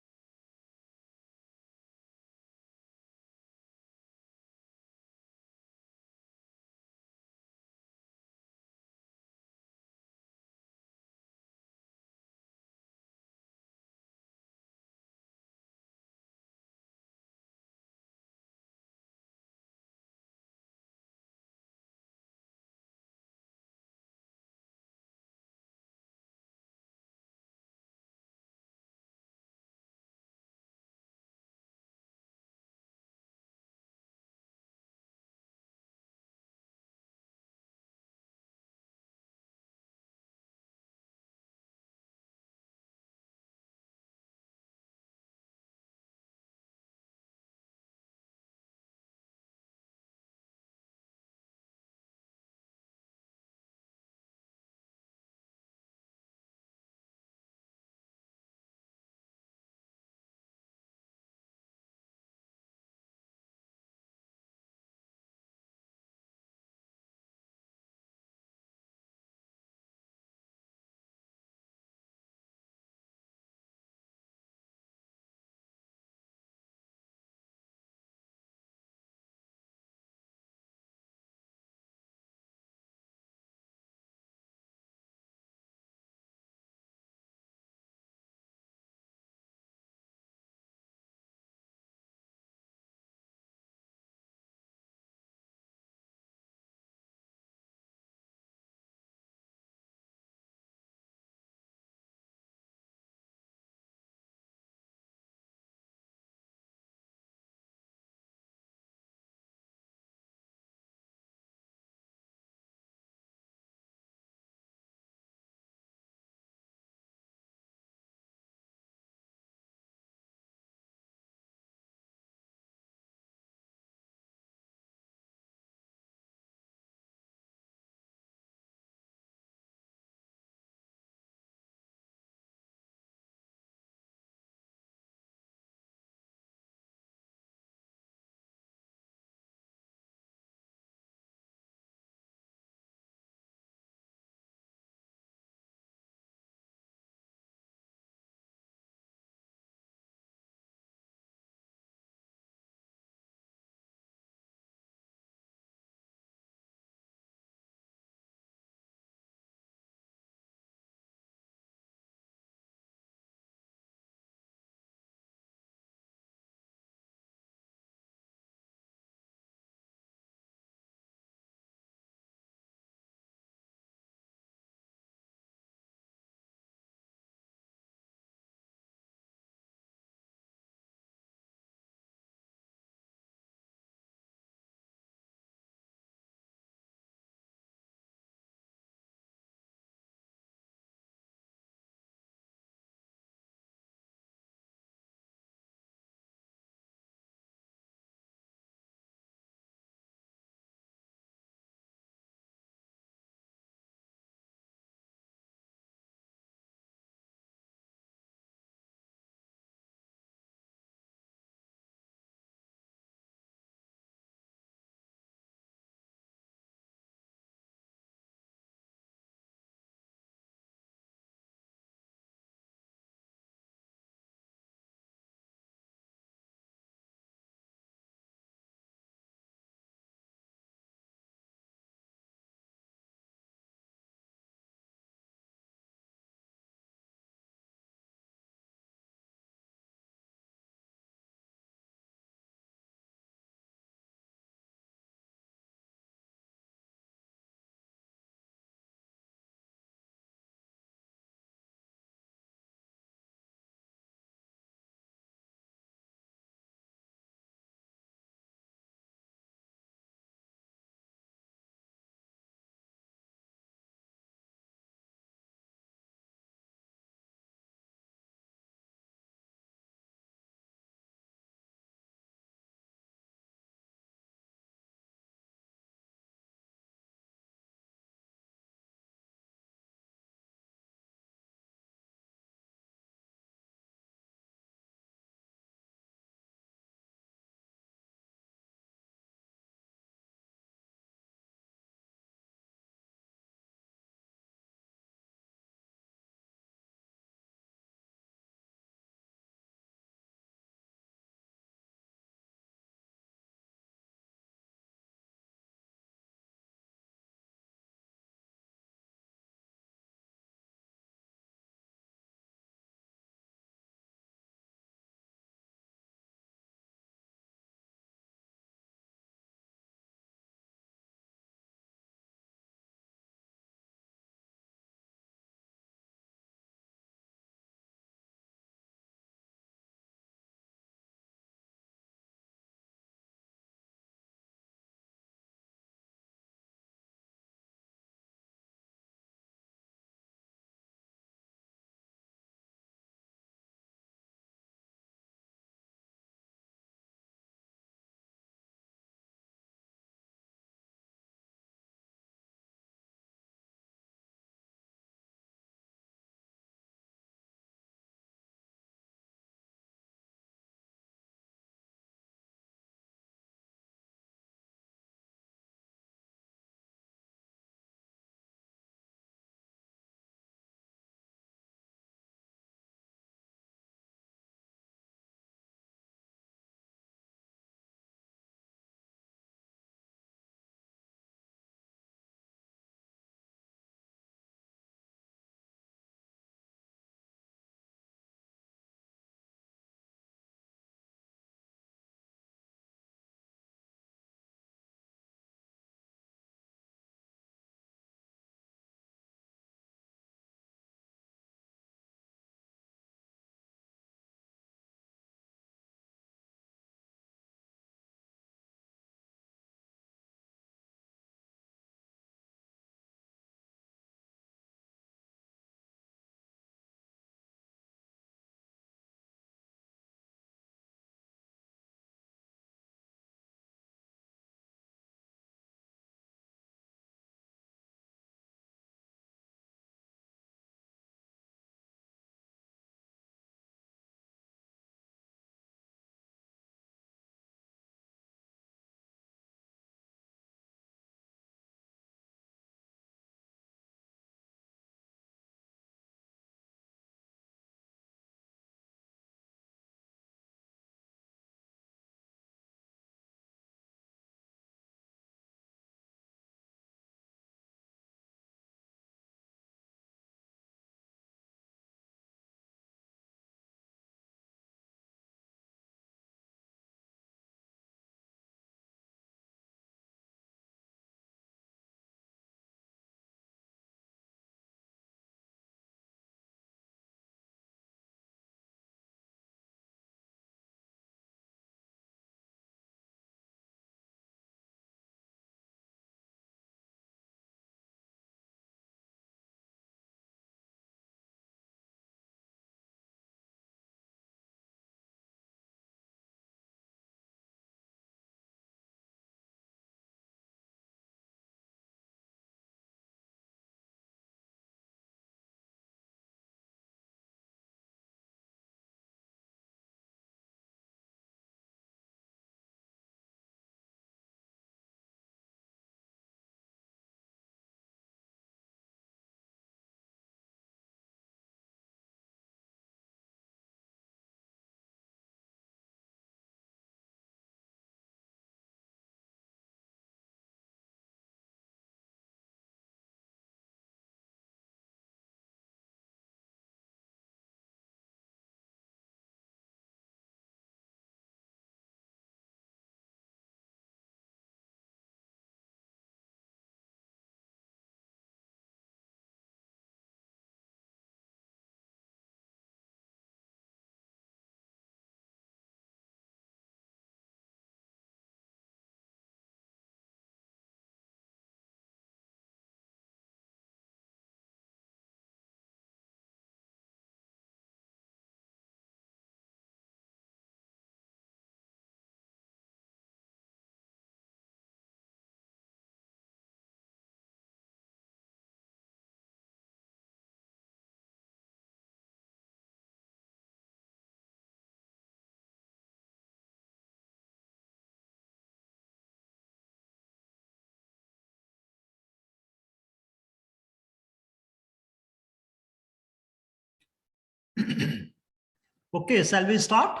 Okay, shall we start?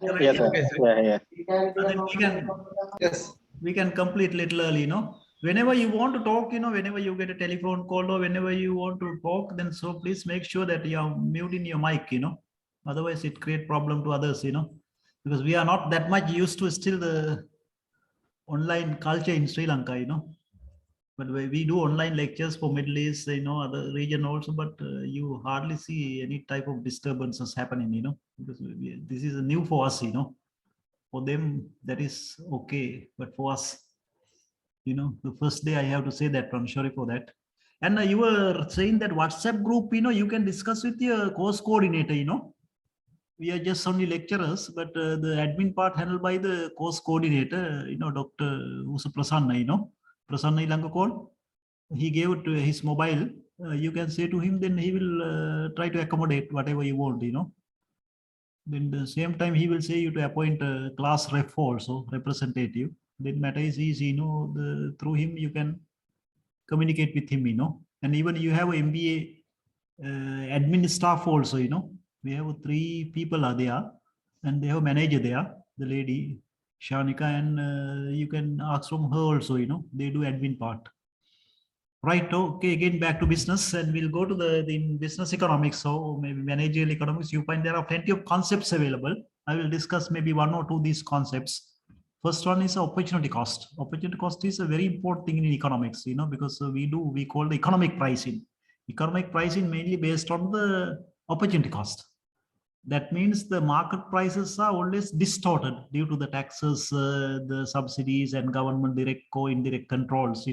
Yes, sir. Yeah. And then we can complete little early, whenever you want to talk, whenever you get a telephone call or whenever you want to talk, then so please make sure that you are muting your mic, otherwise it create problem to others, because we are not that much used to still the online culture in Sri Lanka, but we do online lectures for Middle East, other region also, but you hardly see any type of disturbances happening, because this is new for us, for them that is okay, but for us, the first day I have to say that, I'm sorry for that. And you were saying that WhatsApp group, you can discuss with your course coordinator, we are just only lecturers, but the admin part handled by the course coordinator, Dr. Prasanna, Prasanna Ilankakon. He gave it to his mobile. You can say to him, then he will try to accommodate whatever you want, Then the same time, he will say you to appoint a class rep also, representative. Then matter is easy, through him you can communicate with him, and even you have a MBA admin staff also, we have 3 people are there and they have a manager there, the lady Shanika, and you can ask from her also, they do admin part. Right, okay, again back to business, and we'll go to the business economics. So maybe managerial economics, you find there are plenty of concepts available. I will discuss maybe 1 or 2 of these concepts. First one is opportunity cost. Opportunity cost is a very important thing in economics, because we call the economic pricing. Economic pricing mainly based on the opportunity cost. That means the market prices are always distorted due to the taxes, the subsidies and government direct co-indirect controls,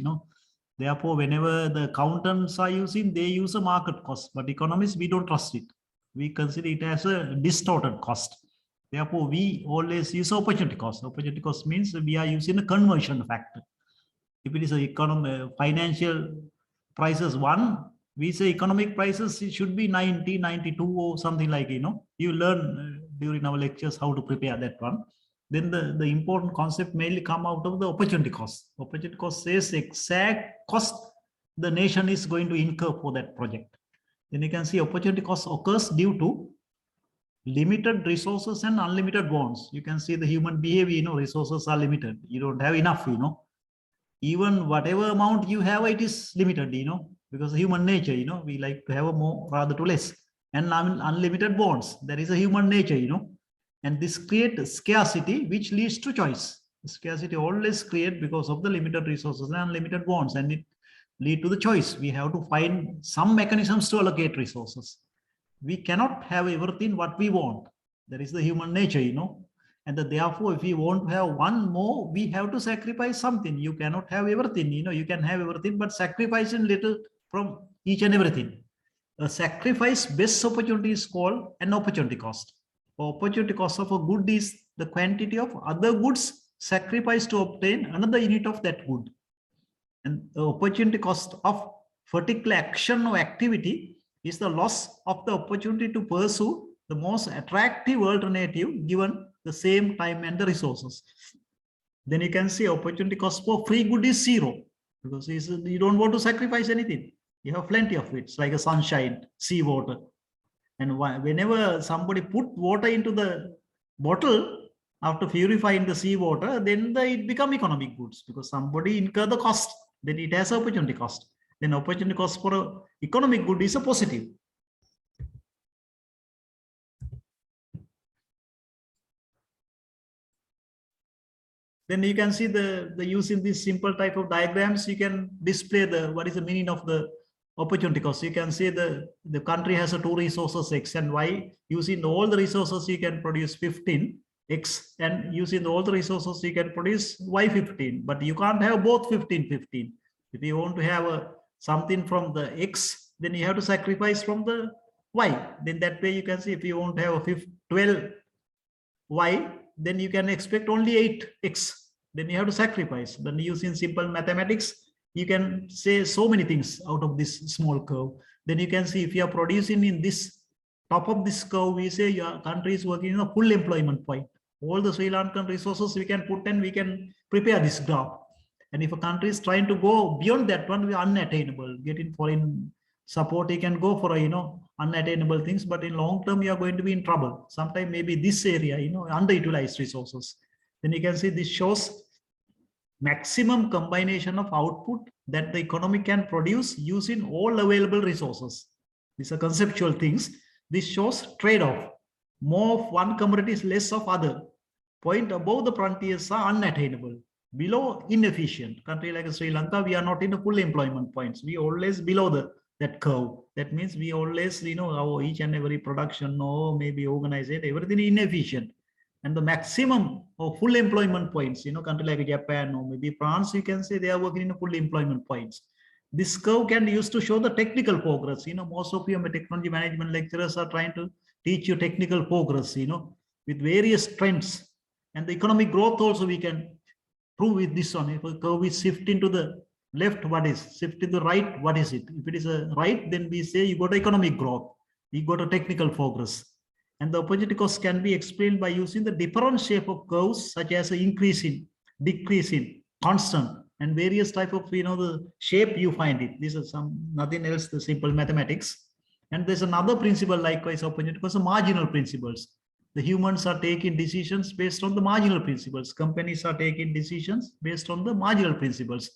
Therefore, whenever the accountants are using, they use a market cost, but economists, we don't trust it. We consider it as a distorted cost. Therefore, we always use opportunity cost. Opportunity cost means we are using a conversion factor. If it is a financial prices 1, we say economic prices, it should be 90, 92 or something like, you learn during our lectures how to prepare that one. Then the important concept mainly come out of the opportunity cost. Opportunity cost says exact cost the nation is going to incur for that project. Then you can see opportunity cost occurs due to limited resources and unlimited wants. You can see the human behavior, resources are limited. You don't have enough, Even whatever amount you have, it is limited, because human nature, we like to have a more rather to less. And unlimited wants, there is a human nature, and this creates scarcity, which leads to choice. Scarcity always created because of the limited resources and unlimited wants, and it lead to the choice. We have to find some mechanisms to allocate resources. We cannot have everything what we want. There is the human nature, and therefore, if we want to have one more, we have to sacrifice something. You cannot have everything, you can have everything, but sacrificing little from each and everything. A sacrifice best opportunity is called an opportunity cost. Opportunity cost of a good is the quantity of other goods sacrificed to obtain another unit of that good. And the opportunity cost of particular action or activity is the loss of the opportunity to pursue the most attractive alternative given the same time and the resources. Then you can see opportunity cost for free good is 0, because you don't want to sacrifice anything. You have plenty of it. It's like a sunshine, sea water. And whenever somebody put water into the bottle after purifying the sea water, then it become economic goods, because somebody incur the cost. Then it has opportunity cost. Then opportunity cost for a economic good is a positive. Then you can see the using these simple type of diagrams, you can display what is the meaning of the opportunity cost. You can see the country has 2 resources, X and Y. Using all the resources, you can produce 15 X, and using all the resources, you can produce Y 15. But you can't have both 15. If you want to have something from the X, then you have to sacrifice from the Y. Then that way you can see if you want to have a 12 Y, then you can expect only 8X. Then you have to sacrifice. Then using simple mathematics, you can say so many things out of this small curve. Then you can see if you are producing in this top of this curve, we say your country is working in a full employment point. All the Sri Lankan resources we can put and we can prepare this graph. And if a country is trying to go beyond that one, we are unattainable, getting foreign support, you can go for a, unattainable things, but in long term, you are going to be in trouble. Sometimes maybe this area, underutilized resources. Then you can see this shows maximum combination of output that the economy can produce using all available resources. These are conceptual things. This shows trade-off. More of one commodity is less of other. Point above the frontiers are unattainable. Below, inefficient. Country like Sri Lanka, we are not in the full employment points. We always below that curve. That means we always, our each and every production or maybe organize it, everything inefficient. And the maximum of full employment points, country like Japan or maybe France, you can say they are working in full employment points. This curve can be used to show the technical progress. Most of your technology management lecturers are trying to teach you technical progress, with various trends. And the economic growth also we can prove with this one. If a curve is shifting to the left, what is? Shift to the right, what is it? If it is a right, then we say you got economic growth. You got a technical progress. And the opportunity cost can be explained by using the different shape of curves, such as increasing, decreasing, constant, and various type of, the shape you find it. This is nothing else, the simple mathematics. And there's another principle likewise, opportunity cost, marginal principles. The humans are taking decisions based on the marginal principles. Companies are taking decisions based on the marginal principles.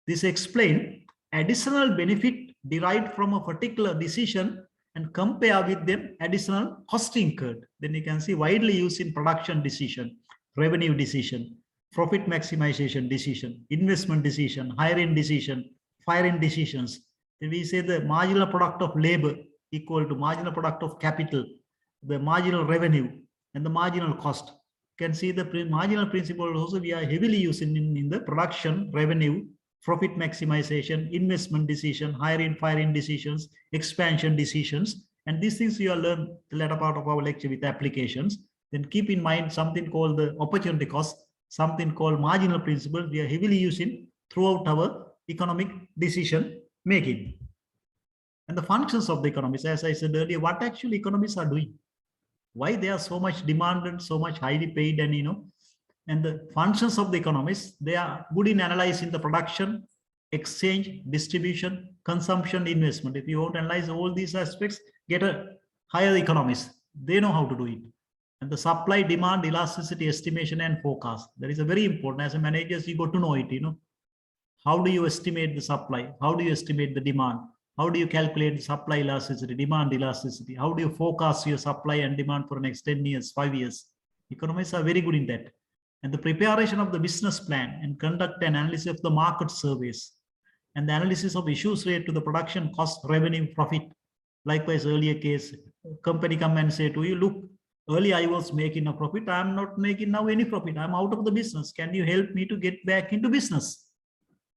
This explains additional benefit derived from a particular decision and compare with them additional cost incurred. Then you can see widely used in production decision, revenue decision, profit maximization decision, investment decision, hiring decision, firing decisions. Then we say the marginal product of labor equal to marginal product of capital, the marginal revenue, and the marginal cost. You can see the marginal principle also we are heavily using in the production, revenue, profit maximization, investment decision, hiring, firing decisions, expansion decisions. And these things you will learn the latter part of our lecture with applications. Then keep in mind something called the opportunity cost, something called marginal principle we are heavily using throughout our economic decision making. And the functions of the economists, as I said earlier, what actually economists are doing, why they are so much demanded, so much highly paid, and the functions of the economists, they are good in analyzing the production, exchange, distribution, consumption, investment. If you want to analyze all these aspects, get a higher economist. They know how to do it. And the supply, demand, elasticity, estimation, and forecast. That is a very important. As a manager, you got to know it, How do you estimate the supply? How do you estimate the demand? How do you calculate the supply elasticity, demand elasticity? How do you forecast your supply and demand for the next 10 years, 5 years? Economists are very good in that. And the preparation of the business plan and conduct an analysis of the market surveys and the analysis of issues related to the production cost, revenue, profit. Likewise, earlier case, company come and say to you, look, earlier I was making a profit. I'm not making now any profit. I'm out of the business. Can you help me to get back into business?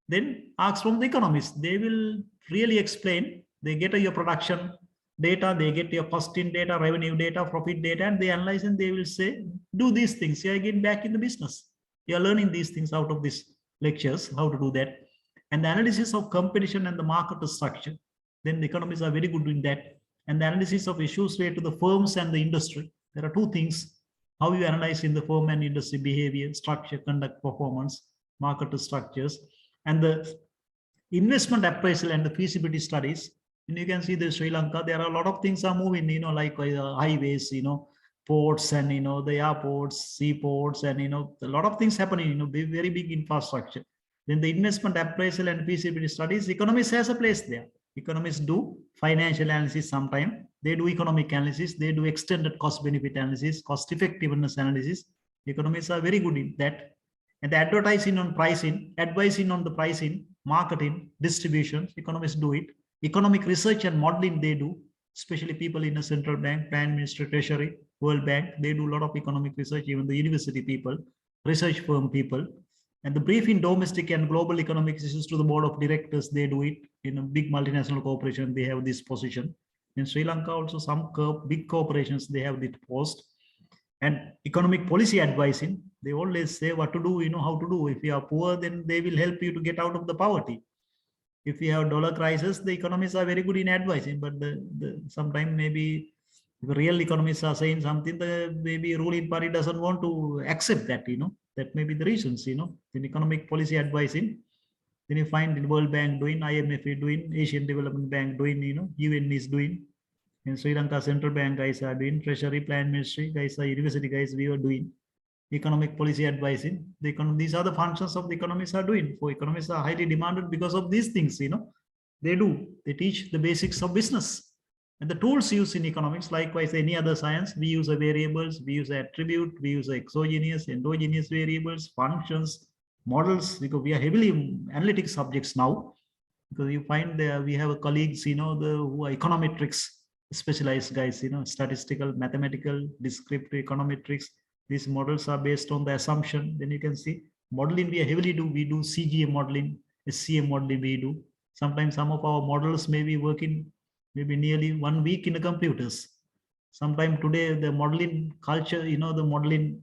Then ask from the economists. They will really explain. They get your production data, they get your costing data, revenue data, profit data, and they analyze and they will say, do these things. You are getting back in the business. You are learning these things out of these lectures, how to do that. And the analysis of competition and the market structure. Then the economists are very good in that. And the analysis of issues related to the firms and the industry. There are two things, how you analyze in the firm and industry behavior, structure, conduct, performance, market structures, and the investment appraisal and the feasibility studies. And you can see the Sri Lanka, there are a lot of things are moving, like highways, ports and, the airports, seaports, and, a lot of things happening, very big infrastructure. Then the investment appraisal and feasibility studies, economists has a place there. Economists do financial analysis sometime. They do economic analysis. They do extended cost benefit analysis, cost effectiveness analysis. Economists are very good in that. And the advertising on pricing, advising on the pricing, marketing, distribution, economists do it. Economic research and modeling they do, especially people in the central bank, prime minister, treasury, World Bank, they do a lot of economic research, even the university people, research firm people. And the briefing domestic and global economic issues to the board of directors, they do it. In a big multinational corporation, they have this position. In Sri Lanka, also some big corporations, they have this post. And economic policy advising, they always say what to do, how to do. If you are poor, then they will help you to get out of the poverty. If you have dollar crisis, the economists are very good in advising, but sometimes maybe the real economists are saying something, maybe ruling party doesn't want to accept that, that may be the reasons, in economic policy advising. Then you find the World Bank doing, IMF is doing, Asian Development Bank doing, UN is doing, and Sri Lanka Central Bank guys are doing, Treasury Plan Ministry guys are, university guys we are doing, economic policy advising. These are the functions of the economists are doing. For economists are highly demanded because of these things, they teach the basics of business. And the tools used in economics, likewise any other science, we use variables, we use attribute, we use exogenous, endogenous variables, functions, models, because we are heavily analytic subjects now. Because you find there we have colleagues, who are econometrics specialized guys, statistical, mathematical, descriptive econometrics. These models are based on the assumption. Then you can see modeling we heavily do. We do CGA modeling, SCM modeling we do. Sometimes some of our models may be working maybe nearly 1 week in the computers. Sometime today, the modeling culture, the modeling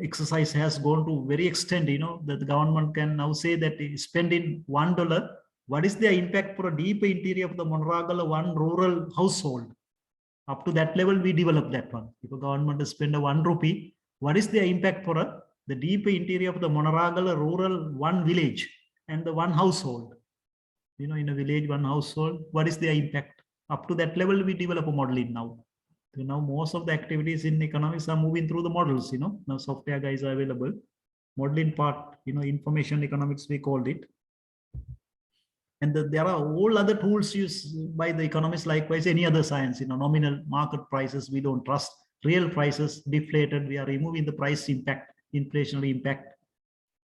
exercise has gone to very extent, that the government can now say that spending $1, what is the impact for a deep interior of the Monaragala one rural household? Up to that level, we develop that one. If a government spend a 1 rupee, what is the impact for the deep interior of the Monaragala rural one village and the one household? In a village, one household, what is the impact? Up to that level, we develop a modeling now. So now most of the activities in economics are moving through the models, now software guys are available. Modeling part, information economics, we called it. And there are all other tools used by the economists, likewise any other science, nominal market prices, we don't trust. Real prices, deflated, we are removing the price impact, inflationary impact.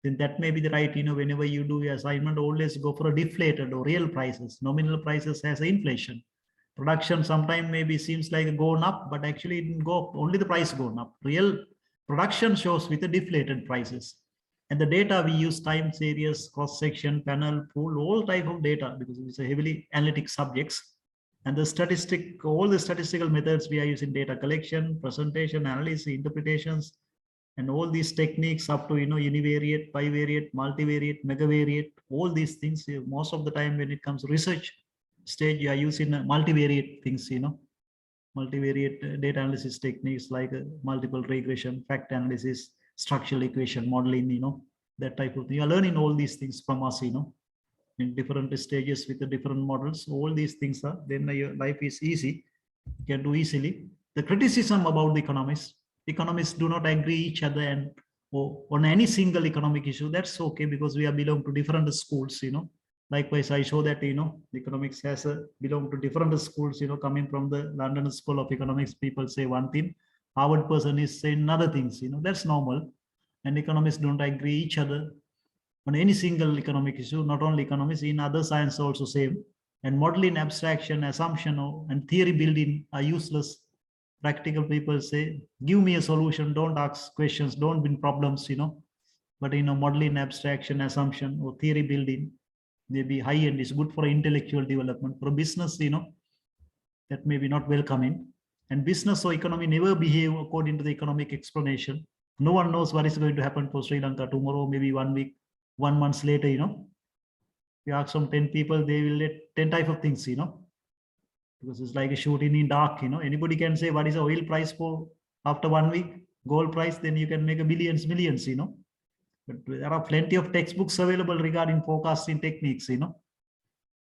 Then that may be the right, whenever you do your assignment, always go for a deflated or real prices. Nominal prices has inflation. Production sometimes maybe seems like going up, but actually it didn't go up, only the price going up. Real production shows with the deflated prices. And the data we use, time series, cross-section, panel, pool, all type of data, because it's a heavily analytic subjects. And the all the statistical methods we are using, data collection, presentation, analysis, interpretations, and all these techniques up to, univariate, bivariate, multivariate, megavariate, all these things, most of the time when it comes to research stage, you are using multivariate things, multivariate data analysis techniques like multiple regression, fact analysis, structural equation modeling, that type of thing. You are learning all these things from us, in different stages with the different models. All these things are, then your life is easy. You can do easily. The criticism about the economists do not agree each other and on any single economic issue. That's okay, because we are belong to different schools, Likewise, I show that, economics has belong to different schools, coming from the London School of Economics, people say one thing, Harvard person is saying other things, that's normal. And economists don't agree each other on any single economic issue, not only economics, in other science also same. And modeling, abstraction, assumption, and theory building are useless. Practical people say, give me a solution, don't ask questions, don't win problems, But, modeling, abstraction, assumption, or theory building, maybe high end is good for intellectual development. For business, that may be not welcoming. And business or economy never behave according to the economic explanation. No one knows what is going to happen for Sri Lanka tomorrow, maybe 1 week, 1 month later, You ask some 10 people, they will let 10 type of things, Because it's like a shooting in dark, Anybody can say what is the oil price for after 1 week, gold price, then you can make a millions, But there are plenty of textbooks available regarding forecasting techniques,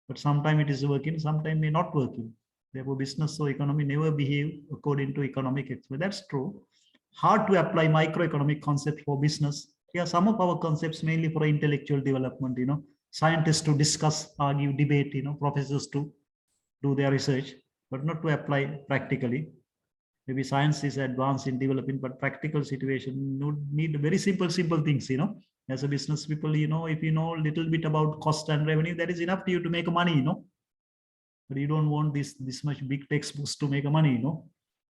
But sometimes it is working, sometimes may not working. Therefore, business or economy never behave according to economic explanation. That's true. Hard to apply microeconomic concept for business. Yeah, some of our concepts mainly for intellectual development, Scientists to discuss, argue, debate, professors to do their research, but not to apply practically. Maybe science is advanced in developing, but practical situation need very simple things, As a business people, if you know a little bit about cost and revenue, that is enough to you to make money, But you don't want this much big textbooks to make money,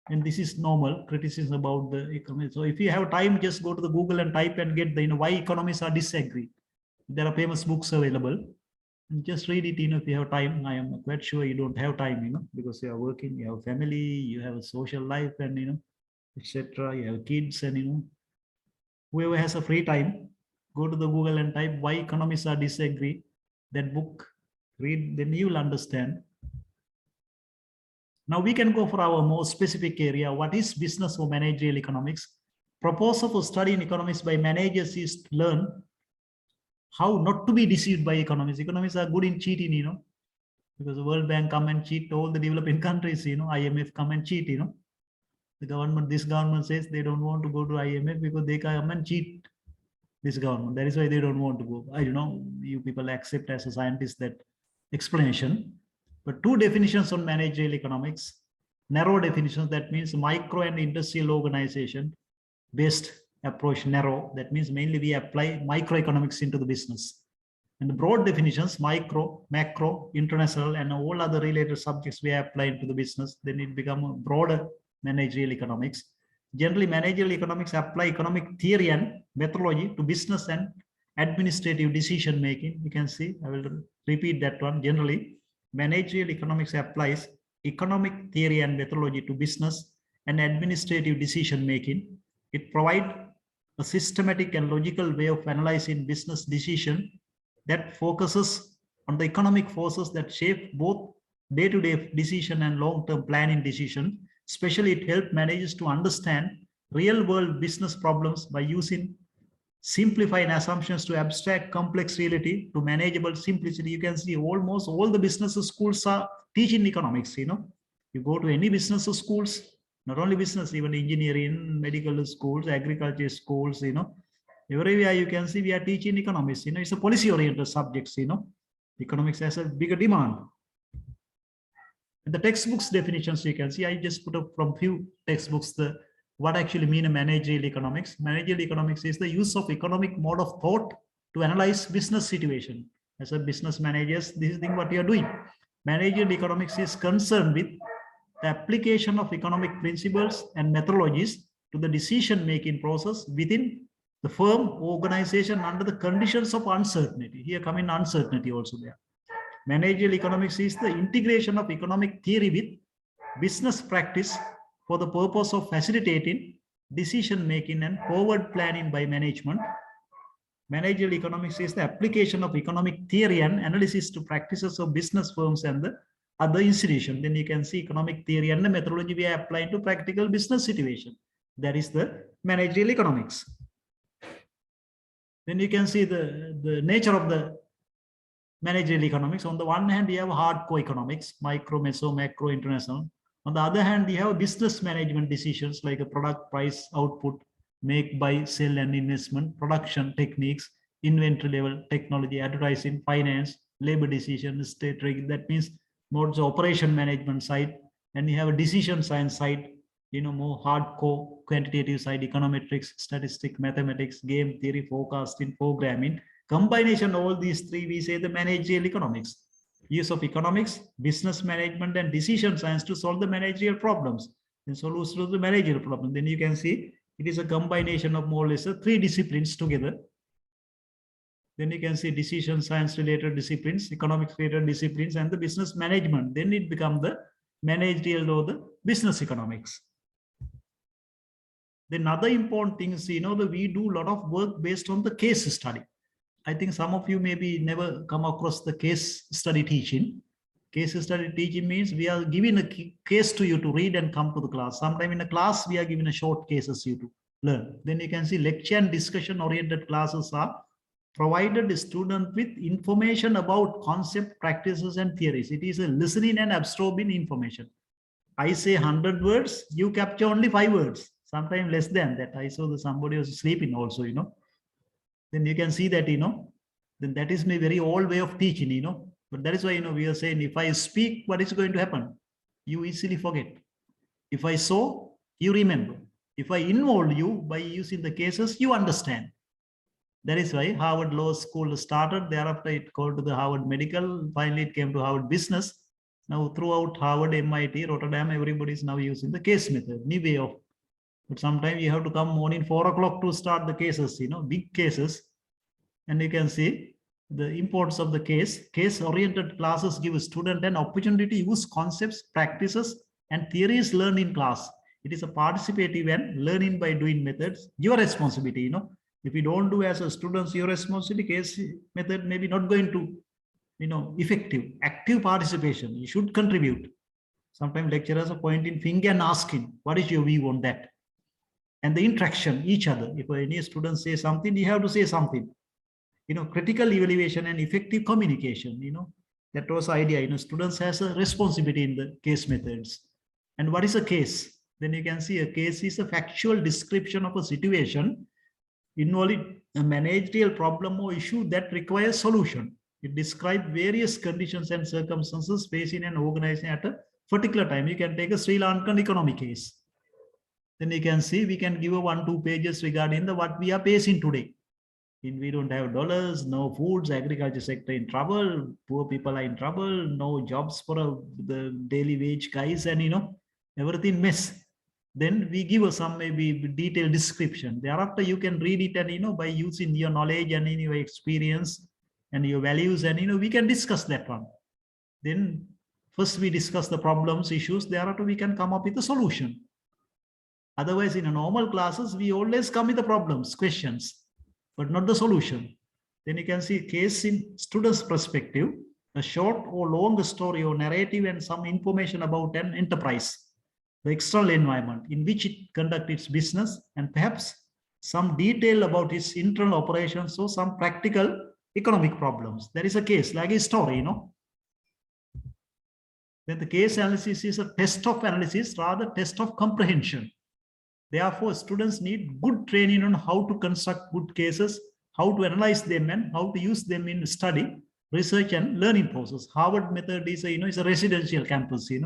And this is normal criticism about the economy. So if you have time, just go to the Google and type and get the, why economists are disagree. There are famous books available. And just read it, if you have time. I am quite sure you don't have time, because you are working, you have family, you have a social life, and etc. You have kids, and whoever has a free time, go to the Google and type why economists are disagree. That book, read, then you will understand. Now we can go for our more specific area. What is business or managerial economics? Proposal for study in economics by managers is to learn how not to be deceived by economists. Economists are good in cheating, you know, because the World Bank come and cheat all the developing countries, you know, IMF come and cheat, you know. The government, this government says they don't want to go to IMF because they come and cheat this government. That is why they don't want to go. I don't know, you people accept as a scientist that explanation. But two definitions on managerial economics, narrow definitions, that means micro and industrial organization based approach, narrow, that means mainly we apply microeconomics into the business. And the broad definitions, micro, macro, international, and all other related subjects we apply into the business, then it becomes a broader managerial economics. Generally, managerial economics apply economic theory and methodology to business and administrative decision making. You can see, I will repeat that one. Generally, managerial economics applies economic theory and methodology to business and administrative decision making. It provides a systematic and logical way of analyzing business decision that focuses on the economic forces that shape both day-to-day decision and long-term planning decision. Especially, it helps managers to understand real-world business problems by using simplifying assumptions to abstract complex reality to manageable simplicity. You can see almost all the business schools are teaching economics, you know. You go to any business schools, not only business, even engineering, medical schools, agriculture schools, you know, everywhere you can see we are teaching economics, you know, it's a policy oriented subjects, you know, economics has a bigger demand. In the textbooks definitions, you can see, I just put up from few textbooks, what actually mean a managerial economics. Managerial economics is the use of economic mode of thought to analyze business situation. As a business managers, this is the thing what you are doing. Managerial economics is concerned with the application of economic principles and methodologies to the decision-making process within the firm organization under the conditions of uncertainty. Here come in uncertainty also there. Managerial economics is the integration of economic theory with business practice for the purpose of facilitating decision-making and forward planning by management. Managerial economics is the application of economic theory and analysis to practices of business firms and the other institutions. Then you can see economic theory and the methodology we are applying to practical business situation. That is the managerial economics. Then you can see the nature of the managerial economics. On the one hand, you have hardcore economics, micro, meso, macro, international. On the other hand, you have business management decisions like a product, price, output, make, buy, sell, and investment, production techniques, inventory level, technology, advertising, finance, labor decision, state reg. That means more the operation management side, and you have a decision science side, you know, more hardcore quantitative side, econometrics, statistics, mathematics, game theory, forecasting, programming. Combination of all these three, we say the managerial economics. Use of economics, business management, and decision science to solve the managerial problems and solutions to the managerial problem. Then you can see it is a combination of more or less three disciplines together. Then you can see decision science related disciplines, economics related disciplines, and the business management. Then it becomes the managerial or the business economics. Then other important things, you know, that we do a lot of work based on the case study. I think some of you maybe never come across the case study teaching. Case study teaching means we are giving a case to you to read and come to the class. Sometime in a class, we are giving a short cases you to learn. Then you can see lecture and discussion oriented classes are provided the student with information about concept, practices, and theories. It is a listening and absorbing information. I say 100 words, you capture only 5 words, sometimes less than that. I saw that somebody was sleeping also, you know. Then you can see that, you know, then that is my very old way of teaching, you know. But that is why, you know, we are saying if I speak, what is going to happen? You easily forget. If I saw, you remember. If I involve you by using the cases, you understand. That is why Harvard Law School started. Thereafter, it called to the Harvard Medical. Finally, it came to Harvard Business. Now, throughout Harvard, MIT, Rotterdam, everybody is now using the case method, new way of. But sometimes you have to come morning 4 o'clock to start the cases, you know, big cases. And you can see the importance of the case. Case-oriented classes give a student an opportunity to use concepts, practices, and theories learned in class. It is a participative and learning by doing methods. Your responsibility, you know. If you don't do as a student, your responsibility, case method may be not going to, you know, effective. Active participation, you should contribute. Sometimes lecturers are pointing finger and asking, what is your view on that? And the interaction, each other. If any student say something, you have to say something. critical evaluation and effective communication, that was the idea, students has a responsibility in the case methods. And what is a case? Then you can see a case is a factual description of a situation involving a managerial problem or issue that requires solution. It describes various conditions and circumstances faced in an organization at a particular time. You can take a Sri Lankan economy case. Then you can see we can give a 1-2 pages regarding what we are facing today. We don't have dollars, no foods, agriculture sector in trouble, poor people are in trouble, no jobs for the daily wage guys, and everything mess. Then we give some maybe detailed description. Thereafter, you can read it and by using your knowledge and your experience and your values, and we can discuss that one. Then first we discuss the problems, issues. Thereafter, we can come up with a solution. Otherwise, in a normal classes, we always come with the problems, questions, but not the solution. Then you can see case in student's perspective, a short or long story or narrative and some information about an enterprise, the external environment in which it conducts its business, and perhaps some detail about its internal operations or some practical economic problems. There is a case, like a story, Then the case analysis is a test of analysis, rather test of comprehension. Therefore, students need good training on how to construct good cases, how to analyze them, and how to use them in study, research, and learning process. Harvard method is is a residential campus, It's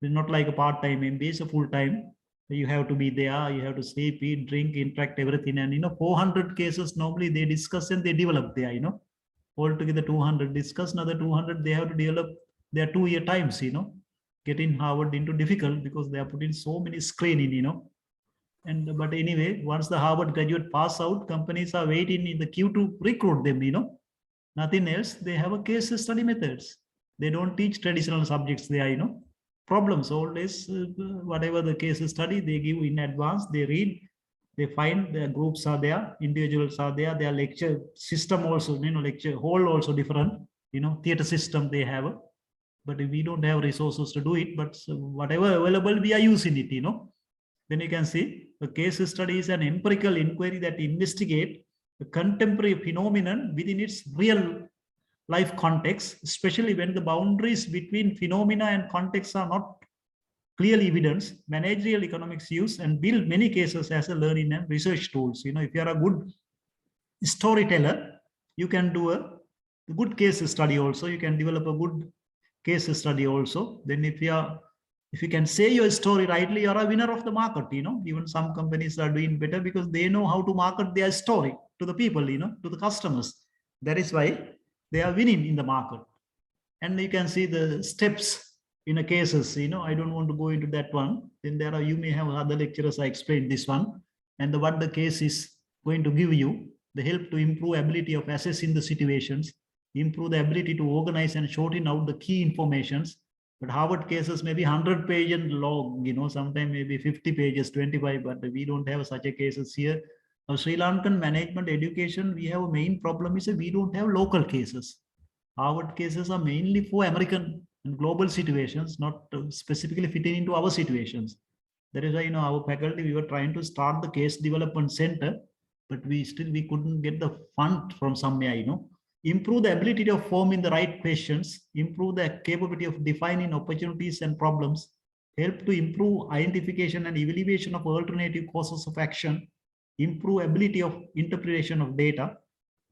not like a part-time MBA, it's a full-time. You have to be there, you have to sleep, eat, drink, interact, everything. And 400 cases normally they discuss and they develop there, Altogether 200 discuss, another 200 they have to develop their 2-year times, Getting Harvard into difficult because they are putting so many screening, But anyway, once the Harvard graduate pass out, companies are waiting in the queue to recruit them, Nothing else. They have a case study methods. They don't teach traditional subjects there, Problems always, whatever the case study, they give in advance, they read, they find their groups are there, individuals are there, their lecture system also, lecture hall also different, theater system they have. But we don't have resources to do it, but whatever available, we are using it, Then you can see the case study is an empirical inquiry that investigate the contemporary phenomenon within its real life context, especially when the boundaries between phenomena and context are not clearly evident. Managerial economics use and build many cases as a learning and research tools. If you are a good storyteller, you can do a good case study also. You can develop a good case study also. Then if you can say your story rightly, you're a winner of the market, Even some companies are doing better because they know how to market their story to the people, to the customers. That is why they are winning in the market. And you can see the steps in a cases, I don't want to go into that one. Then you may have other lecturers, I explained this one. And what the case is going to give you, the help to improve ability of assessing the situations, improve the ability to organize and shorten out the key informations. But Harvard cases may be 100-page and long, sometimes maybe 50 pages, 25, but we don't have such a cases here. Sri Lankan management education, we have a main problem is that we don't have local cases. Harvard cases are mainly for American and global situations, not specifically fitting into our situations. That is why, our faculty, we were trying to start the case development center, but we couldn't get the fund from somewhere, Improve the ability of forming the right questions, improve the capability of defining opportunities and problems, help to improve identification and evaluation of alternative courses of action, improve ability of interpretation of data,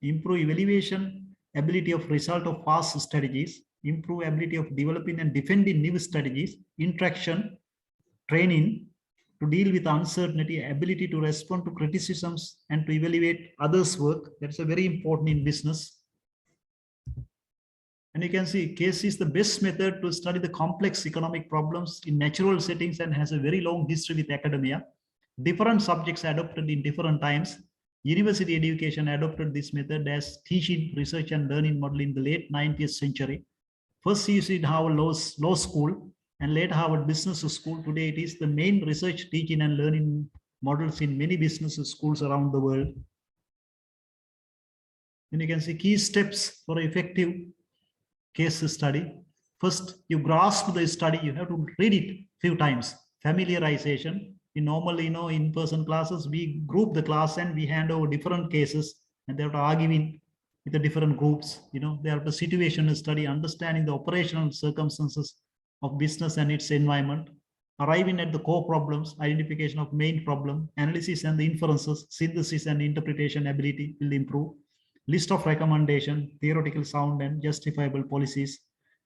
improve evaluation ability of result of past strategies, improve ability of developing and defending new strategies, interaction, training to deal with uncertainty, ability to respond to criticisms and to evaluate others' work. That's a very important in business. And you can see case is the best method to study the complex economic problems in natural settings and has a very long history with academia. Different subjects adopted in different times. University education adopted this method as teaching, research, and learning model in the late 19th century. First used in Harvard Law School and later Harvard Business School. Today it is the main research, teaching, and learning models in many business schools around the world. Then you can see key steps for effective case study. First, you grasp the study, you have to read it few times. Familiarization. Normally, in-person classes, we group the class and we hand over different cases and they have to argue in with the different groups. They have the situational study, understanding the operational circumstances of business and its environment, arriving at the core problems, identification of main problem, analysis and the inferences, synthesis and interpretation ability will improve, list of recommendation, theoretical sound and justifiable policies,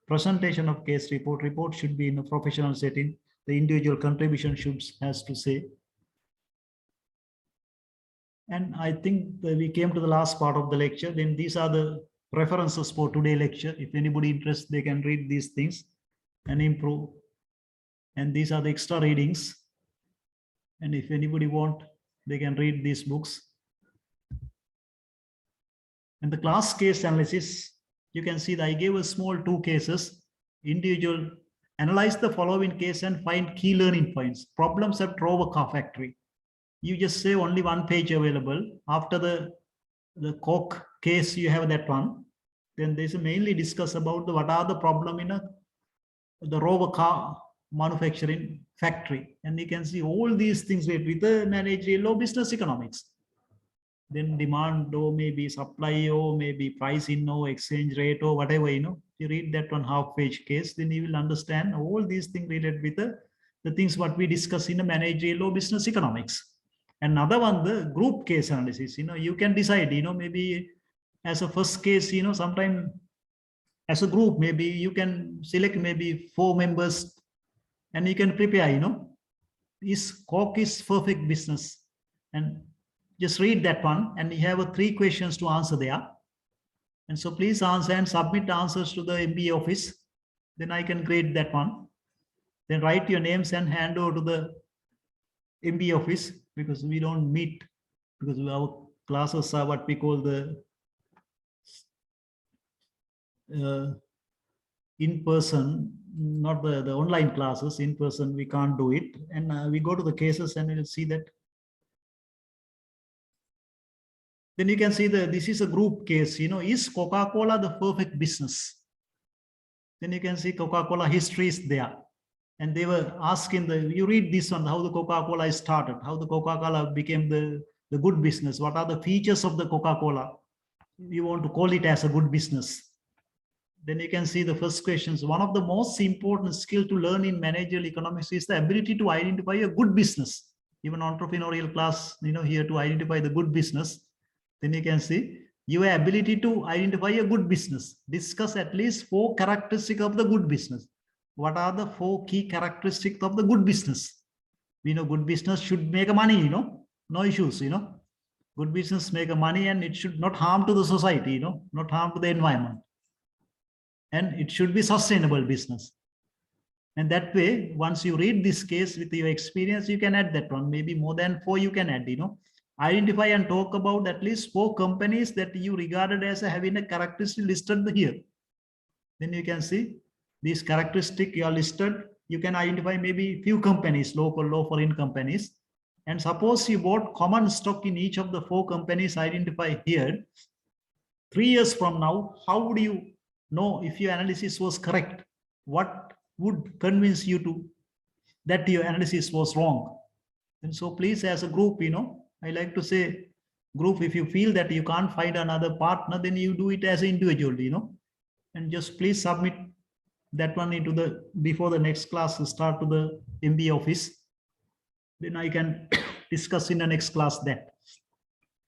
presentation of case report. Report should be in a professional setting. The individual contribution has to say. And I think that we came to the last part of the lecture. Then these are the references for today's lecture. If anybody interested, they can read these things and improve. And these are the extra readings. And if anybody want, they can read these books. And the class case analysis, you can see that I gave a small 2 cases. Individual, analyze the following case and find key learning points. Problems at Rover Car Factory. You just say only 1 page available. After the Coke case, you have that one. Then there's mainly discuss about what are the problem in the Rover car manufacturing factory. And you can see all these things with the managerial or business economics. Then demand or maybe supply or maybe pricing or exchange rate or whatever, you read that 1/2 page case, then you will understand all these things related with the things what we discuss in the managerial or business economics. Another one, the group case analysis, you can decide, maybe as a first case, sometime as a group, maybe you can select maybe 4 members and you can prepare, is Coke is perfect business, and just read that one and you have 3 questions to answer there. And so please answer and submit answers to the MBA office. Then I can grade that one. Then write your names and hand over to the MBA office, because we don't meet, because our classes are what we call the in person, not the online classes. In person we can't do it, and we go to the cases and you'll see that. Then you can see this is a group case, is Coca-Cola the perfect business? Then you can see Coca-Cola history is there. And they were asking you read this one, how the Coca-Cola is started, how the Coca-Cola became the good business. What are the features of the Coca-Cola? You want to call it as a good business. Then you can see the first questions. One of the most important skill to learn in managerial economics is the ability to identify a good business. Even entrepreneurial class, here to identify the good business. Then you can see your ability to identify a good business. Discuss at least 4 characteristics of the good business. What are the 4 key characteristics of the good business? We know good business should make money, no issues, Good business make money and it should not harm to the society, not harm to the environment. And it should be sustainable business. And that way, once you read this case with your experience, you can add that one. Maybe more than 4 you can add, Identify and talk about at least 4 companies that you regarded as having a characteristic listed here. Then you can see these characteristics you are listed. You can identify maybe few companies, local, low foreign companies. And suppose you bought common stock in each of the 4 companies identified here. 3 years from now, how would you know if your analysis was correct? What would convince you that your analysis was wrong? And so please, as a group, I like to say, group, if you feel that you can't find another partner, then you do it as an individual, and just please submit that one into before the next class start to the MBA office. Then I can discuss in the next class that.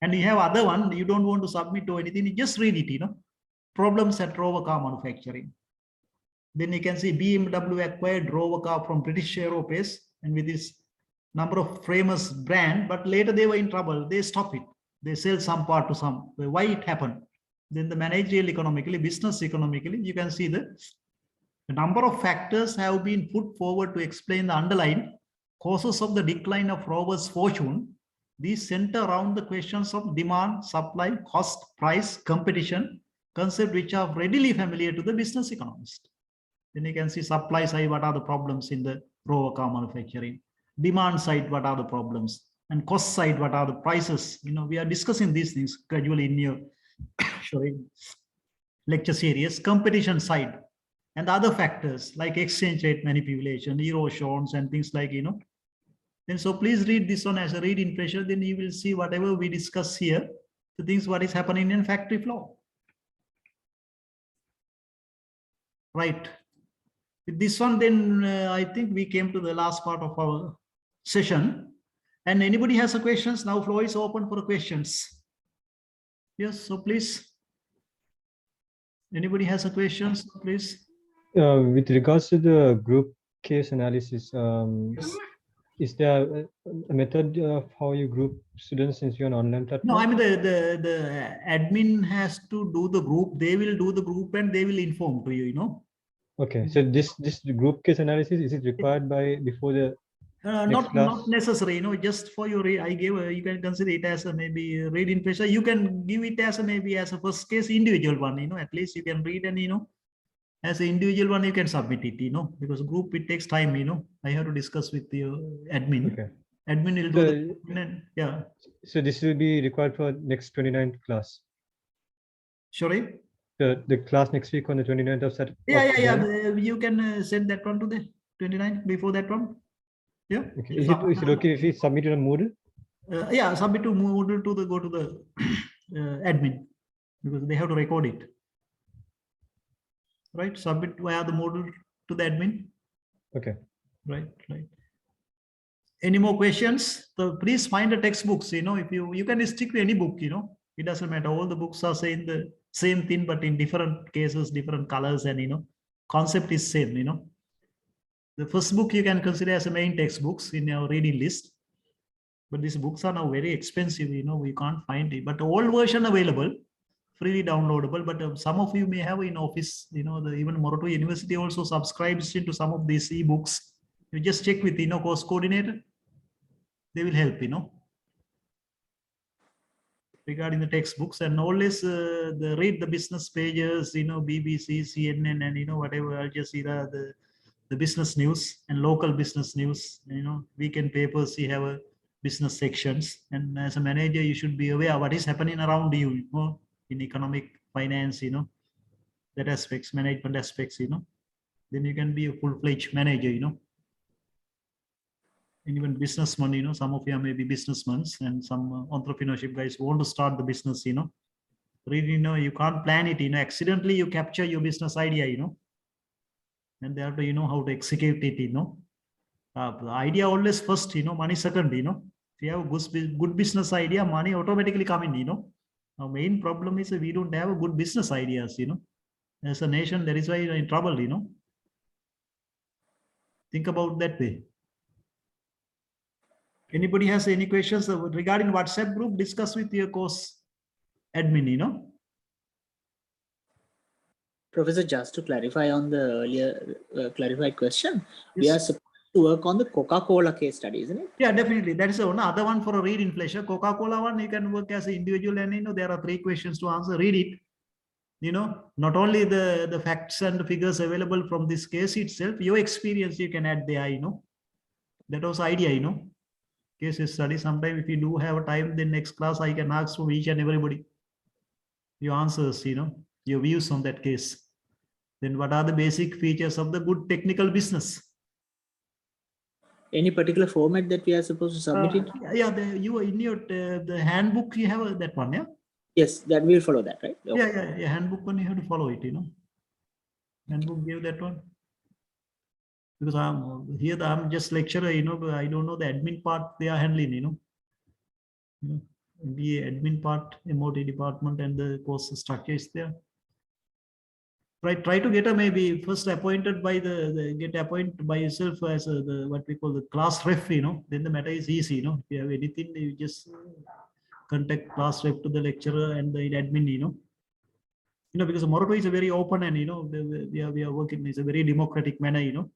And you have other one, you don't want to submit to anything, you just read it, Problems at Rover Car Manufacturing. Then you can see BMW acquired Rover Car from British Aerospace, and with this number of famous brand, but later they were in trouble. They stop it. They sell some part to some. Why it happened? Then the managerial economically, business economically, you can see the number of factors have been put forward to explain the underlying causes of the decline of Rover's fortune. These center around the questions of demand, supply, cost, price, competition, concepts which are readily familiar to the business economist. Then you can see supply side, what are the problems in the Rover car manufacturing? Demand side, what are the problems? And cost side, what are the prices? We are discussing these things gradually in your lecture series. Competition side and other factors like exchange rate manipulation, erosions and things like, Then so please read this one as a read in pressure, then you will see whatever we discuss here, the things what is happening in factory floor. Right. With this one, then I think we came to the last part of our session. And anybody has a questions? Now floor is open for questions. Yes, so please. Anybody has a questions, please? With regards to the group case analysis, is there a method of how you group students into an online platform? No, I mean the admin has to do the group. They will do the group and they will inform to you, you know. Okay, so this group case analysis, is it required by before the Not class? necessary, you know, just for your I gave you can consider it as a maybe reading pressure. You can give it as a maybe as a first case individual one, you know, at least you can read and you know, as an individual one you can submit it, you know, because group it takes time, you know. I have to discuss with the admin. Okay. Admin will do the yeah. So this will be required for next 29th class. Sorry. The class next week on the 29th of September. Yeah. You can send that one to the 29th before that one. Yeah. Okay. Is it okay if we submit it on Moodle? Yeah, submit to Moodle to the go to the admin because they have to record it. Right, submit via the Moodle to the admin. Okay. Right. Any more questions? So please find the textbooks. You know, if you can stick to any book. You know, it doesn't matter. All the books are saying the same thing, but in different cases, different colors, and you know, concept is same. You know. The first book you can consider as a main textbooks in your reading list, but these books are now very expensive. You know, we can't find it. But the old version available, freely downloadable. But some of you may have in office. You know, even Moroto University also subscribes into some of these e-books. You just check with course coordinator. They will help. You know, regarding the textbooks and always read the business pages. You know, BBC, CNN, and you know whatever Al Jazeera the business news and local business news, you know, weekend papers, you have a business sections. And as a manager, you should be aware what is happening around you, you know, in economic, finance, you know, that aspects, management aspects, you know, then you can be a full-fledged manager, you know. And even businessman, you know, some of you may be businessmen and some entrepreneurship guys who want to start the business, you know. Really, you know, you can't plan it, you know, accidentally you capture your business idea, you know. And they have to, you know, how to execute it, you know. The idea always first, you know, money second, you know. If you have a good business idea, money automatically come in, you know. Our main problem is we don't have a good business ideas, you know. As a nation, that is why you're in trouble, you know. Think about that way. Anybody has any questions regarding WhatsApp group, discuss with your course admin, you know. Professor, just to clarify on the earlier clarified question, Yes. we are supposed to work on the Coca-Cola case study, isn't it? Yeah, definitely. That is another one for a read inflation. Coca-Cola one, you can work as an individual and, you know, there are 3 questions to answer. Read it. You know, not only the facts and the figures available from this case itself, your experience you can add there, you know. That was the idea, you know. Case study. Sometime if you do have a time, then next class I can ask from each and everybody your answers, you know, your views on that case. Then what are the basic features of the good technical business? Any particular format that we are supposed to submit it? Yeah, you in your the handbook you have that one, yeah. Yes, that will follow that, right? Okay. Yeah. Handbook one you have to follow it, you know. Handbook give that one. Because I'm just lecturer, you know, but I don't know the admin part they are handling, you know. The admin part, MOT department and the course structure is there. Right, try to get a maybe first appointed by get appointed by yourself as what we call the class ref, you know, then the matter is easy, you know. If you have anything, you just contact class ref to the lecturer and the admin, you know. Because Moroto is a very open and, you know, we are working, it's a very democratic manner, you know.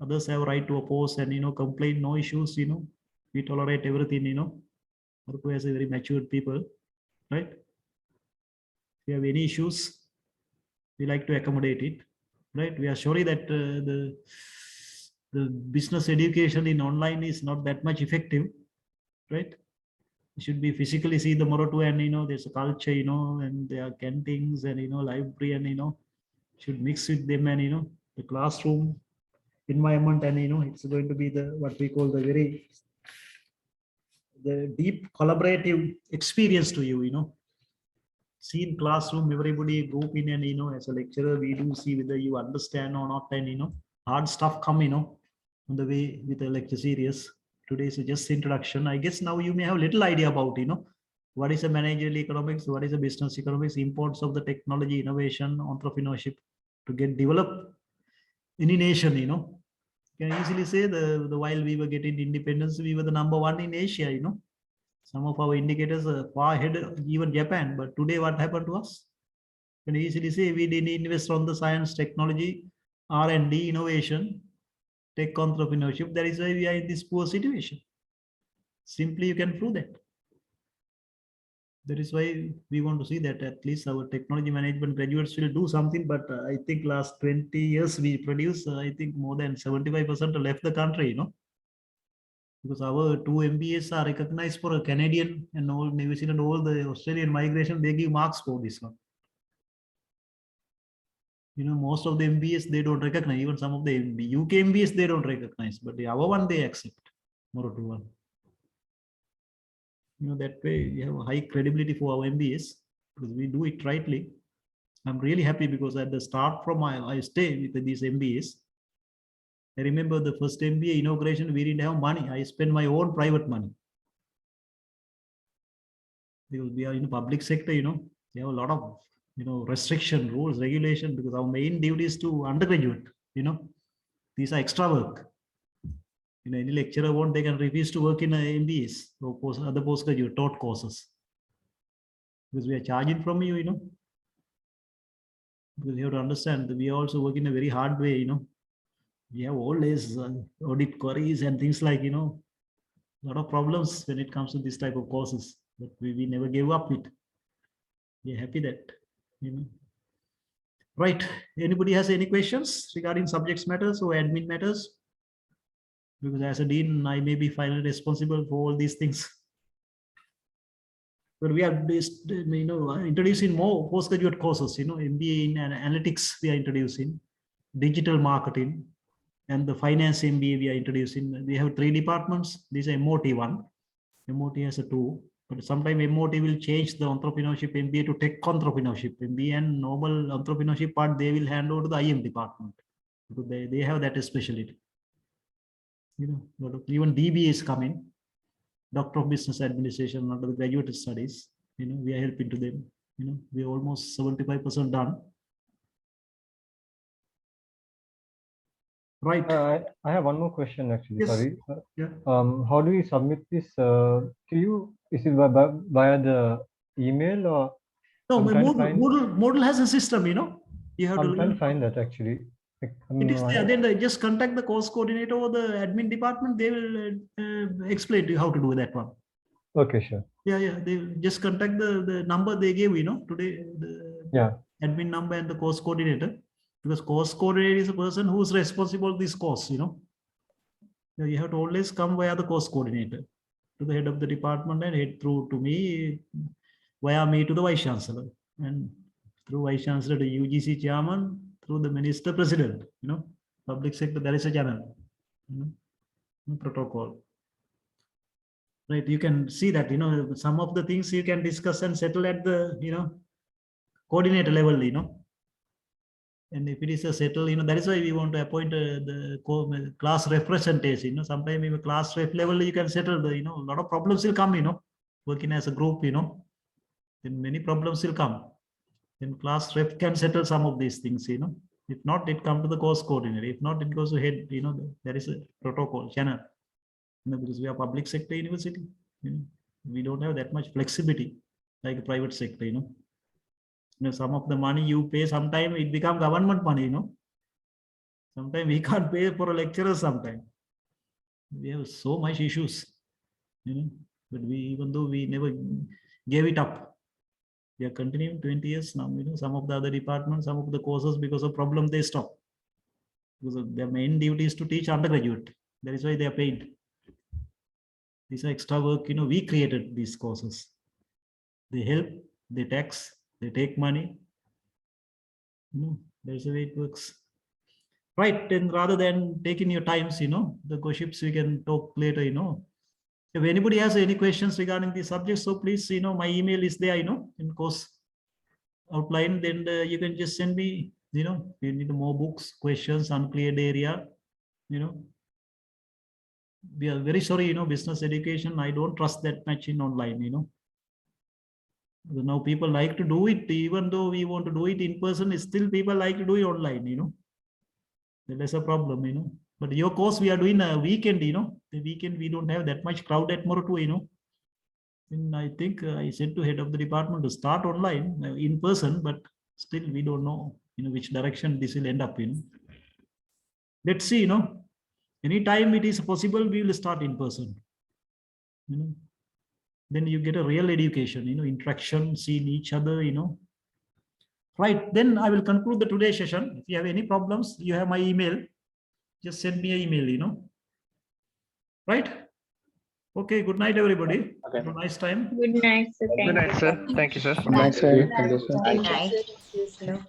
Others have right to oppose and, you know, complain, no issues, you know. We tolerate everything, you know. Moroto has a very matured people, right? If you have any issues, we like to accommodate it, right? We are sorry that the business education in online is not that much effective, right? You should be physically see the Moroto and, you know, there's a culture, you know, and there are canteens and, you know, library and, you know, should mix with them and, you know, the classroom environment and, you know, it's going to be what we call the deep collaborative experience to you, you know. seen classroom, everybody group in, and as a lecturer, we do see whether you understand or not, and hard stuff come, on the way with the lecture series. Today is just introduction. I guess now you may have little idea about, what is a managerial economics, what is a business economics, importance of the technology, innovation, entrepreneurship to get developed in a nation, Can easily say the while we were getting independence, we were the #1 in Asia, Some of our indicators are far ahead of even Japan, but today what happened to us? Can easily say we didn't invest on the science, technology, R&D, innovation, tech entrepreneurship. That is why we are in this poor situation. Simply you can prove that. That is why we want to see that at least our technology management graduates will do something. But I think last 20 years we produce, I think more than 75% left the country, Because our 2 MBAs are recognized for a Canadian and all New Zealand, all the Australian migration, they give marks for this one. Most of the MBAs, they don't recognize. Even some of the UK MBAs, they don't recognize. But our one, they accept. More to one. That way we have a high credibility for our MBAs because we do it rightly. I'm really happy because at the start from I stay with these MBAs. I remember the first MBA inauguration, we didn't have money. I spent my own private money. Because we are in the public sector, we have a lot of, restriction, rules, regulation, because our main duty is to undergraduate, these are extra work. Any lecturer they can refuse to work in MBAs or other postgraduate taught courses. Because we are charging from you, Because you have to understand that we also work in a very hard way, We have all these audit queries and things like, a lot of problems when it comes to this type of courses. But we never gave up it. We are happy that, Right. Anybody has any questions regarding subjects matters or admin matters? Because as a dean, I may be finally responsible for all these things. But we are introducing more postgraduate courses, MBA in analytics we are introducing, digital marketing, and the finance MBA we are introducing. We have 3 departments. This is MOT one. MOT has a 2. But sometimes MOT will change the entrepreneurship MBA to tech entrepreneurship MBA, and normal entrepreneurship part they will hand over to the IM department because they have that specialty. Even DBA is coming, Doctor of Business Administration under the graduate studies. We are helping to them. We are almost 75% done. Right. I have one more question actually. Yes. Sorry. Yeah. How do we submit this to you? Is it via the email or? No, I'm trying to find- Moodle has a system, You have I'm trying to to find that actually. It is there. Then they just contact the course coordinator or the admin department. They will explain to you how to do that one. Okay, sure. Yeah. They just contact the number they gave, today, the admin number and the course coordinator. Because course coordinator is a person who is responsible for this course, You have to always come via the course coordinator to the head of the department and head through to me, via me to the vice chancellor, and through vice chancellor to UGC chairman, through the minister president, public sector, there is a channel, protocol. Right, you can see that, some of the things you can discuss and settle at the, coordinator level, And if it is a settle, that is why we want to appoint the class representation. Sometimes in a class rep level, you can settle the, a lot of problems will come, working as a group, then many problems will come. Then class rep can settle some of these things, If not, it comes to the course coordinator. If not, it goes to head, there is a protocol channel. Because we are public sector university, we don't have that much flexibility like a private sector, some of the money you pay, sometimes it becomes government money, Sometimes we can't pay for a lecturer sometimes. We have so much issues, but even though we never gave it up, we are continuing 20 years now, some of the other departments, some of the courses, because of problem, they stop. Because their main duty is to teach undergraduate. That is why they are paid. These are extra work, we created these courses. They help, they tax, they take money. That's the way it works. Right, and rather than taking your times, the gossips we can talk later, If anybody has any questions regarding the subject, so please, my email is there, in course outline, then you can just send me, you know, if you need more books, questions, uncleared area, you know. We are very sorry, you know, business education, I don't trust that much in online, you know. Now people like to do it, even though we want to do it in person, still people like to do it online, you know. There's a problem, you know. But your course we are doing a weekend, you know. The weekend we don't have that much crowd at Moratu, you know. And I think I said to head of the department to start online, in person, but still we don't know, you know, which direction this will end up in. Let's see, you know. Anytime it is possible, we will start in person. You know, then you get a real education, you know, interaction, seeing each other, you know. Right, then I will conclude the today's session. If you have any problems, you have my email. Just send me an email, you know. Right? Okay, good night, everybody. Okay. Have a nice time. Good night, sir. Good night, sir. Thank you, sir. Good night, sir. Thank you, sir. Good night.